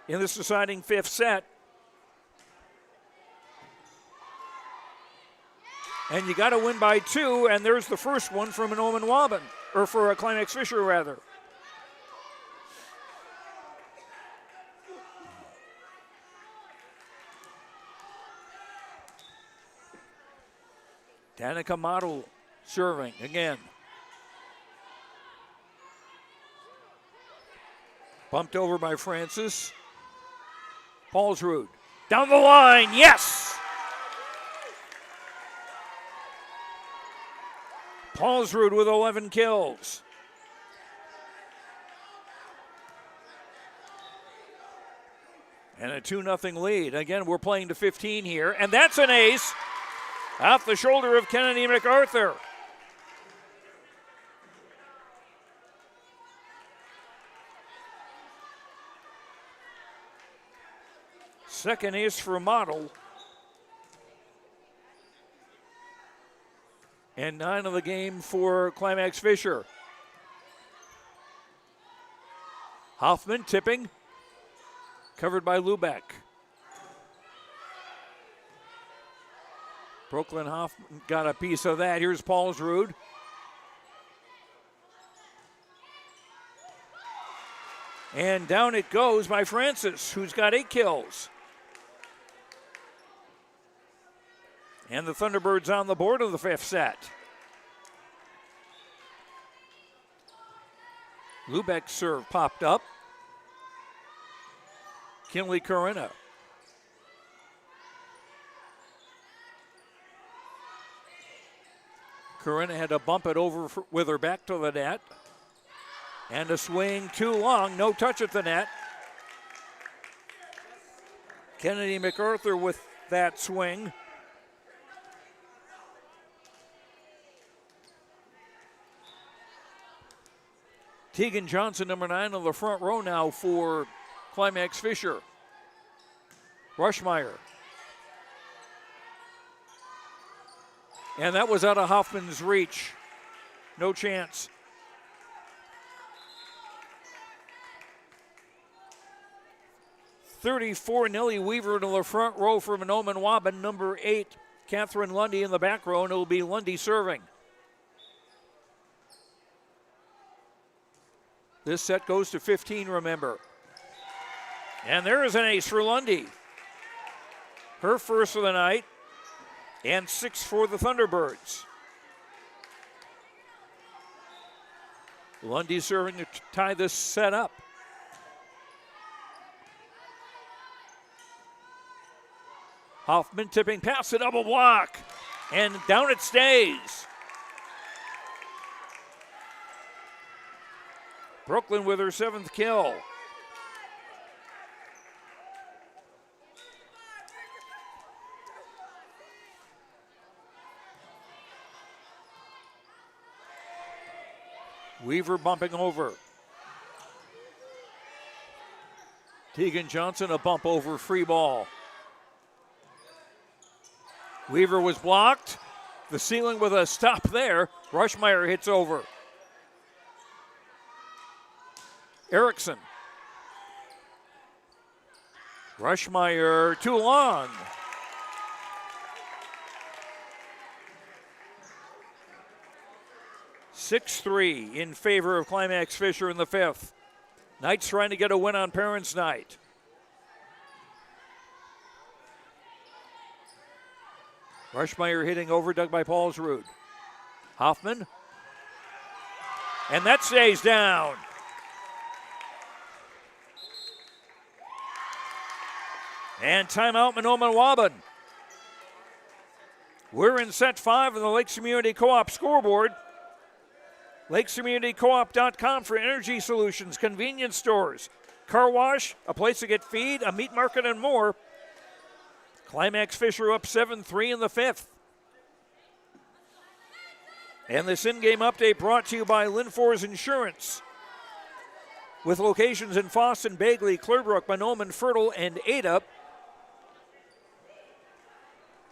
in this deciding 5th set. And you got to win by 2, and there's the first one for Mahnomen-Waubun, or for Climax-Fisher, rather. Danica Model serving again. Bumped over by Francis. Paulsrud down the line, yes! Paulsrud with 11 kills. And a 2-0 lead. Again, we're playing to 15 here, and that's an ace off the shoulder of Kennedy MacArthur. Second ace for Model. And 9 of the game for Climax-Fisher. Hoffman tipping. Covered by Lubeck. Brooklyn Hoffman got a piece of that. Here's Paulsrud. And down it goes by Francis, who's got 8 kills. And the Thunderbirds on the board of the 5th set. Lubeck's serve popped up. Kinley Corinna. Corinna had to bump it over with her back to the net. And a swing too long, no touch at the net. Kennedy MacArthur with that swing. Tegan Johnson, number 9, on the front row now for Climax-Fisher. Rushmeyer. And that was out of Hoffman's reach. No chance. .34, Nellie Weaver to the front row for Mahnomen-Waubun. Number 8, Catherine Lundy in the back row, and it'll be Lundy serving. This set goes to 15, remember. And there is an ace for Lundy. Her first of the night, and 6 for the Thunderbirds. Lundy serving to tie this set up. Hoffman tipping past the double block, and down it stays. Brooklyn with her 7th kill. Weaver bumping over. Tegan Johnson a bump over, free ball. Weaver was blocked. The ceiling with a stop there. Rushmeyer hits over. Erickson. Rushmeyer too long. (6-3) in favor of Climax-Fisher in the 5th. Knights trying to get a win on Parents' Night. Rushmeyer hitting over, dug by Paulsrud. Hoffman. And that stays down. And timeout, Mahnomen-Waubun. We're in set 5 on the Lakes Community Co-op scoreboard. LakesCommunityCoop.com for energy solutions, convenience stores, car wash, a place to get feed, a meat market, and more. Climax-Fisher up 7-3 in the 5th. And this in-game update brought to you by Linfors Insurance. With locations in Fosston, Bagley, Clearbrook, Mahnomen, Fertile, and Ada.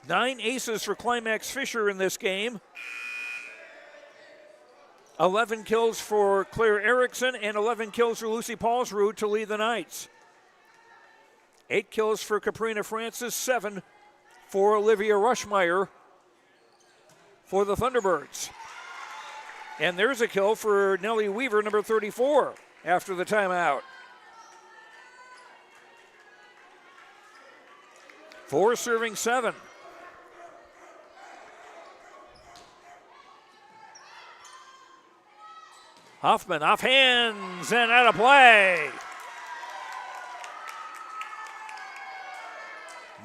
9 aces for Climax-Fisher in this game. 11 kills for Claire Erickson and 11 kills for Lucy Paulsrud to lead the Knights. 8 kills for Caprina Francis, 7 for Olivia Rushmeyer for the Thunderbirds. And there's a kill for Nellie Weaver, number 34, after the timeout. 4 serving 7. Hoffman off hands and out of play.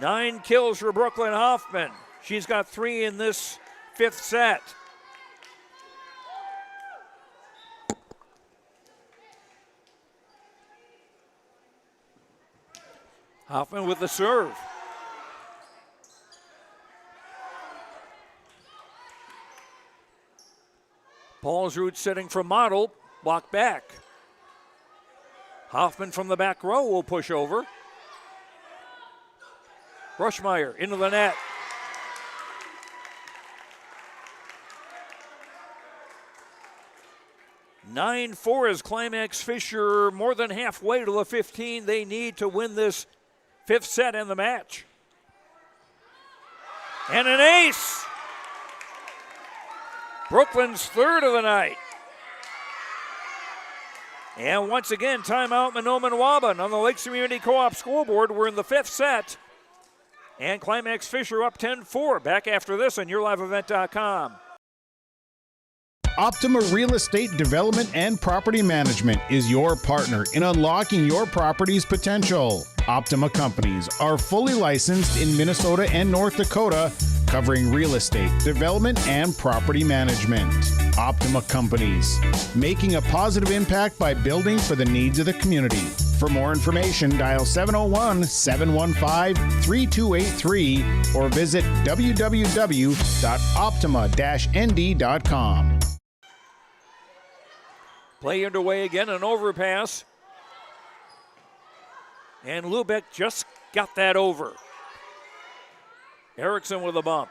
9 kills for Brooklyn Hoffman. She's got 3 in this 5th set. Hoffman with the serve. Paulsrud sitting from model, block back. Hoffman from the back row will push over. Rushmeyer into the net. (9-4) as Climax-Fisher more than halfway to the 15 they need to win this 5th set and the match. And an ace! Brooklyn's 3rd of the night. And once again, timeout Mahnomen-Waubun on the Lakes Community Co-op scoreboard. We're in the 5th set. And Climax-Fisher up 10-4. Back after this on YourLiveEvent.com. Optima Real Estate Development and Property Management is your partner in unlocking your property's potential. Optima companies are fully licensed in Minnesota and North Dakota, covering real estate, development, and property management. Optima companies, making a positive impact by building for the needs of the community. For more information, dial 701-715-3283 or visit www.optima-nd.com. Play underway again, an overpass. And Lubeck just got that over. Erickson with a bump.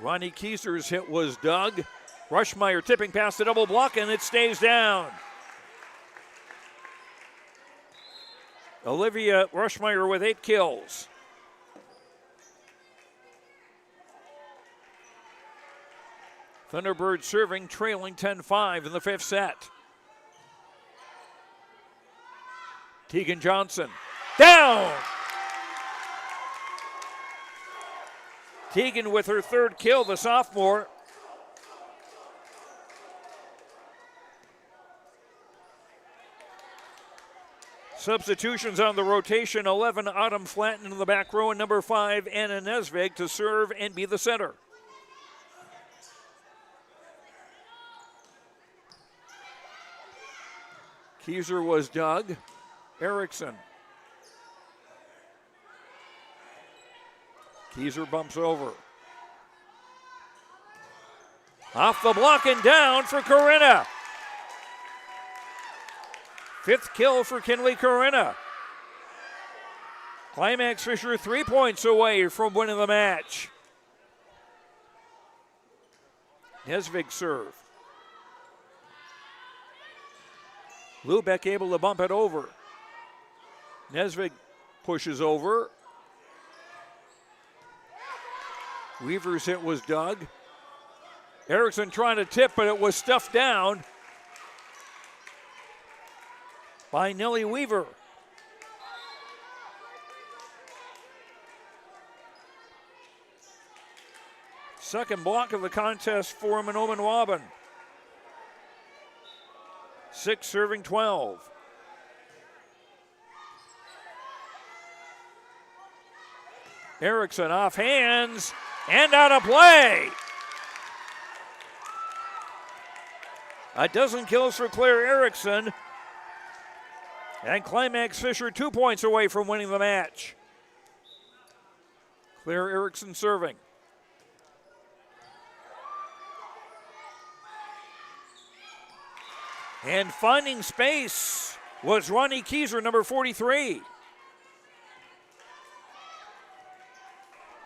Ronnie Kieser's hit was dug. Rushmeyer tipping past the double block, and it stays down. Olivia Rushmeyer with 8 kills. Thunderbird serving, trailing 10-5 in the 5th set. Tegan Johnson, down! Tegan with her 3rd kill, the sophomore. Substitutions on the rotation, 11 Autumn Flatten in the back row, and number 5 Anna Nesvig to serve and be the center. Kieser was dug. Erickson. Kieser bumps over. Off the block and down for Corinna. 5th kill for Kinley Corinna. Climax-Fisher 3 points away from winning the match. Nesvig serve. Lubeck able to bump it over. Nesvig pushes over. Weaver's hit was dug. Erickson trying to tip, but it was stuffed down by Nellie Weaver. Second block of the contest for Mahnomen-Waubun. 6 serving 12. Erickson off hands and out of play. A dozen kills for Claire Erickson. And Climax-Fisher 2 points away from winning the match. Claire Erickson serving. And finding space was Ronnie Kieser, number 43.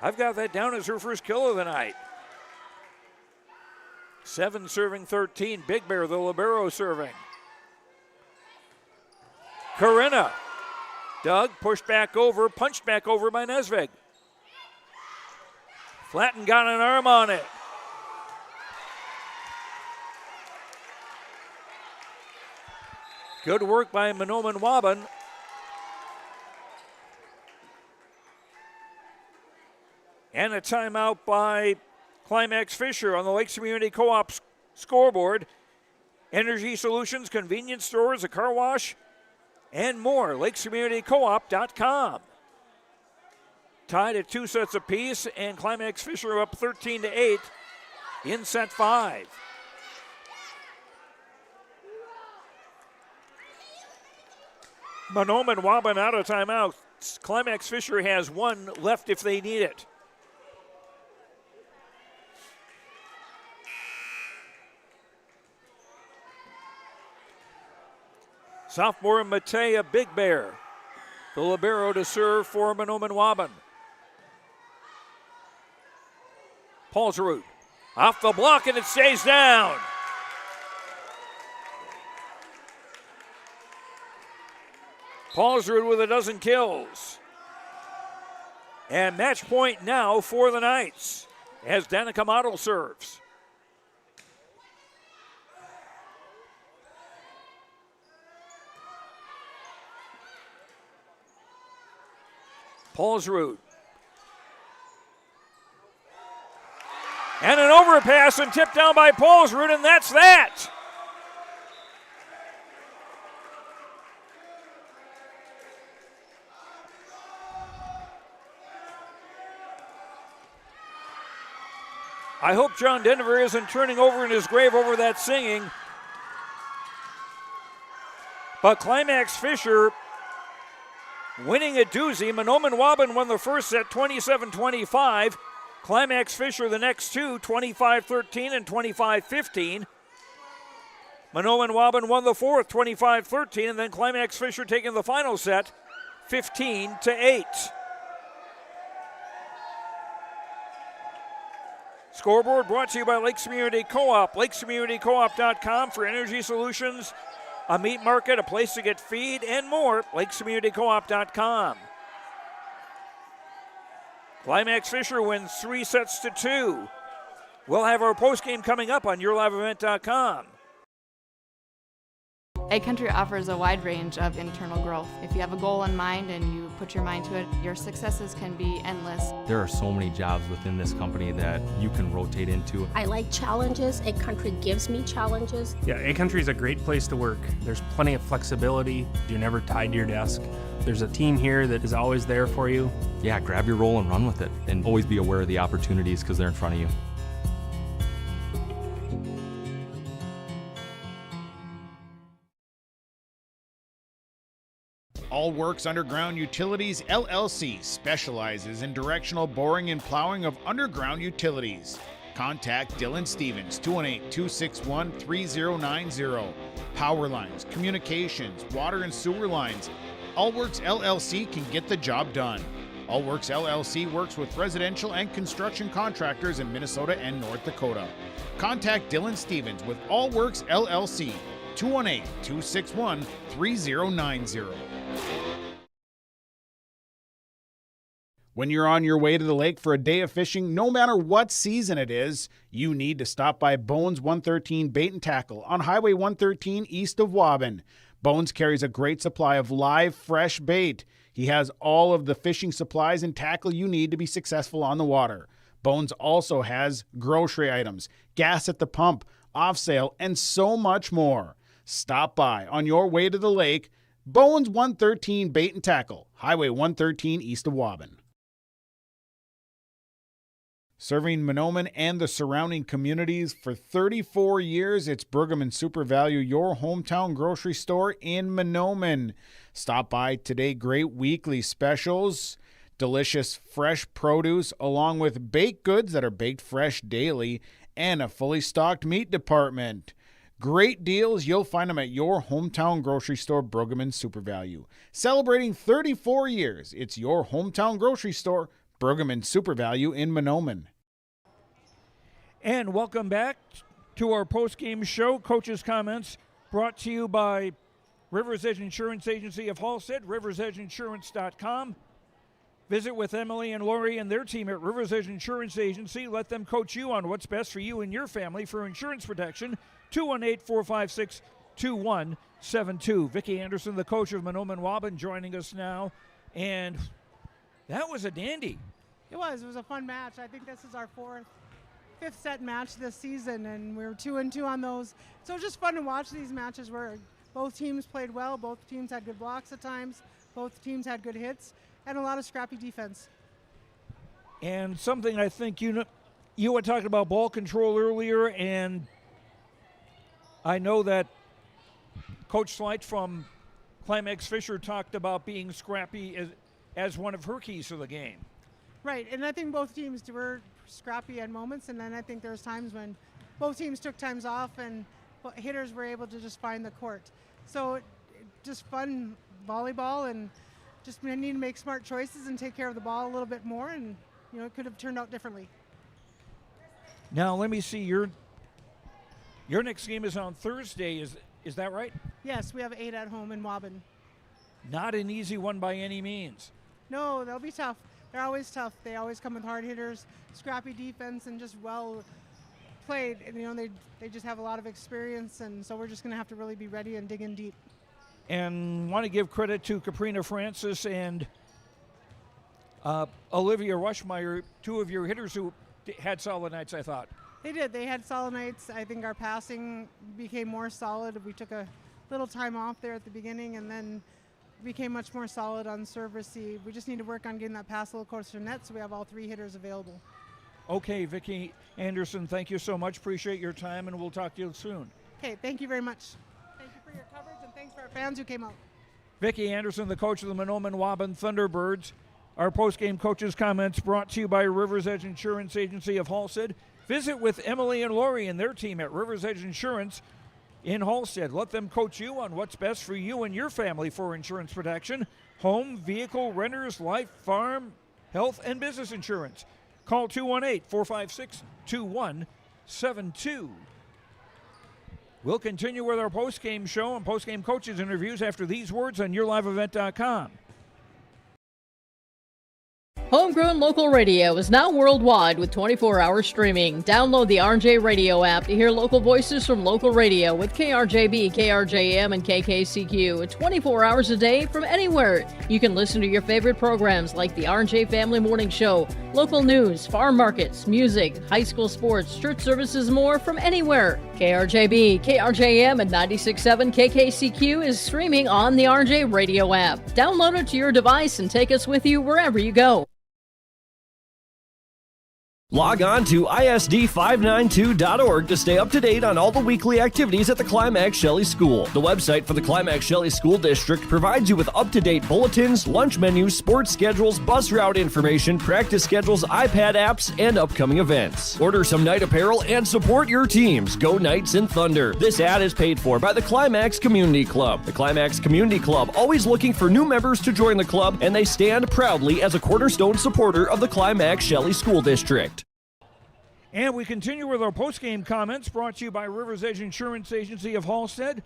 I've got that down as her first kill of the night. 7 serving 13. Big Bear, the libero, serving. Corinna. Dug, pushed back over, punched back over by Nesvig. Flatten got an arm on it. Good work by Mahnomen-Waubun. And a timeout by Climax-Fisher on the Lakes Community Co-op scoreboard. Energy Solutions, convenience stores, a car wash, and more. LakesCommunityCoop.com. Tied at 2 sets apiece, and Climax-Fisher up 13-8 in set 5. Mahnomen-Waubun out of timeout. Climax-Fisher has 1 left if they need it. Sophomore Matea Big Bear, the libero, to serve for Mahnomen-Waubun. Paulsrud off the block, and it stays down. Paulsrud with a dozen kills. And match point now for the Knights as Danica Model serves. Paulsrud. And an overpass and tipped down by Paulsrud, and that's that. I hope John Denver isn't turning over in his grave over that singing. But Climax-Fisher winning a doozy. Mahnomen-Waubun won the first set 27-25. Climax-Fisher the next 2, 25-13 and 25-15. Mahnomen-Waubun won the fourth, 25-13, and then Climax-Fisher taking the final set, 15-8. Scoreboard brought to you by Lakes Community Co-op. LakesCommunityCoop.com for energy solutions, a meat market, a place to get feed, and more. LakesCommunityCoop.com. Climax-Fisher wins 3-2. We'll have our postgame coming up on YourLiveEvent.com. Egg Country offers a wide range of internal growth. If you have a goal in mind and you put your mind to it, your successes can be endless. There are so many jobs within this company that you can rotate into. I like challenges. Egg Country gives me challenges. Yeah, Egg Country is a great place to work. There's plenty of flexibility. You're never tied to your desk. There's a team here that is always there for you. Yeah, grab your role and run with it. And always be aware of the opportunities because they're in front of you. All Works Underground Utilities LLC specializes in directional boring and plowing of underground utilities. Contact Dylan Stevens, 218-261-3090. Power lines, communications, water and sewer lines. All Works LLC can get the job done. All Works LLC works with residential and construction contractors in Minnesota and North Dakota. Contact Dylan Stevens with All Works LLC, 218-261-3090. When you're on your way to the lake for a day of fishing, no matter what season it is, you need to stop by Bones 113 Bait and Tackle on Highway 113 east of Waubun. Bones carries a great supply of live, fresh bait. He has all of the fishing supplies and tackle you need to be successful on the water. Bones also has grocery items, gas at the pump, off sale, and so much more. Stop by on your way to the lake. Bones 113 Bait and Tackle, Highway 113 east of Waubun. Serving Mahnomen and the surrounding communities for 34 years, it's Brigham and Super Value, your hometown grocery store in Mahnomen. Stop by today. Great weekly specials, delicious fresh produce, along with baked goods that are baked fresh daily, and a fully stocked meat department. Great deals. You'll find them at your hometown grocery store, Brigham and Super Value. Celebrating 34 years, it's your hometown grocery store, Brigham and Super Value in Mahnomen. And welcome back to our post-game show. Coaches' comments brought to you by Rivers Edge Insurance Agency of Halstead, riversedgeinsurance.com. Visit with Emily and Lori and their team at Rivers Edge Insurance Agency. Let them coach you on what's best for you and your family for insurance protection. 218-456-2172. Vicki Anderson, the coach of Mahnomen-Waubun, joining us now. And that was a dandy. It was a fun match. I think this is our fifth set match this season, and we were 2-2 on those. So it was just fun to watch these matches where both teams played well, both teams had good blocks at times, both teams had good hits, and a lot of scrappy defense. And something I think you had talked about ball control earlier, and I know that Coach Slight from Climax-Fisher talked about being scrappy as one of her keys to the game. Right, and I think both teams were scrappy at moments, and then I think there was times when both teams took times off and hitters were able to just find the court. So just fun volleyball, and just we need to make smart choices and take care of the ball a little bit more, and it could have turned out differently. Now let me see, your next game is on Thursday, is that right? Yes, we have 8 at home in Waubun. Not an easy one by any means. No, they'll be tough. They're always tough. They always come with hard hitters, scrappy defense, and just well played. And, they just have a lot of experience, and so we're just going to have to really be ready and dig in deep. And want to give credit to Caprina Francis and Olivia Rushmeyer, two of your hitters who had solid nights, I thought. They did. They had solid nights. I think our passing became more solid. We took a little time off there at the beginning, and then became much more solid on serve receive. We just need to work on getting that pass a little closer to net so we have all 3 hitters available. Okay, Vicki Anderson, thank you so much. Appreciate your time, and we'll talk to you soon. Okay, thank you very much. Thank you for your coverage, and thanks for our fans who came out. Vicki Anderson, the coach of the Mahnomen-Waubun Thunderbirds. Our post-game coaches' comments brought to you by Rivers Edge Insurance Agency of Halstead. Visit with Emily and Lori and their team at Rivers Edge Insurance, in Halstead. Let them coach you on what's best for you and your family for insurance protection. Home, vehicle, renters, life, farm, health, and business insurance. Call 218-456-2172. We'll continue with our post-game show and post-game coaches interviews after these words on YourLiveEvent.com. Homegrown local radio is now worldwide with 24-hour streaming. Download the RJ Radio app to hear local voices from local radio with KRJB, KRJM, and KKCQ 24 hours a day from anywhere. You can listen to your favorite programs like the RJ Family Morning Show, local news, farm markets, music, high school sports, church services, more from anywhere. KRJB, KRJM, and 96.7 KKCQ is streaming on the RJ Radio app. Download it to your device and take us with you wherever you go. Log on to ISD592.org to stay up to date on all the weekly activities at the Climax-Shelley School. The website for the Climax-Shelley School District provides you with up-to-date bulletins, lunch menus, sports schedules, bus route information, practice schedules, iPad apps, and upcoming events. Order some night apparel and support your teams. Go Knights and Thunder. This ad is paid for by the Climax Community Club. The Climax Community Club, always looking for new members to join the club, and they stand proudly as a cornerstone supporter of the Climax-Shelley School District. And we continue with our post-game comments brought to you by River's Edge Insurance Agency of Halstead.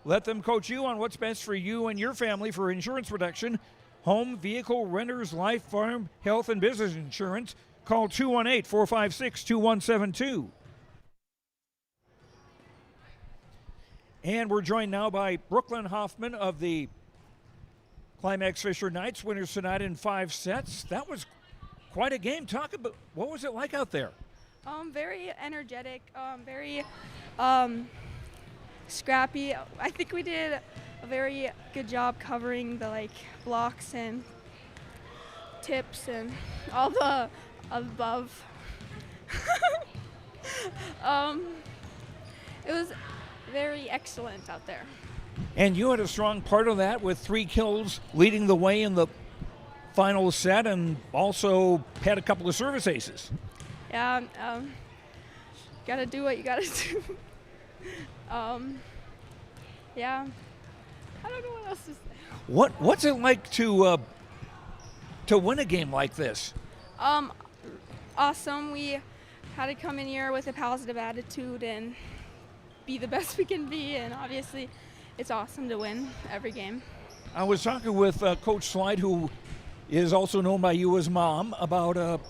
Let them coach you on what's best for you and your family for insurance protection. Home, vehicle, renters, life, farm, health, and business insurance. Call 218-456-2172. And we're joined now by Brooklyn Hoffman of the Climax-Fisher Knights, winners tonight in 5 sets. That was quite a game. Talk about, what was it like out there? Very energetic, very scrappy. I think we did a very good job covering the blocks and tips and all the above. It was very excellent out there. And you had a strong part of that with 3 kills leading the way in the final set and also had a couple of service aces. Yeah, gotta do what you gotta do. Yeah, I don't know what else to say. What's it like to win a game like this? Awesome. We had to come in here with a positive attitude and be the best we can be, and obviously it's awesome to win every game. I was talking with Coach Slide, who is also known by you as Mom, about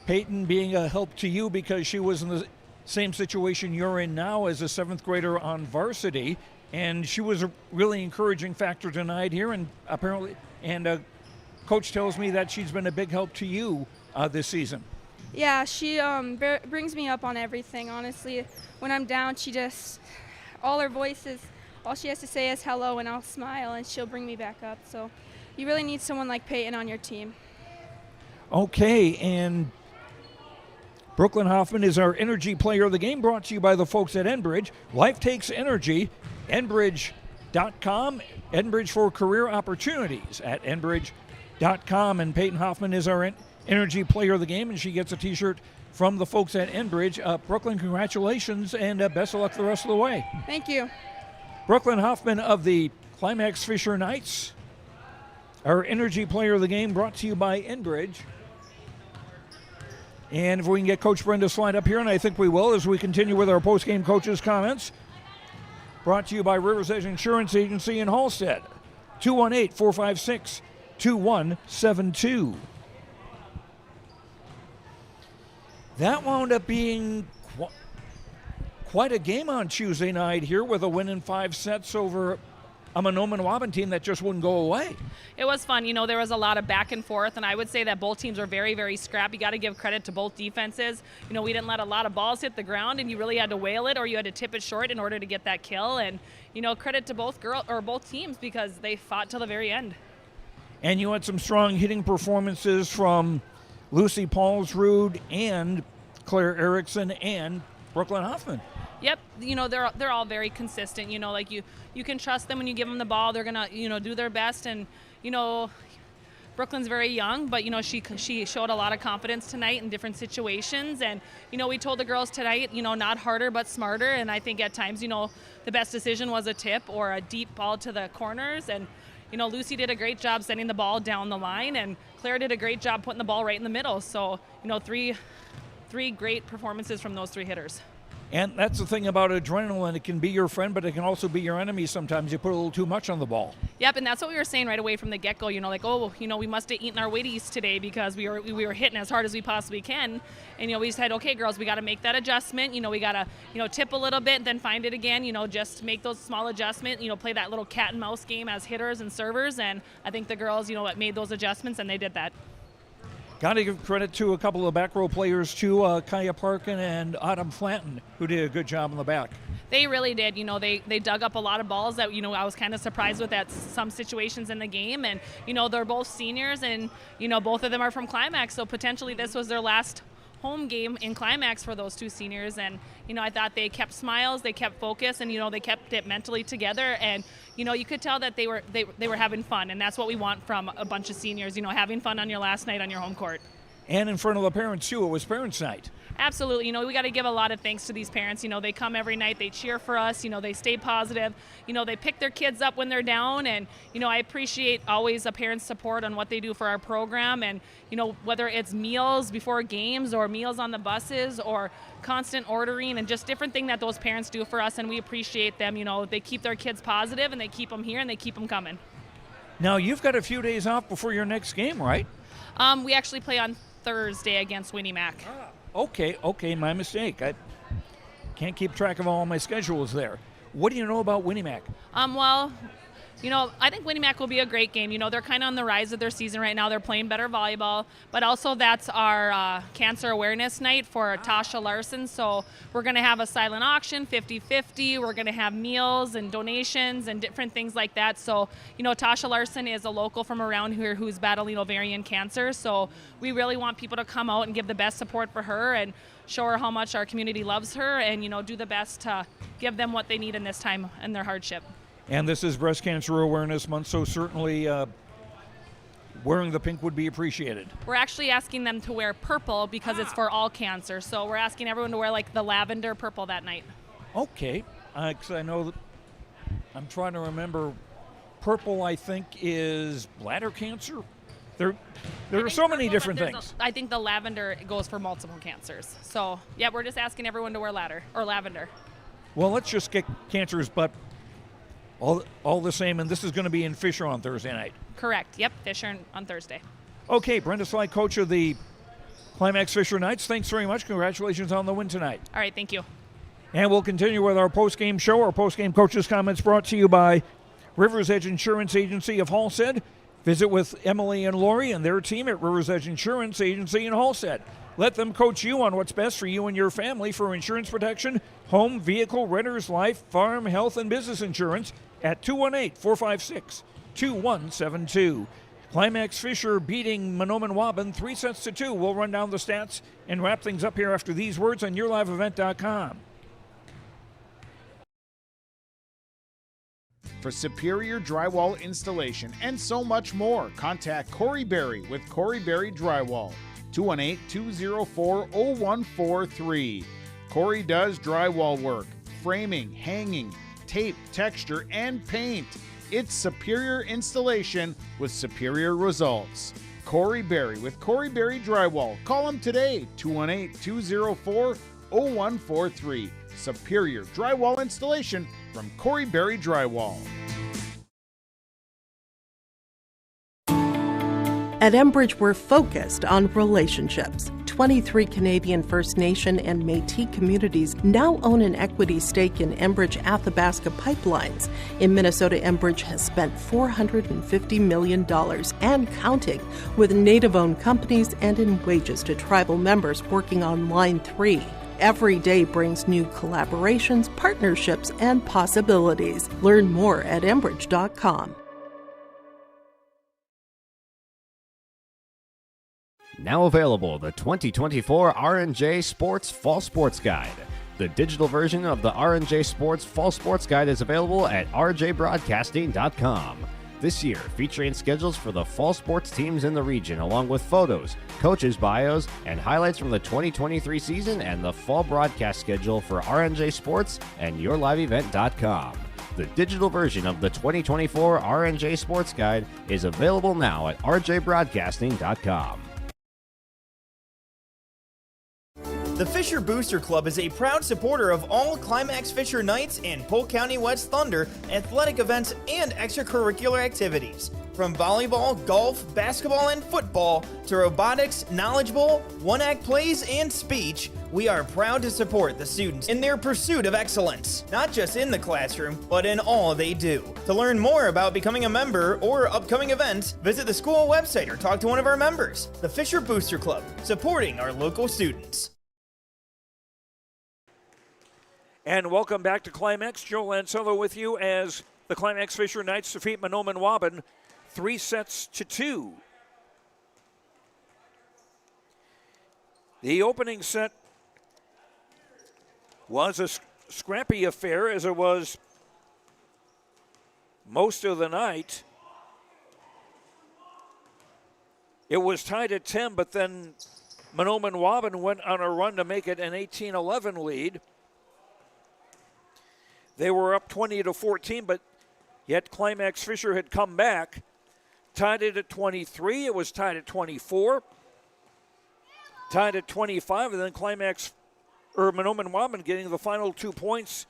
Peyton being a help to you because she was in the same situation you're in now as a 7th grader on varsity, and she was a really encouraging factor tonight here, and apparently, Coach tells me that she's been a big help to you this season. Yeah, she brings me up on everything, honestly. When I'm down, she just, all her voices, all she has to say is hello, and I'll smile, and she'll bring me back up. So you really need someone like Peyton on your team. Okay, and Brooklyn Hoffman is our Energy Player of the Game, brought to you by the folks at Enbridge. Life takes energy. Enbridge.com. Enbridge for career opportunities at Enbridge.com. And Peyton Hoffman is our Energy Player of the Game, and she gets a T-shirt from the folks at Enbridge. Brooklyn, congratulations, and best of luck the rest of the way. Thank you. Brooklyn Hoffman of the Climax-Fisher Knights, our Energy Player of the Game, brought to you by Enbridge. And if we can get Coach Brenda Slide up here, and I think we will, as we continue with our post-game coaches' comments. Brought to you by River's Edge Insurance Agency in Halstead. 218-456-2172. That wound up being quite a game on Tuesday night here with a win in 5 sets over a Mahnomen-Waubun team that just wouldn't go away. It was fun. You know, there was a lot of back and forth, and I would say that both teams are very, very scrappy. You got to give credit to both defenses. You know, we didn't let a lot of balls hit the ground, and you really had to whale it or you had to tip it short in order to get that kill. And, you know, credit to both teams because they fought till the very end. And you had some strong hitting performances from Lucy Paulsrud and Claire Erickson and Brooklyn Hoffman. Yep, you know, they're all very consistent. You know, like you can trust them when you give them the ball. They're gonna, you know, do their best. And, you know, Brooklyn's very young, but, she showed a lot of confidence tonight in different situations. And, we told the girls tonight, not harder but smarter. And I think at times, the best decision was a tip or a deep ball to the corners. And, Lucy did a great job sending the ball down the line, and Claire did a great job putting the ball right in the middle. So, three great performances from those three hitters. And that's the thing about adrenaline. It can be your friend, but it can also be your enemy sometimes. You put a little too much on the ball. Yep, and that's what we were saying right away from the get-go. We must have eaten our Wheaties today because we were hitting as hard as we possibly can. And, we said, okay, girls, we got to make that adjustment. We got to, tip a little bit and then find it again. Just make those small adjustments, play that little cat and mouse game as hitters and servers. And I think the girls, made those adjustments, and they did that. Got to give credit to a couple of back row players, too, Kaya Parkin and Autumn Flanton, who did a good job in the back. They really did. They dug up a lot of balls that, I was kind of surprised with at some situations in the game. And, they're both seniors, and, both of them are from Climax. So potentially this was their last home game in Climax for those two seniors. And, I thought they kept smiles, they kept focus, and, they kept it mentally together. And, you could tell that they were having fun. And that's what we want from a bunch of seniors, having fun on your last night on your home court. And in front of the parents, too. It was Parents' Night. Absolutely. We got to give a lot of thanks to these parents. They come every night. They cheer for us. They stay positive. They pick their kids up when they're down. And, I appreciate always a parent's support on what they do for our program. And, whether it's meals before games or meals on the buses or constant ordering and just different thing that those parents do for us. And we appreciate them. They keep their kids positive, and they keep them here, and they keep them coming. Now, you've got a few days off before your next game, right? We actually play on Thursday against Winnie Mac. Okay, my mistake. I can't keep track of all my schedules there. What do you know about Winnie Mac? I think Winnie Mac will be a great game. They're kind of on the rise of their season right now. They're playing better volleyball, but also that's our cancer awareness night for Tasha Larson. So we're going to have a silent auction, 50-50. We're going to have meals and donations and different things like that. So, Tasha Larson is a local from around here who's battling ovarian cancer. So we really want people to come out and give the best support for her and show her how much our community loves her and, do the best to give them what they need in this time and their hardship. And this is Breast Cancer Awareness Month, so certainly wearing the pink would be appreciated. We're actually asking them to wear purple because it's for all cancer. So we're asking everyone to wear like the lavender purple that night. Okay, because I know that I'm trying to remember. Purple, I think, is bladder cancer. There are so many different things. I think the lavender goes for multiple cancers. So yeah, we're just asking everyone to wear lavender. Well, let's just get cancers, but all the same, and this is going to be in Fisher on Thursday night. Correct. Yep, Fisher on Thursday. Okay, Brenda Sly, coach of the Climax-Fisher Knights. Thanks very much. Congratulations on the win tonight. All right, thank you. And we'll continue with our post-game show. Our post-game coaches' comments brought to you by River's Edge Insurance Agency of Halstead. Visit with Emily and Lori and their team at River's Edge Insurance Agency in Halstead. Let them coach you on what's best for you and your family for insurance protection, home, vehicle, renters, life, farm, health, and business insurance at 218-456-2172. Climax-Fisher beating Mahnomen-Waubun 3-2. We'll run down the stats and wrap things up here after these words on YourLiveEvent.com. For superior drywall installation and so much more, contact Corey Berry with Corey Berry Drywall, 218-204-0143. Corey does drywall work, framing, hanging, tape, texture, and paint. It's superior installation with superior results. Corey Berry with Corey Berry Drywall. Call him today, 218-204-0143. Superior drywall installation from Corey Berry Drywall. At Enbridge, we're focused on relationships. 23 Canadian First Nation and Métis communities now own an equity stake in Enbridge Athabasca Pipelines. In Minnesota, Enbridge has spent $450 million and counting with Native-owned companies and in wages to tribal members working on Line 3. Every day brings new collaborations, partnerships, and possibilities. Learn more at Enbridge.com. Now available, the 2024 R&J Sports Fall Sports Guide. The digital version of the R&J Sports Fall Sports Guide is available at rjbroadcasting.com. this year, featuring schedules for the fall sports teams in the region, along with photos, coaches' bios, and highlights from the 2023 season and the fall broadcast schedule for RNJ Sports and YourLiveEvent.com. The digital version of the 2024 RNJ Sports Guide is available now at rjbroadcasting.com. The Fisher Booster Club is a proud supporter of all Climax-Fisher Knights and Polk County West Thunder athletic events and extracurricular activities. From volleyball, golf, basketball, and football to robotics, knowledge bowl, one-act plays, and speech, we are proud to support the students in their pursuit of excellence, not just in the classroom, but in all they do. To learn more about becoming a member or upcoming events, visit the school website or talk to one of our members. The Fisher Booster Club, supporting our local students. And welcome back to Climax. Joe Lancello with you as the Climax-Fisher Knights defeat Mahnomen-Waubun 3-2. The opening set was a scrappy affair, as it was most of the night. It was tied at 10, but then Mahnomen-Waubun went on a run to make it an 18-11 lead. They were up 20-14, but yet Climax-Fisher had come back, tied it at 23. It was tied at 24, tied at 25, and then Mahnomen-Waubun getting the final 2 points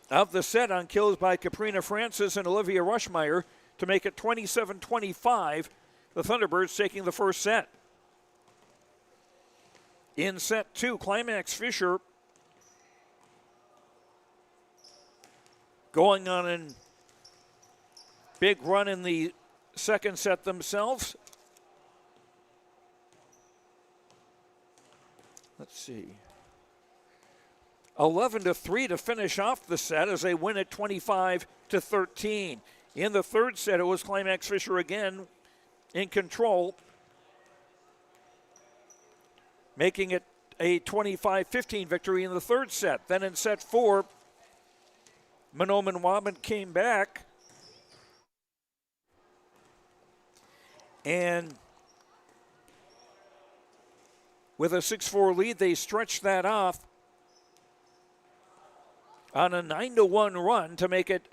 of the set on kills by Caprina Francis and Olivia Rushmeyer to make it 27-25. The Thunderbirds taking the first set. In set 2, Climax-Fisher going on a big run in the second set themselves. Let's see. 11-3 to finish off the set as they win at 25-13. In the third set, it was Climax-Fisher again in control, making it a 25-15 victory in the third set. Then in set 4, Mahnomen-Waubun came back and with a 6-4 lead, they stretched that off on a 9-1 run to make it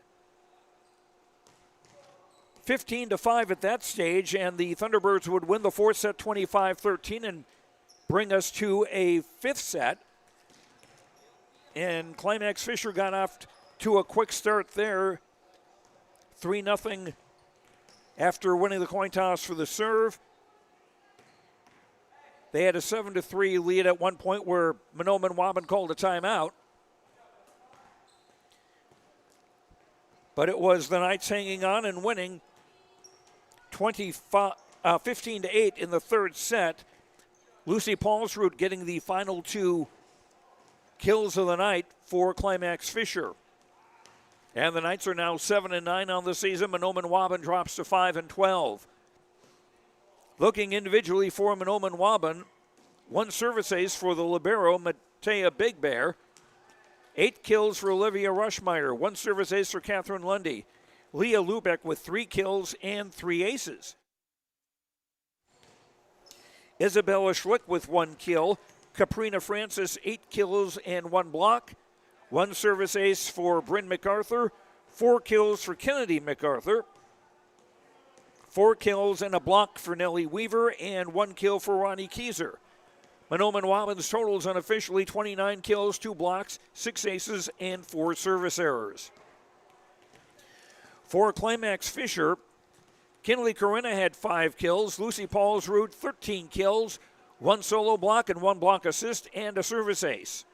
15-5 at that stage, and the Thunderbirds would win the fourth set 25-13 and bring us to a fifth set. And Climax-Fisher got off to a quick start there, 3-0 after winning the coin toss for the serve. They had a 7-3 lead at one point where Mahnomen-Waubun called a timeout. But it was the Knights hanging on and winning 15-8 in the third set. Lucy Paulsrud getting the final 2 kills of the night for Climax-Fisher. And the Knights are now 7-9 on the season. Mahnomen-Waubun drops to 5-12. Looking individually for Mahnomen-Waubun, 1 service ace for the libero, Matea Big Bear. 8 kills for Olivia Rushmeyer. 1 service ace for Catherine Lundy. Leah Lubeck with 3 kills and 3 aces. Isabella Schlick with 1 kill. Caprina Francis, 8 kills and 1 block. 1 service ace for Bryn MacArthur, 4 kills for Kennedy MacArthur, 4 kills and a block for Nellie Weaver, and 1 kill for Ronnie Kieser. Mahnomen-Waubun's totals unofficially 29 kills, 2 blocks, 6 aces, and 4 service errors. For Climax-Fisher, Kinley Corinna had 5 kills, Lucy Paulsrud 13 kills, 1 solo block and 1 block assist, and a service ace.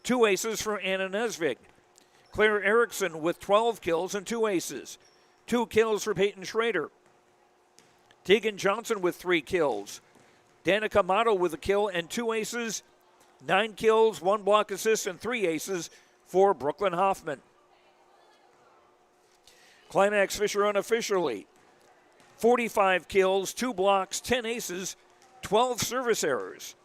2 aces for Anna Nesvig. Claire Erickson with 12 kills and 2 aces. 2 kills for Peyton Schrader. Tegan Johnson with 3 kills. Danica Motto with a kill and 2 aces. 9 kills, 1 block assist, and 3 aces for Brooklyn Hoffman. Climax-Fisher unofficially 45 kills, 2 blocks, 10 aces, 12 service errors.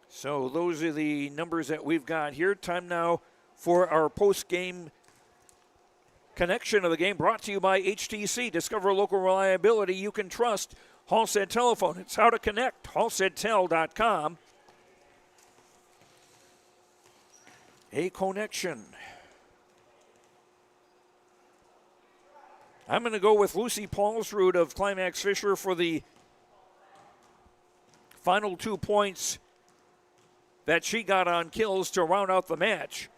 So those are the numbers that we've got here. Time now for our post-game connection of the game, brought to you by HTC. Discover local reliability you can trust. Halstead Telephone. It's how to connect. halsteadtel.com. A connection. I'm going to go with Lucy Paulsrud of Climax-Fisher for the final 2 points that she got on kills to round out the match.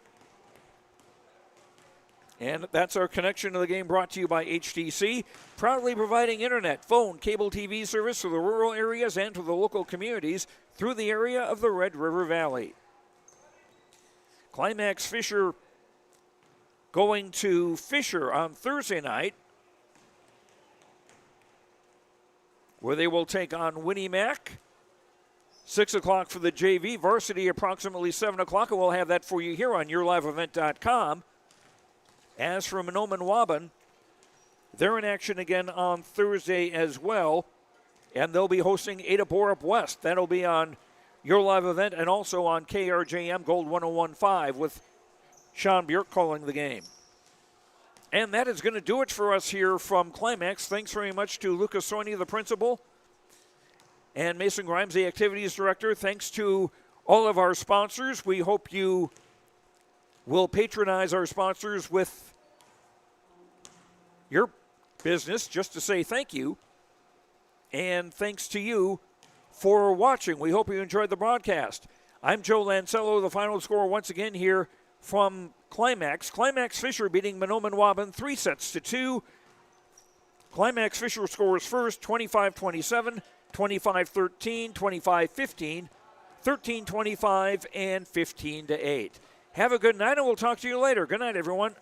And that's our connection to the game, brought to you by HTC, proudly providing internet, phone, cable TV service to the rural areas and to the local communities through the area of the Red River Valley. Climax-Fisher going to Fisher on Thursday night, where they will take on Winnie Mac. 6 o'clock for the JV. Varsity approximately 7 o'clock, and we'll have that for you here on YourLiveEvent.com. As for Mahnomen-Waubun, they're in action again on Thursday as well, and they'll be hosting Ada Borup West. That'll be on Your Live Event and also on KRJM Gold 101.5 with Sean Bjork calling the game. And that is going to do it for us here from Climax. Thanks very much to Lucas Soini, the principal, and Mason Grimes, the activities director. Thanks to all of our sponsors. We hope you will patronize our sponsors with your business just to say thank you. And thanks to you for watching. We hope you enjoyed the broadcast. I'm Joe Lancello, the final score once again here from Climax. Climax-Fisher beating Mahnomen-Waubun 3-2. Climax-Fisher scores first, 25-27, 25-13, 25-15, 13-25, and 15-8. Have a good night, and we'll talk to you later. Good night, everyone.